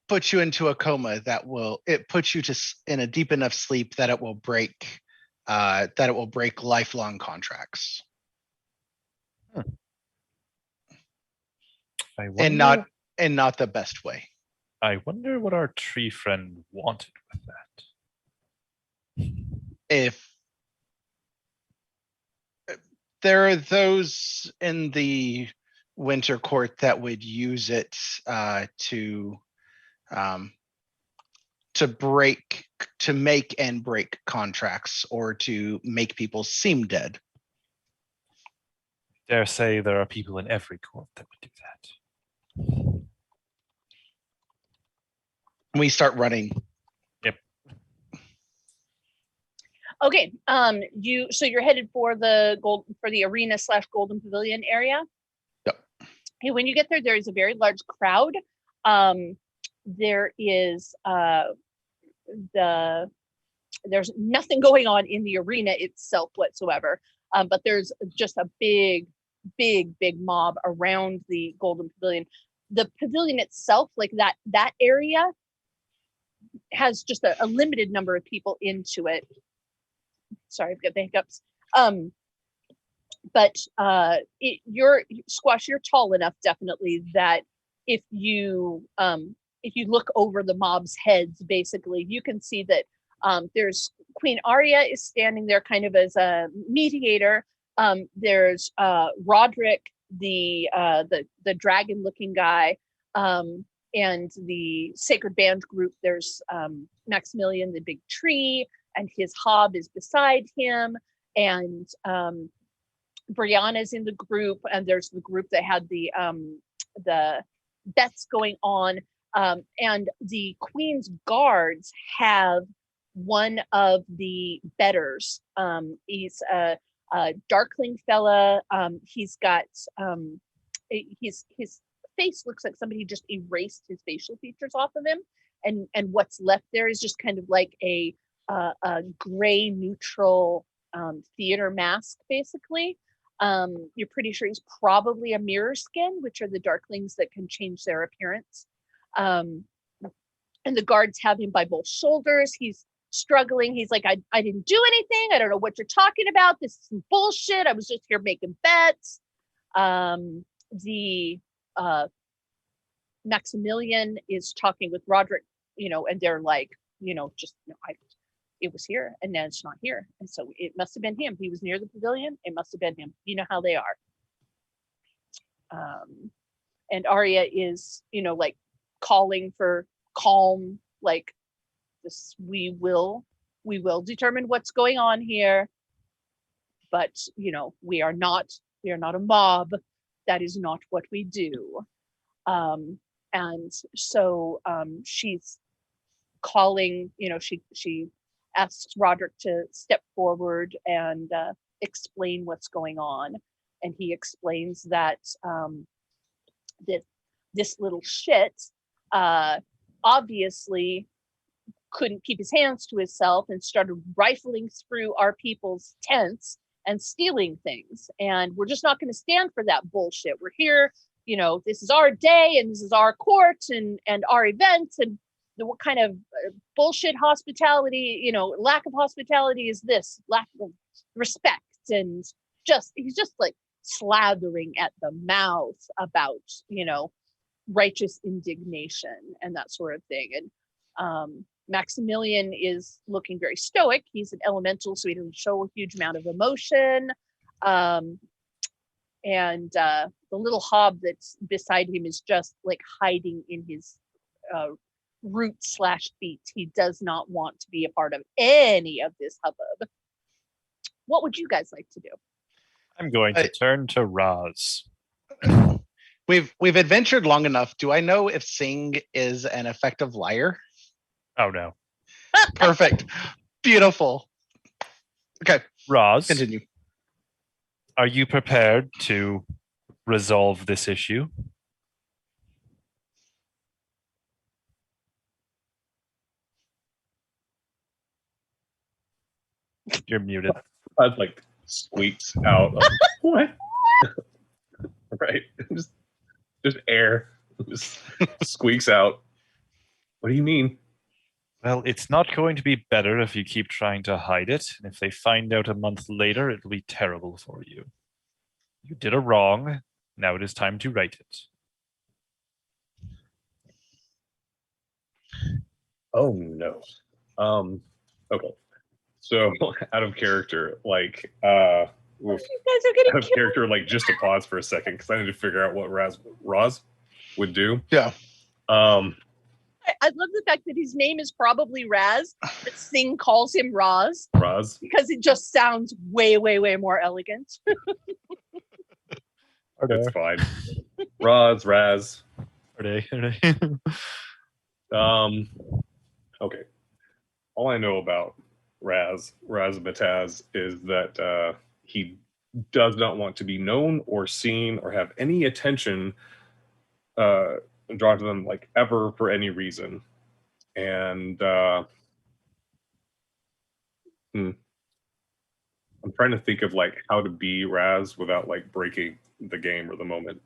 puts you into a coma it puts you in a deep enough sleep that it will break lifelong contracts. And not the best way. I wonder what our tree friend wanted with that. If there are those in the Winter Court that would use it to make and break contracts, or to make people seem dead. I dare say there are people in every court that would do that. We start running. Yep. Okay. You're headed for the arena / Golden Pavilion area. Yep. Okay, when you get there, there is a very large crowd. There is there's nothing going on in the arena itself whatsoever. But there's just a big mob around the Golden Pavilion. The pavilion itself, like that area, has just a limited number of people into it. Sorry, I've got the hiccups. But Squash, you're tall enough, definitely, that if you look over the mob's heads, basically, you can see that there's Queen Arya is standing there kind of as a mediator. There's Roderick, the dragon-looking guy, and the Sacred Band group. There's Maximilian, the big tree, and his hob is beside him. And Brianna's in the group, and there's the group that had the bets going on. And the Queen's guards have one of the betters. He's a darkling fella. He's got his face looks like somebody just erased his facial features off of him, and what's left there is just kind of like a gray neutral theater mask, basically. You're pretty sure he's probably a mirror skin, which are the darklings that can change their appearance. And the guards have him by both shoulders. He's struggling. He's like, I didn't do anything. I don't know what you're talking about. This is some bullshit. I was just here making bets. The Maximilian is talking with Roderick, and they're like, it was here and now it's not here. And so it must have been him. He was near the pavilion. It must have been him. You know how they are. And Arya is, like calling for calm, like this, we will determine what's going on here. But, we are not a mob. That is not what we do. And so she's calling, she asks Roderick to step forward and explain what's going on. And he explains that this little shit obviously couldn't keep his hands to himself and started rifling through our people's tents and stealing things. And we're just not going to stand for that bullshit. We're here, this is our day and this is our court and our event, and what kind of bullshit hospitality, lack of hospitality is this? Lack of respect. And he's just like slathering at the mouth about, righteous indignation and that sort of thing. And Maximilian is looking very stoic. He's an elemental, so he doesn't show a huge amount of emotion. And the little hob that's beside him is just like hiding in his root/feet. He does not want to be a part of any of this hubbub. What would you guys like to do? I'm going to turn to Roz. We've adventured long enough. Do I know if Sing is an effective liar? Oh no. Perfect. Beautiful. Okay. Roz, continue. Are you prepared to resolve this issue? You're muted. I'd like squeaks out. What? Right. Just air. Just squeaks out. What do you mean? Well, it's not going to be better if you keep trying to hide it. And if they find out a month later, it'll be terrible for you. You did a wrong. Now it is time to right it. Oh no. Okay. So out of character, like You guys are getting out of killed. character, like just to pause for a second, because I need to figure out what Roz would do. Yeah. I love the fact that his name is probably Raz, but Singh calls him Roz Roz. because it just sounds way, way, way more elegant. That's fine. Roz, Raz. Okay. Okay. All I know about Raz Bataz is that he does not want to be known or seen or have any attention drawn to them, like, ever, for any reason. And I'm trying to think of like how to be Raz without like breaking the game or the moment.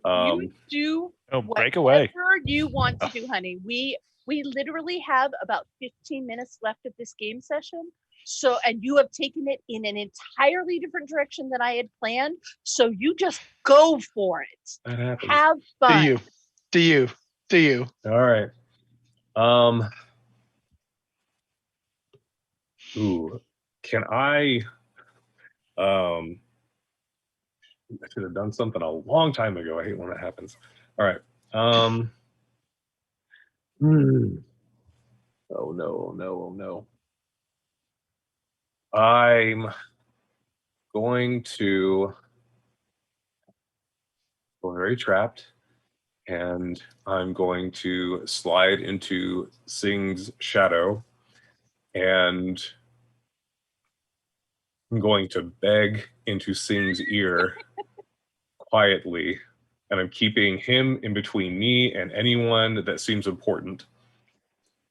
You do break away. whatever you want to do, honey. We literally have about 15 minutes left of this game session. So, and you have taken it in an entirely different direction than I had planned. So you just go for it. That happens. Have fun. Do you? All right. Ooh, can I should have done something a long time ago. I hate when that happens. All right. Oh no. I'm going to go very trapped, and I'm going to slide into Singh's shadow, and I'm going to beg into Singh's ear quietly, and I'm keeping him in between me and anyone that seems important.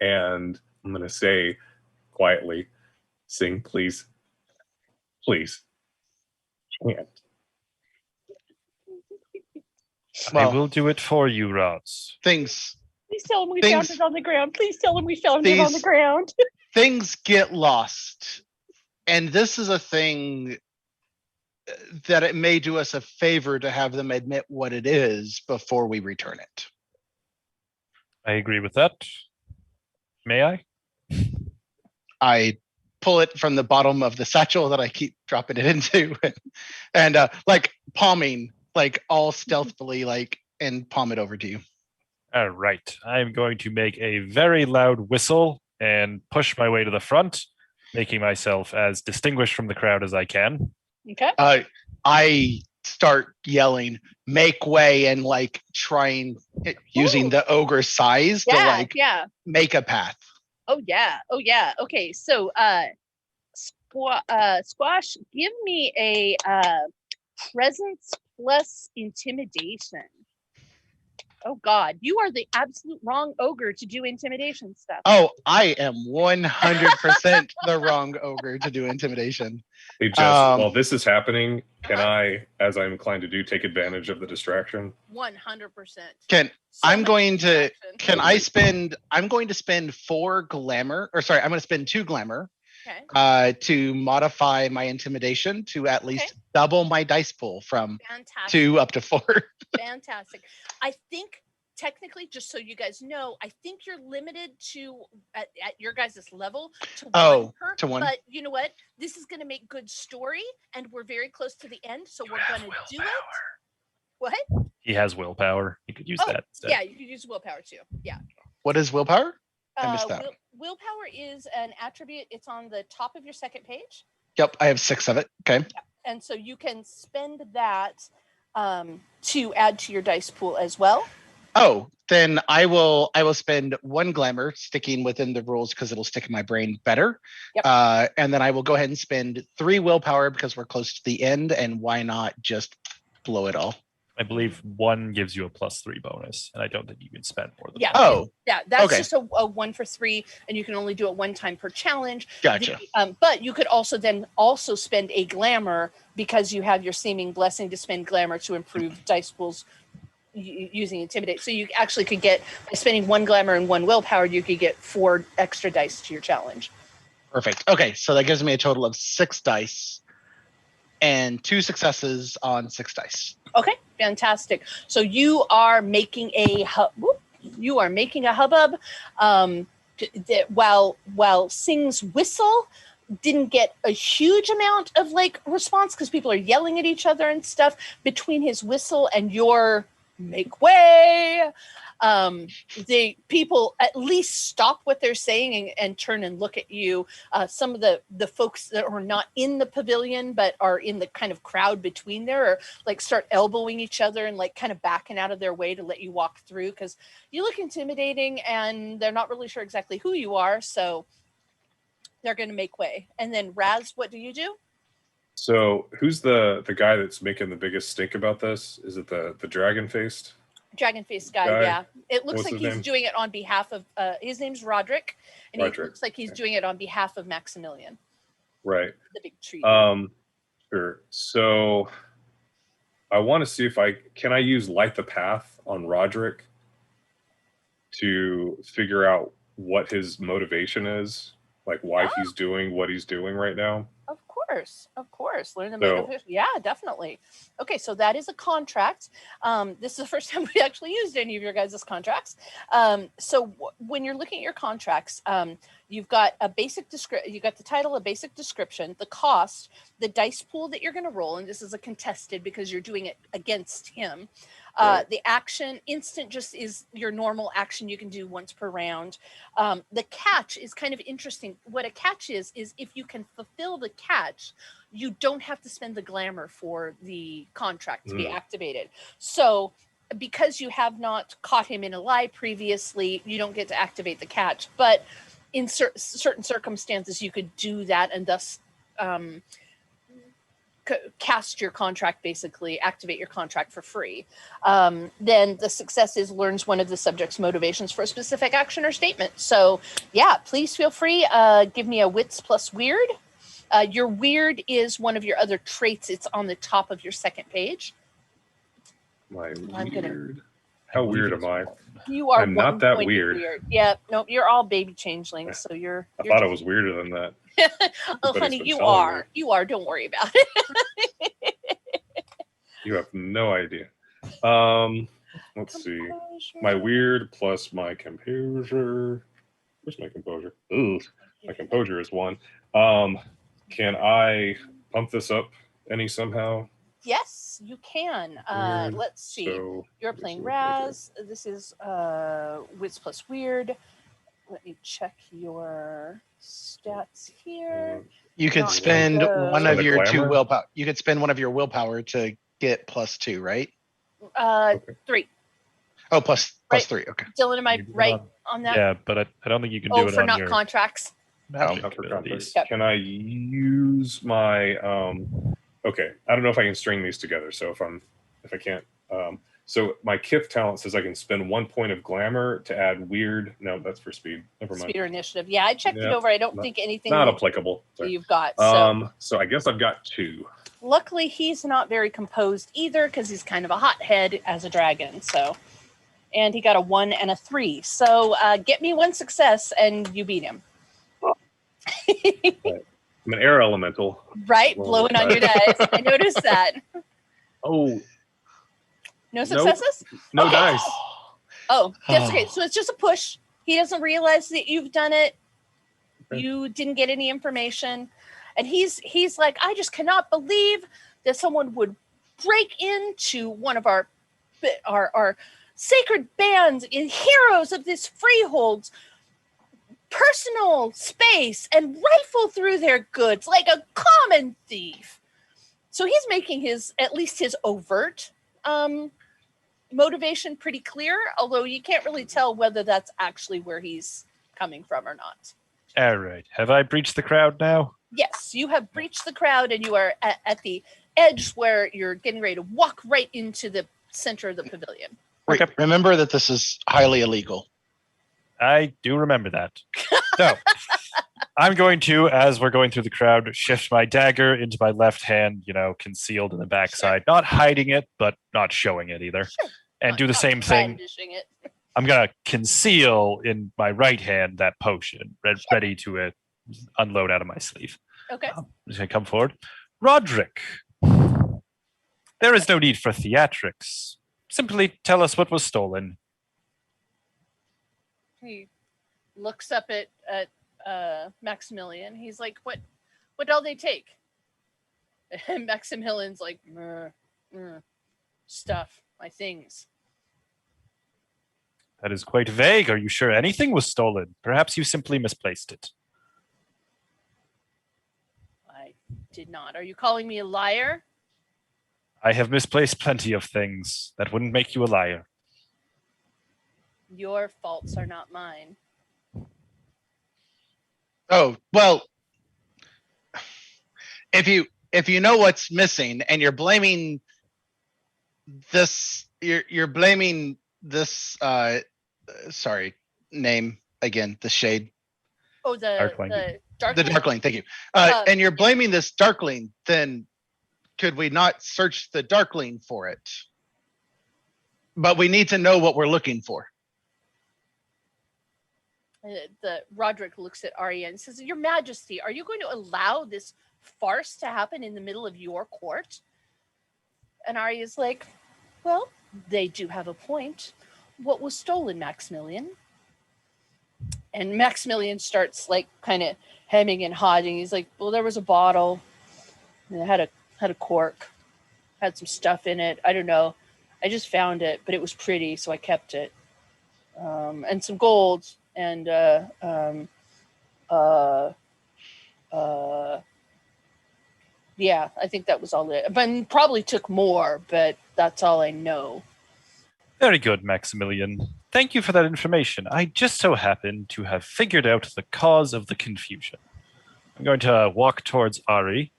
And I'm going to say quietly, Singh, please. Can't. I will do it for you, Roz. Things Please tell him we found it on the ground. Please tell him we found it on the ground. things get lost. And this is a thing that it may do us a favor to have them admit what it is before we return it. I agree with that. May I? I pull it from the bottom of the satchel that I keep dropping it into, and like palming like all stealthily, like, and palm it over to you. All right. I'm going to make a very loud whistle and push my way to the front, making myself as distinguished from the crowd as I can. Okay. I start yelling, "Make way!" and like trying using the ogre's size to like make a path. Oh yeah. Okay, so Squash, give me a presence plus intimidation. Oh God, you are the absolute wrong ogre to do intimidation stuff. Oh, I am 100% the wrong ogre to do intimidation. Hey, Jess, while this is happening, can I, as I'm inclined to do, take advantage of the distraction? 100%. I'm going to spend 4 glamour, or sorry, I'm going to spend 2 glamour to modify my intimidation to at least double my dice pool from 2 up to 4. Fantastic. I think technically, just so you guys know, I think you're limited to at your guys' level to 1 per. But you know what? This is going to make good story, and we're very close to the end, so we're going to do it. What? He has willpower. You could use that instead. Yeah, you could use willpower too. Yeah. What is willpower? I missed that. Willpower is an attribute. It's on the top of your second page. Yep, I have 6 of it. Okay. Yeah. And so you can spend that to add to your dice pool as well. Oh, then I will spend 1 glamour, sticking within the rules because it'll stick in my brain better. Yep. And then I will go ahead and spend 3 willpower because we're close to the end, and why not just blow it all? I believe 1 gives you a +3 bonus, and I don't think you can spend more than that. Oh. Yeah, that's just a 1 for 3, and you can only do it 1 time per challenge. Gotcha. But you could also spend a glamour because you have your seeming blessing to spend glamour to improve dice pools using intimidate. So you actually could get, by spending 1 glamour and 1 willpower, you could get 4 extra dice to your challenge. Perfect. Okay, so that gives me a total of 6 dice and 2 successes on 6 dice. Okay, fantastic. So you are making a hubbub. While Sing's whistle didn't get a huge amount of like response because people are yelling at each other and stuff, between his whistle and your make way, the people at least stop what they're saying and turn and look at you. Some of the folks that are not in the pavilion but are in the kind of crowd between there, or like start elbowing each other and like kind of backing out of their way to let you walk through because you look intimidating and they're not really sure exactly who you are, so they're going to make way. And then Raz, what do you do? So who's the guy that's making the biggest stink about this? Is it the dragon-faced? Dragon-faced guy, yeah. It looks like he's doing it on behalf of, his name's Roderick, and he looks like he's doing it on behalf of Maximilian. Right. The big tree. Sure. So I want to see if can I use Light the Path on Roderick to figure out what his motivation is, like why he's doing what he's doing right now. Of course. Learn the motivation. Yeah, definitely. Okay, so that is a contract. This is the first time we actually used any of your guys' contracts. So when you're looking at your contracts, you've got a basic description. You got the title, a basic description, the cost, the dice pool that you're going to roll, and this is a contested because you're doing it against him. The action instant just is your normal action you can do once per round. The catch is kind of interesting. What a catch is if you can fulfill the catch, you don't have to spend the glamour for the contract to be activated. So because you have not caught him in a lie previously, you don't get to activate the catch. But in certain circumstances, you could do that and thus cast your contract, basically activate your contract for free. Then the success is learns one of the subject's motivations for a specific action or statement. So yeah, please feel free. Give me a wits plus weird. Your weird is one of your other traits. It's on the top of your second page. How weird am I? You are. I'm not that weird. Yeah, no, you're all baby changelings. So you're. I thought it was weirder than that. Oh, honey, you are. You are. Don't worry about it. You have no idea. Let's see. My weird plus my composure. Where's my composure? Ooh, my composure is 1. Can I pump this up any somehow? Yes, you can. Weird. Let's see. So You're this playing is okay. Raz. This is Wits plus Weird. Let me check your stats here. You could Not spend those. one So of the your two glamour? willpower. You could spend one of your willpower to get +2, right? Okay. 3. Oh, plus Right. 3. Okay. Dylan, am I You do it right on- on that? Yeah, but I don't think you can do Oh, it for on not your contracts. magic Not for abilities. context. Yep. Can I use my okay, I don't know if I can string these together. So if I can't so my Kith talent says I can spend 1 point of glamour to add weird. No, that's for speed. Never mind. Speed or initiative. Yeah, I checked it Yeah, over. I don't not- think anything Not that applicable. Sorry. you've got. So So I guess I've got 2. luckily he's not very composed either because he's kind of a hothead as a dragon. So, and he got a 1 and a 3. So get me 1 success and you beat him. I'm an air elemental. Right, Well, blowing on your dice. I noticed that. Oh, No successes? no Okay. dice. Oh, that's okay. So it's just a push. He doesn't realize that you've done it. Okay. You didn't get any information. And he's like, I just cannot believe that someone would break into one of our sacred bands and heroes of this Freehold's personal space and rifle through their goods like a common thief. So he's making at least his overt motivation pretty clear, although you can't really tell whether that's actually where he's coming from or not. All right. Have I breached the crowd now? Yes, you have breached the crowd and you are at the edge where you're getting ready to walk right into the center of the pavilion. Okay. Remember that this is highly illegal. I do remember that. So I'm going to, as we're going through the crowd, shift my dagger into my left hand, concealed in the backside, not hiding it, but not showing it either. Sure. And do the Not same thing. brandishing it. I'm going to conceal in my right hand that potion, ready to unload out of my sleeve. Okay. I'm just going to come forward. Roderick, there is no need for theatrics. Simply tell us what was stolen. He looks up at Maximilian. He's like, what all they take? And Maximilian's like, stuff, my things. That is quite vague. Are you sure anything was stolen? Perhaps you simply misplaced it. I did not. Are you calling me a liar? I have misplaced plenty of things. That wouldn't make you a liar. Your faults are not mine. Oh, well, if you know what's missing and you're blaming this, you're blaming this sorry, name again, the shade. Oh, Darkling. the Darkling? The Darkling, thank you. And you're blaming this Darkling, then could we not search the Darkling for it? But we need to know what we're looking for. The Roderick looks at Arya and says, Your Majesty, are you going to allow this farce to happen in the middle of your court? And Arya's like, well, they do have a point. What was stolen, Maximilian? And Maximilian starts like kind of hemming and hawing. He's like, well, there was a bottle. And it had a cork, had some stuff in it. I don't know. I just found it, but it was pretty, so I kept it. And some gold. And yeah, I think that was all it. But probably took more, but that's all I know. Very good, Maximilian. Thank you for that information. I just so happen to have figured out the cause of the confusion. I'm going to walk towards Ari.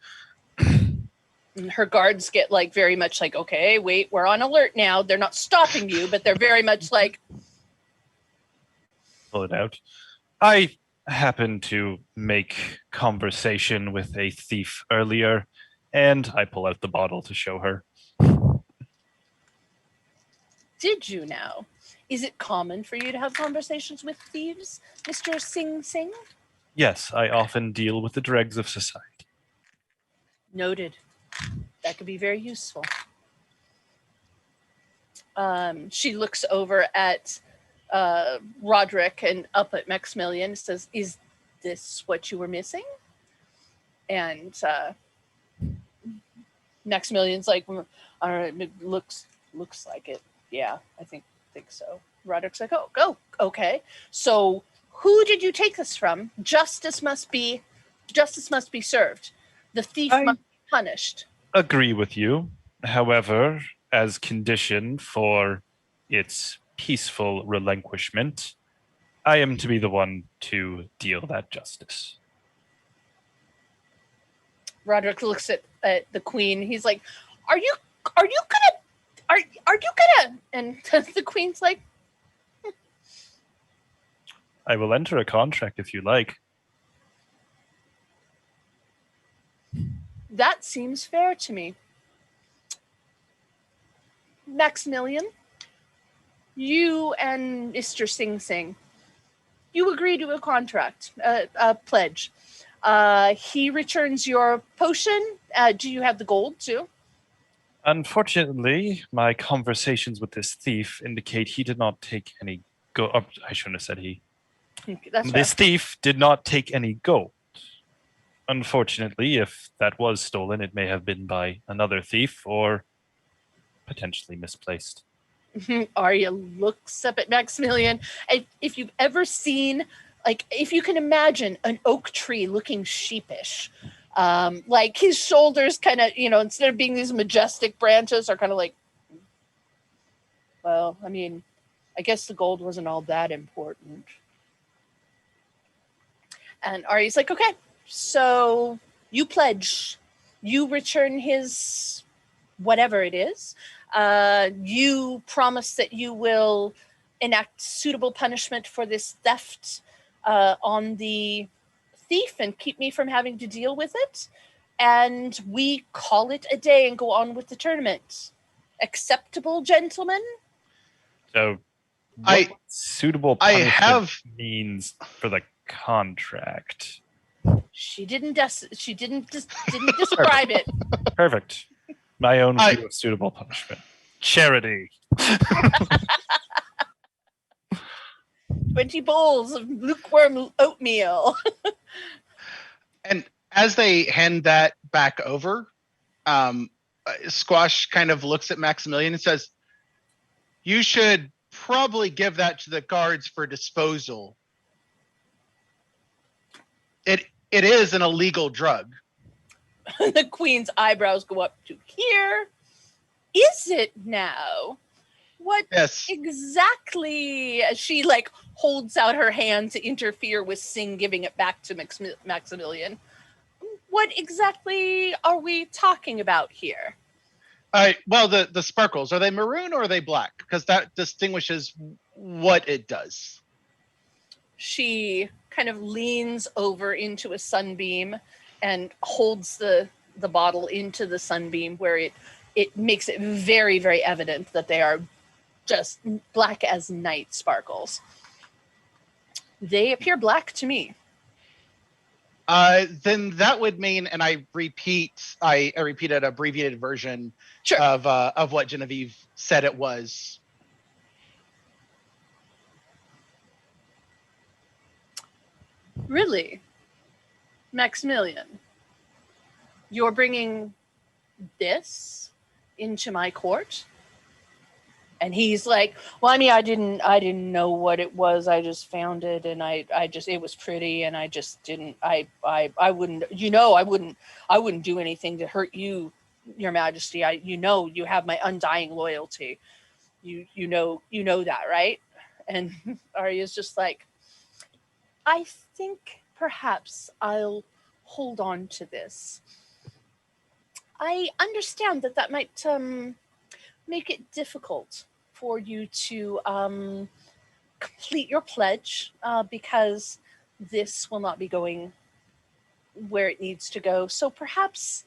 And her guards get like very much like, okay, wait, we're on alert now. They're not stopping you, but they're very much like, Pull it out. I happened to make conversation with a thief earlier, and I pull out the bottle to show her. did you now? Is it common for you to have conversations with thieves, Mr. Sing Sing? Yes, I often deal with the dregs of society. Noted. That could be very useful. She looks over at Roderick and up at Maximilian and says, is this what you were missing? And Maximilian's like, all right, it looks like it. Yeah, I think so. Roderick's like, oh, go, okay. So who did you take this from? Justice must be served. The thief must be punished. Agree with you. However, as condition for its peaceful relinquishment, I am to be the one to deal that justice. Roderick looks at the queen. He's like, are you gonna and the queen's like, I will enter a contract if you like. that seems fair to me. Maximilian, you and Mr. Sing Sing, you agree to a contract, a pledge. He returns your potion. Do you have the gold too? Unfortunately, my conversations with this thief indicate he did not take any gold. Oh, I shouldn't have said he. That's This thief did not take any gold. Unfortunately, if that was stolen, it may have been by another thief or potentially misplaced. Arya looks up at Maximilian. If you've ever seen, like, if you can imagine an oak tree looking sheepish, like his shoulders kind of, instead of being these majestic branches, are kind of like, well, I mean, I guess the gold wasn't all that important. And Arya's like, okay, so you pledge, you return his whatever it is. You promise that you will enact suitable punishment for this theft on the thief and keep me from having to deal with it. And we call it a day and go on with the tournament. Acceptable, gentlemen? So, what suitable punishment means for the contract? She didn't describe it. Perfect. My own view of suitable punishment. Charity. 20 bowls of lukewarm oatmeal. And as they hand that back over, Squash kind of looks at Maximilian and says, you should probably give that to the guards for disposal. It is an illegal drug. The queen's eyebrows go up to here. Is it now? What exactly? She holds out her hand to interfere with Sing giving it back to Maximilian. What exactly are we talking about here? Well, the sparkles, are they maroon or are they black? Because that distinguishes what it does. She kind of leans over into a sunbeam and holds the bottle into the sunbeam where it makes it very, very evident that they are just black as night sparkles. They appear black to me. Then that would mean, and I repeat an abbreviated version of what Genevieve said it was. Really? Maximilian, you're bringing this into my court? And he's like, well, I mean, I didn't know what it was. I just found it, and it was pretty, and I just didn't. I wouldn't. I wouldn't do anything to hurt you, Your Majesty. You have my undying loyalty. You know that, right? And Arya's just like, I think perhaps I'll hold on to this. I understand that might make it difficult for you to complete your pledge because this will not be going where it needs to go. So perhaps...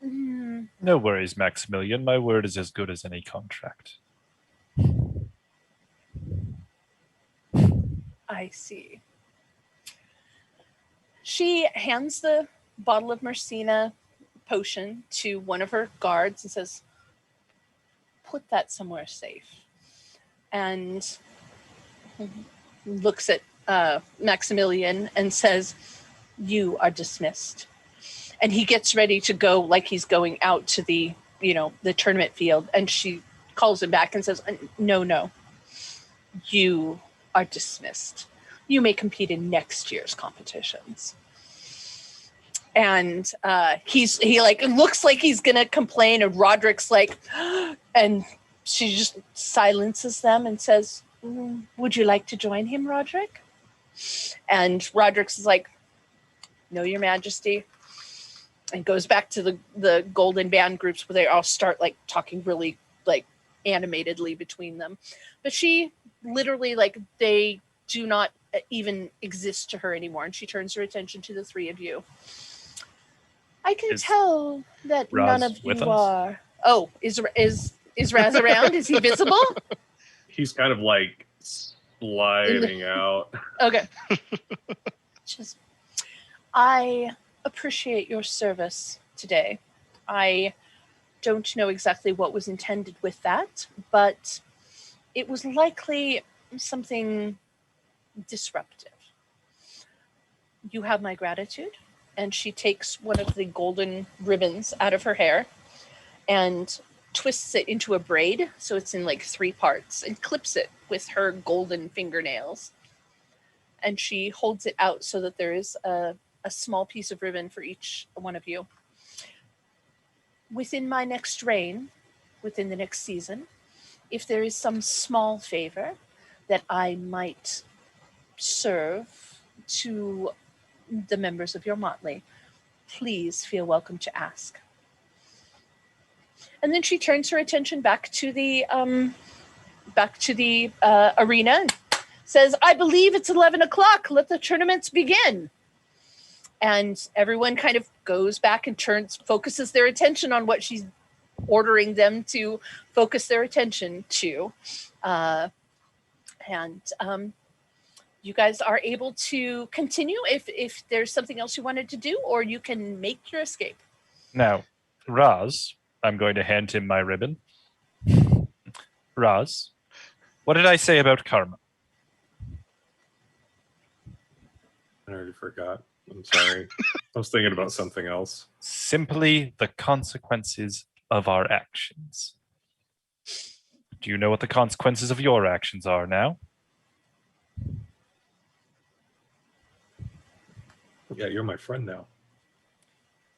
No worries, Maximilian. My word is as good as any contract. I see. She hands the bottle of Mercina potion to one of her guards and says, put that somewhere safe. And looks at Maximilian and says, you are dismissed. And he gets ready to go, like he's going out to the, the tournament field. And she calls him back and says, no, you are dismissed. You may compete in next year's competitions. And he like looks like he's gonna complain, and Roderick's like, and she just silences them and says, would you like to join him, Roderick? And Roderick's is like, no, Your Majesty, and goes back to the golden band groups where they all start like talking really like animatedly between them. But she literally, like, they do not even exist to her anymore, and she turns her attention to the three of you. I can tell that Raz none of with you us? are. Oh, is Raz around? Is he visible? He's kind of like sliding out. Okay. I appreciate your service today. I don't know exactly what was intended with that, but it was likely something disruptive. You have my gratitude. And she takes one of the golden ribbons out of her hair and twists it into a braid, so it's in like 3 parts, and clips it with her golden fingernails. And she holds it out so that there is a small piece of ribbon for each one of you. Within my next reign, within the next season, if there is some small favor that I might serve to the members of your motley, please feel welcome to ask. And then she turns her attention back to the arena and says, I believe it's 11 o'clock. Let the tournaments begin. And everyone kind of goes back and focuses their attention on what she's ordering them to focus their attention to. You guys are able to continue if there's something else you wanted to do, or you can make your escape. Now, Raz, I'm going to hand him my ribbon. Raz, what did I say about karma? I already forgot. I'm sorry. I was thinking about something else. Simply the consequences of our actions. Do you know what the consequences of your actions are now? Yeah, you're my friend now.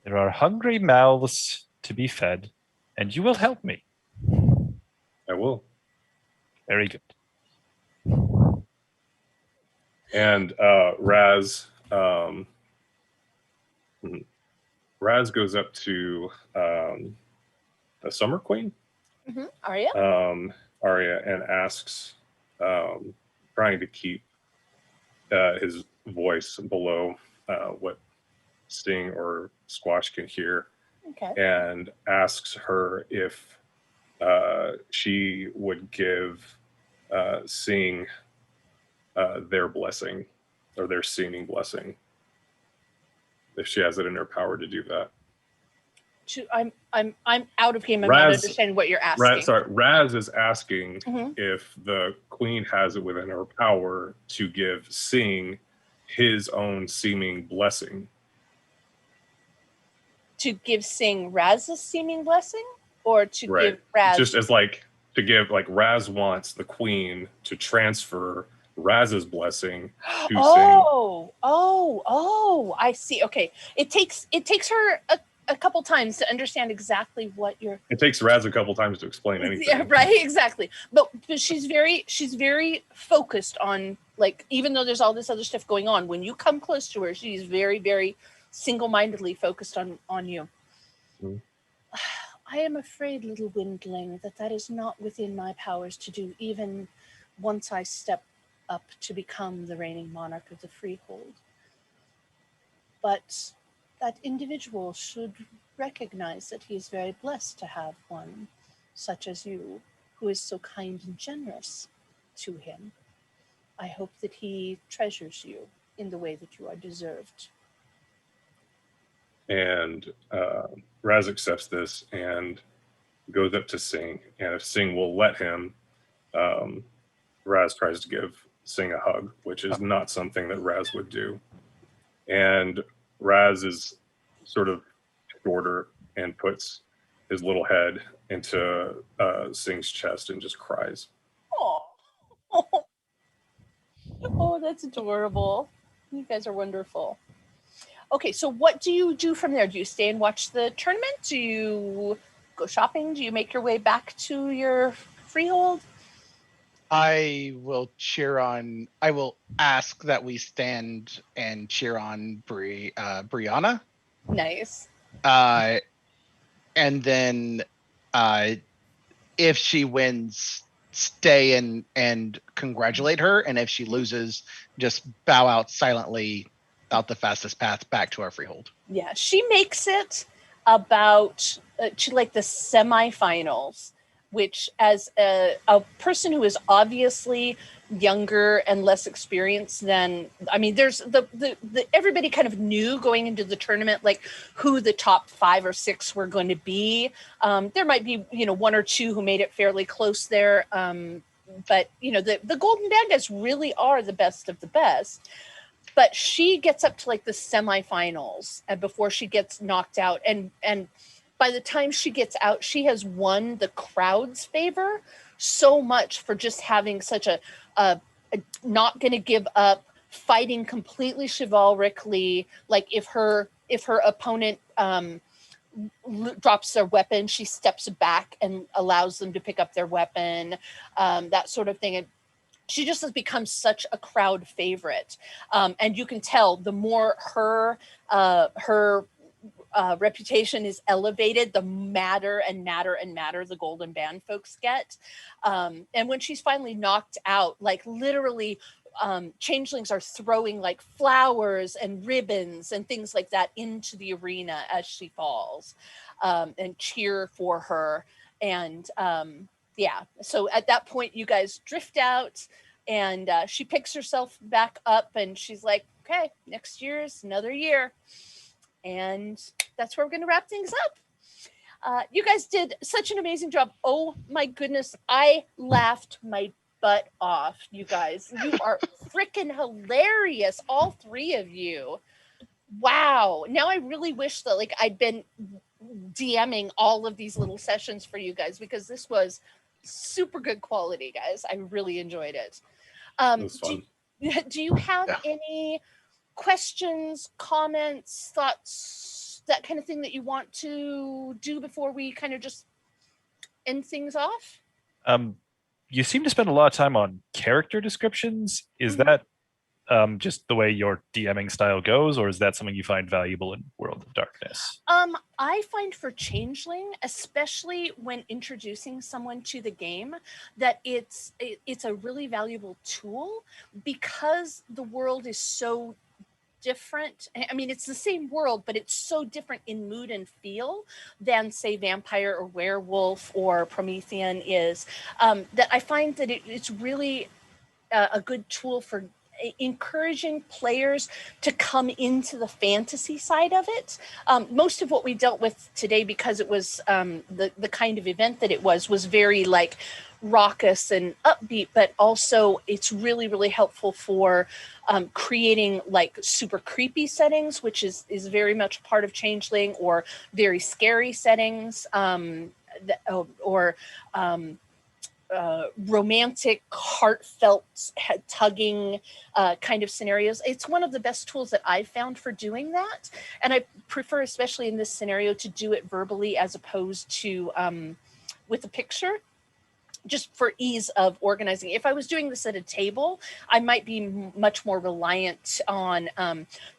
There are hungry mouths to be fed, and you will help me. I will. Very good. And Raz goes up to the Summer Queen, Arya, and asks, trying to keep his voice below what Sting or Squash can hear, and asks her if she would give Sing their blessing, or their seeming blessing, if she has it in her power to do that. I'm out of game. I'm not understanding what you're asking. Raz is asking if the queen has it within her power to give Sing his own seeming blessing. To give Sing Raz's seeming blessing, or to give Raz just as like to give, like, Raz wants the queen to transfer Raz's blessing to Sing. Oh, I see. Okay, it takes her a couple times to understand exactly what you're. It takes Raz a couple times to explain anything. Yeah, right, exactly. But she's very focused on, like, even though there's all this other stuff going on, when you come close to her, she's very, very single-mindedly focused on you. Mm-hmm. I am afraid, little windling, that is not within my powers to do, even once I step up to become the reigning monarch of the Freehold. But that individual should recognize that he is very blessed to have one such as you, who is so kind and generous to him. I hope that he treasures you in the way that you are deserved. And Raz accepts this and goes up to Sing, and if Sing will let him, Raz tries to give Sing a hug, which is not something that Raz would do. And Raz is sort of shorter and puts his little head into Sing's chest and just cries. Oh, oh, that's adorable. You guys are wonderful. Okay, so what do you do from there? Do you stay and watch the tournament? Do you go shopping? Do you make your way back to your freehold? I will ask that we stand and cheer on Brianna. Nice. And then if she wins, stay and congratulate her. And if she loses, just bow out silently out the fastest path back to our freehold. Yeah, she makes it about to like the semifinals, which as a person who is obviously younger and less experienced than, I mean, there's the everybody kind of knew going into the tournament, like who the top 5 or 6 were going to be. There might be, one or two who made it fairly close there. But, the Golden Band guys really are the best of the best. But she gets up to like the semifinals and before she gets knocked out. And by the time she gets out, she has won the crowd's favor so much for just having such a not going to give up, fighting completely chivalrically. Like if her opponent drops their weapon, she steps back and allows them to pick up their weapon, that sort of thing. And she just has become such a crowd favorite. And you can tell the more her reputation is elevated, the madder the Golden Band folks get. And when she's finally knocked out, like literally changelings are throwing like flowers and ribbons and things like that into the arena as she falls, and cheer for her. And yeah, so at that point you guys drift out and she picks herself back up and she's like, okay, next year is another year. And that's where we're going to wrap things up. You guys did such an amazing job. Oh my goodness, I laughed my butt off, you guys. You are freaking hilarious, all 3 of you. Wow. Now I really wish that like I'd been DMing all of these little sessions for you guys, because this was super good quality, guys. I really enjoyed it. It was fun. Do you have any questions, comments, thoughts, that kind of thing that you want to do before we kind of just end things off? You seem to spend a lot of time on character descriptions. Is that just the way your DMing style goes, or is that something you find valuable in World of Darkness? I find for Changeling, especially when introducing someone to the game, that it's a really valuable tool, because the world is so different. I mean, it's the same world, but it's so different in mood and feel than, say, vampire or werewolf or Promethean is, that I find that it's really a good tool for encouraging players to come into the fantasy side of it. Most of what we dealt with today, because it was the kind of event that it was very like raucous and upbeat, but also it's really, really helpful for creating like super creepy settings, which is very much part of Changeling, or very scary settings, or romantic, heartfelt, tugging kind of scenarios. It's one of the best tools that I've found for doing that. And I prefer, especially in this scenario, to do it verbally as opposed to with a picture, just for ease of organizing. If I was doing this at a table, I might be much more reliant on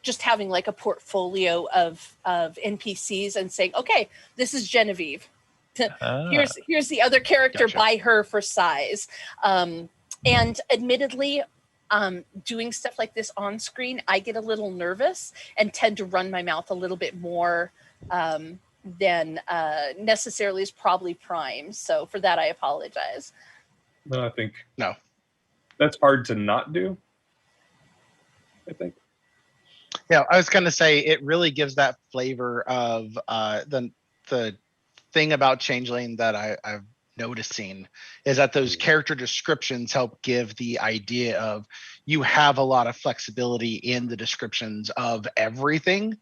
just having like a portfolio of NPCs and saying, okay, this is Genevieve. Here's the other character, Gotcha. by her for size. And admittedly, doing stuff like this on screen, I get a little nervous and tend to run my mouth a little bit more than necessarily is probably prime. So for that, I apologize. No, I think No. that's hard to not do, I think. Yeah, I was going to say it really gives that flavor of the thing about Changeling that I've noticing is that those character descriptions help give the idea of you have a lot of flexibility in the descriptions of everything,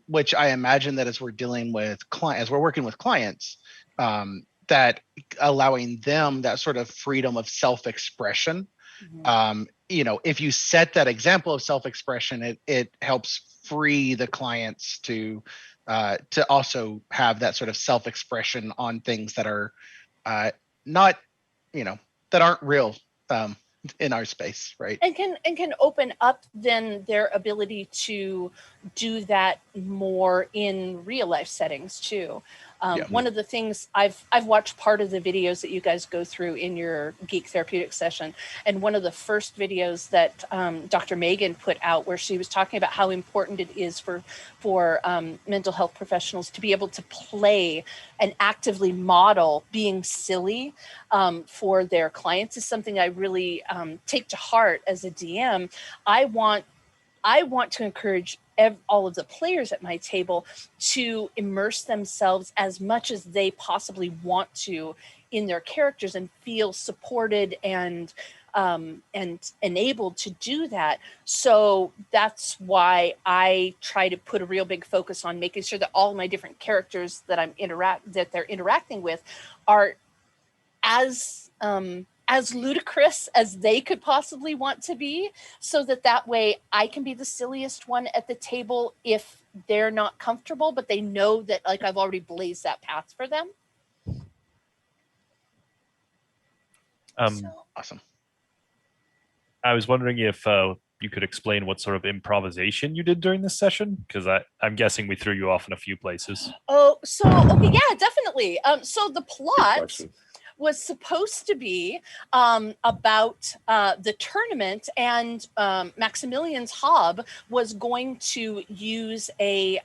which I imagine that as we're dealing with clients, as we're working with clients, that allowing them that sort of freedom of self-expression. If you set that example of self-expression, it helps free the clients to also have that sort of self-expression on things that are not, that aren't real in our space, right? And can open up then their ability to do that more in real life settings too. One of the things I've watched part of the videos that you guys go through in your Geek Therapeutics session, and one of the first videos that Dr. Megan put out, where she was talking about how important it is for mental health professionals to be able to play and actively model being silly for their clients, is something I really take to heart as a DM. I want to encourage all of the players at my table to immerse themselves as much as they possibly want to in their characters and feel supported and enabled to do that. So that's why I try to put a real big focus on making sure that all of my different characters that they're interacting with are as ludicrous as they could possibly want to be, so that way I can be the silliest one at the table if they're not comfortable, but they know that like I've already blazed that path for them. Awesome. I was wondering if you could explain what sort of improvisation you did during this session, because I'm guessing we threw you off in a few places. Okay, yeah, definitely. So the plot was supposed to be about the tournament, and Maximilian's Hob was going to use a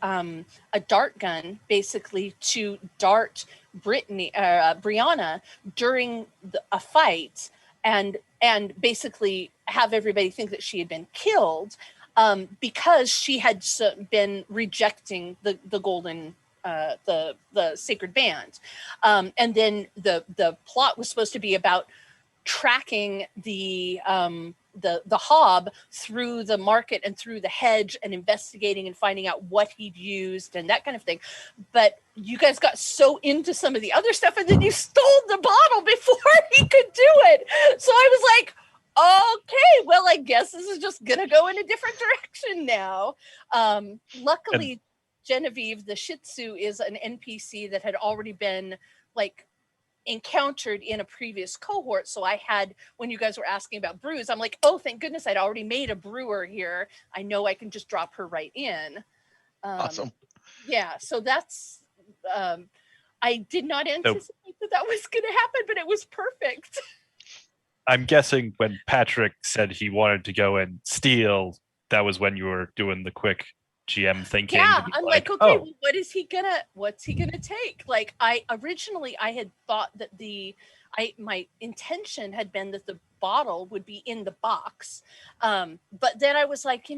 dart gun basically to dart Brianna during a fight, and basically have everybody think that she had been killed because she had been rejecting the golden the sacred band, and then the plot was supposed to be about tracking the Hob through the market and through the hedge and investigating and finding out what he'd used and that kind of thing. But you guys got so into some of the other stuff, and then you stole the bottle before he could do it. So I was like, okay, well, I guess this is just gonna go in a different direction now. Luckily, Genevieve, the Shih Tzu, is an NPC that had already been like encountered in a previous cohort. So I had, when you guys were asking about brews, I'm like, oh, thank goodness I'd already made a brewer here. I know I can just drop her right in. Awesome. Yeah, so that's, I did not anticipate that was going to happen, but it was perfect. I'm guessing when Patrick said he wanted to go and steal, that was when you were doing the quick GM thinking. Yeah, I'm like, okay, well, what's he gonna take? Like, I originally had thought that my intention had been that the bottle would be in the box, but then I was like,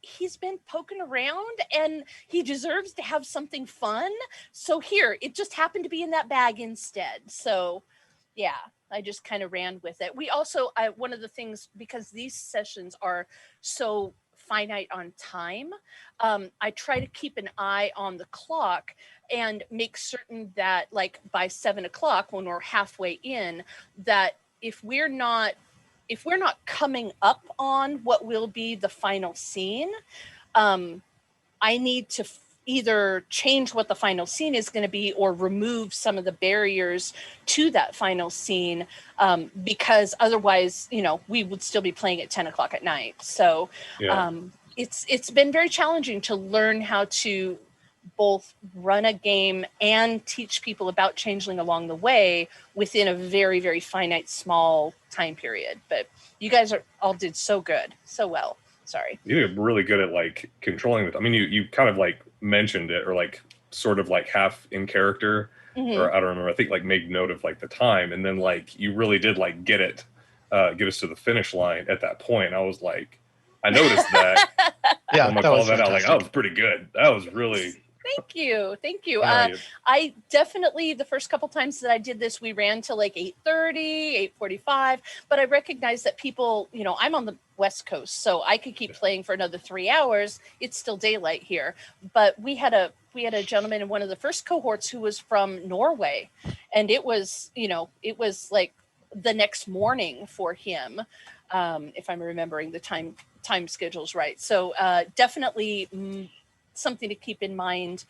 he's been poking around and he deserves to have something fun, so here, it just happened to be in that bag instead. So yeah, I just kind of ran with it. We also, one of the things, because these sessions are so finite on time, I try to keep an eye on the clock and make certain that, like, by 7 o'clock, when we're halfway in, that if we're not coming up on what will be the final scene, I need to either change what the final scene is going to be or remove some of the barriers to that final scene, because otherwise, we would still be playing at 10 o'clock at night. So it's been very challenging to learn how to both run a game and teach people about Changeling along the way within a very, very finite, small time period. But you guys all did so good, so well. Sorry. You're really good at like controlling it. I mean, you kind of like mentioned it, or like sort of like half in character, or I don't remember. I think like make note of like the time, and then like you really did like get us to the finish line at that point. I was like, I noticed that. Yeah, I'm like, that was all that out. Like, fantastic. that was pretty good. That was really Thank you. Thank you. Yeah, I definitely, the first couple times that I did this, we ran to like 8:30, 8:45, but I recognize that people, you know, I'm on the West Coast, so I could keep playing for another 3 hours. It's still daylight here, but we had a gentleman in one of the first cohorts who was from Norway, and it was, you know, it was like the next morning for him, if I'm remembering the time schedules right. So definitely something to keep in mind.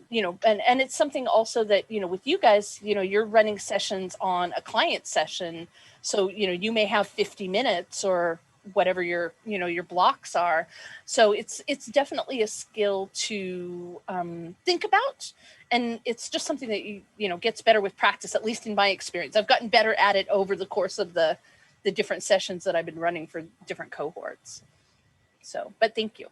You know, and it's something also that, you know, with you guys, you know, you're running sessions on a client session. So, you know, you may have 50 minutes or whatever your, you know, your blocks are. So it's definitely a skill to think about. And it's just something that you know, gets better with practice, at least in my experience. I've gotten better at it over the course of the different sessions that I've been running for different cohorts. So, but thank you.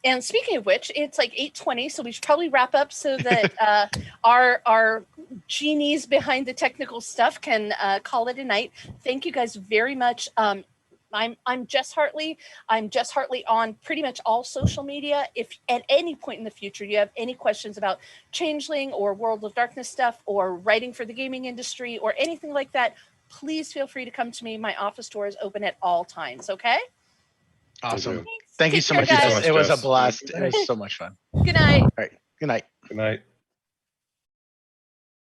And speaking of which, it's like 8:20, so we should probably wrap up so that our genies behind the technical stuff can call it a night. Thank you guys very much. I'm Jess Hartley. I'm Jess Hartley on pretty much all social media. If at any point in the future you have any questions about Changeling or World of Darkness stuff or writing for the gaming industry or anything like that, please feel free to come to me. My office door is open at all times. Okay. Awesome. Thanks. Thank you Take so care, much, guys. Jess. It was a Jess. blast. It was so much fun. Good night. All right. Good night. Good night.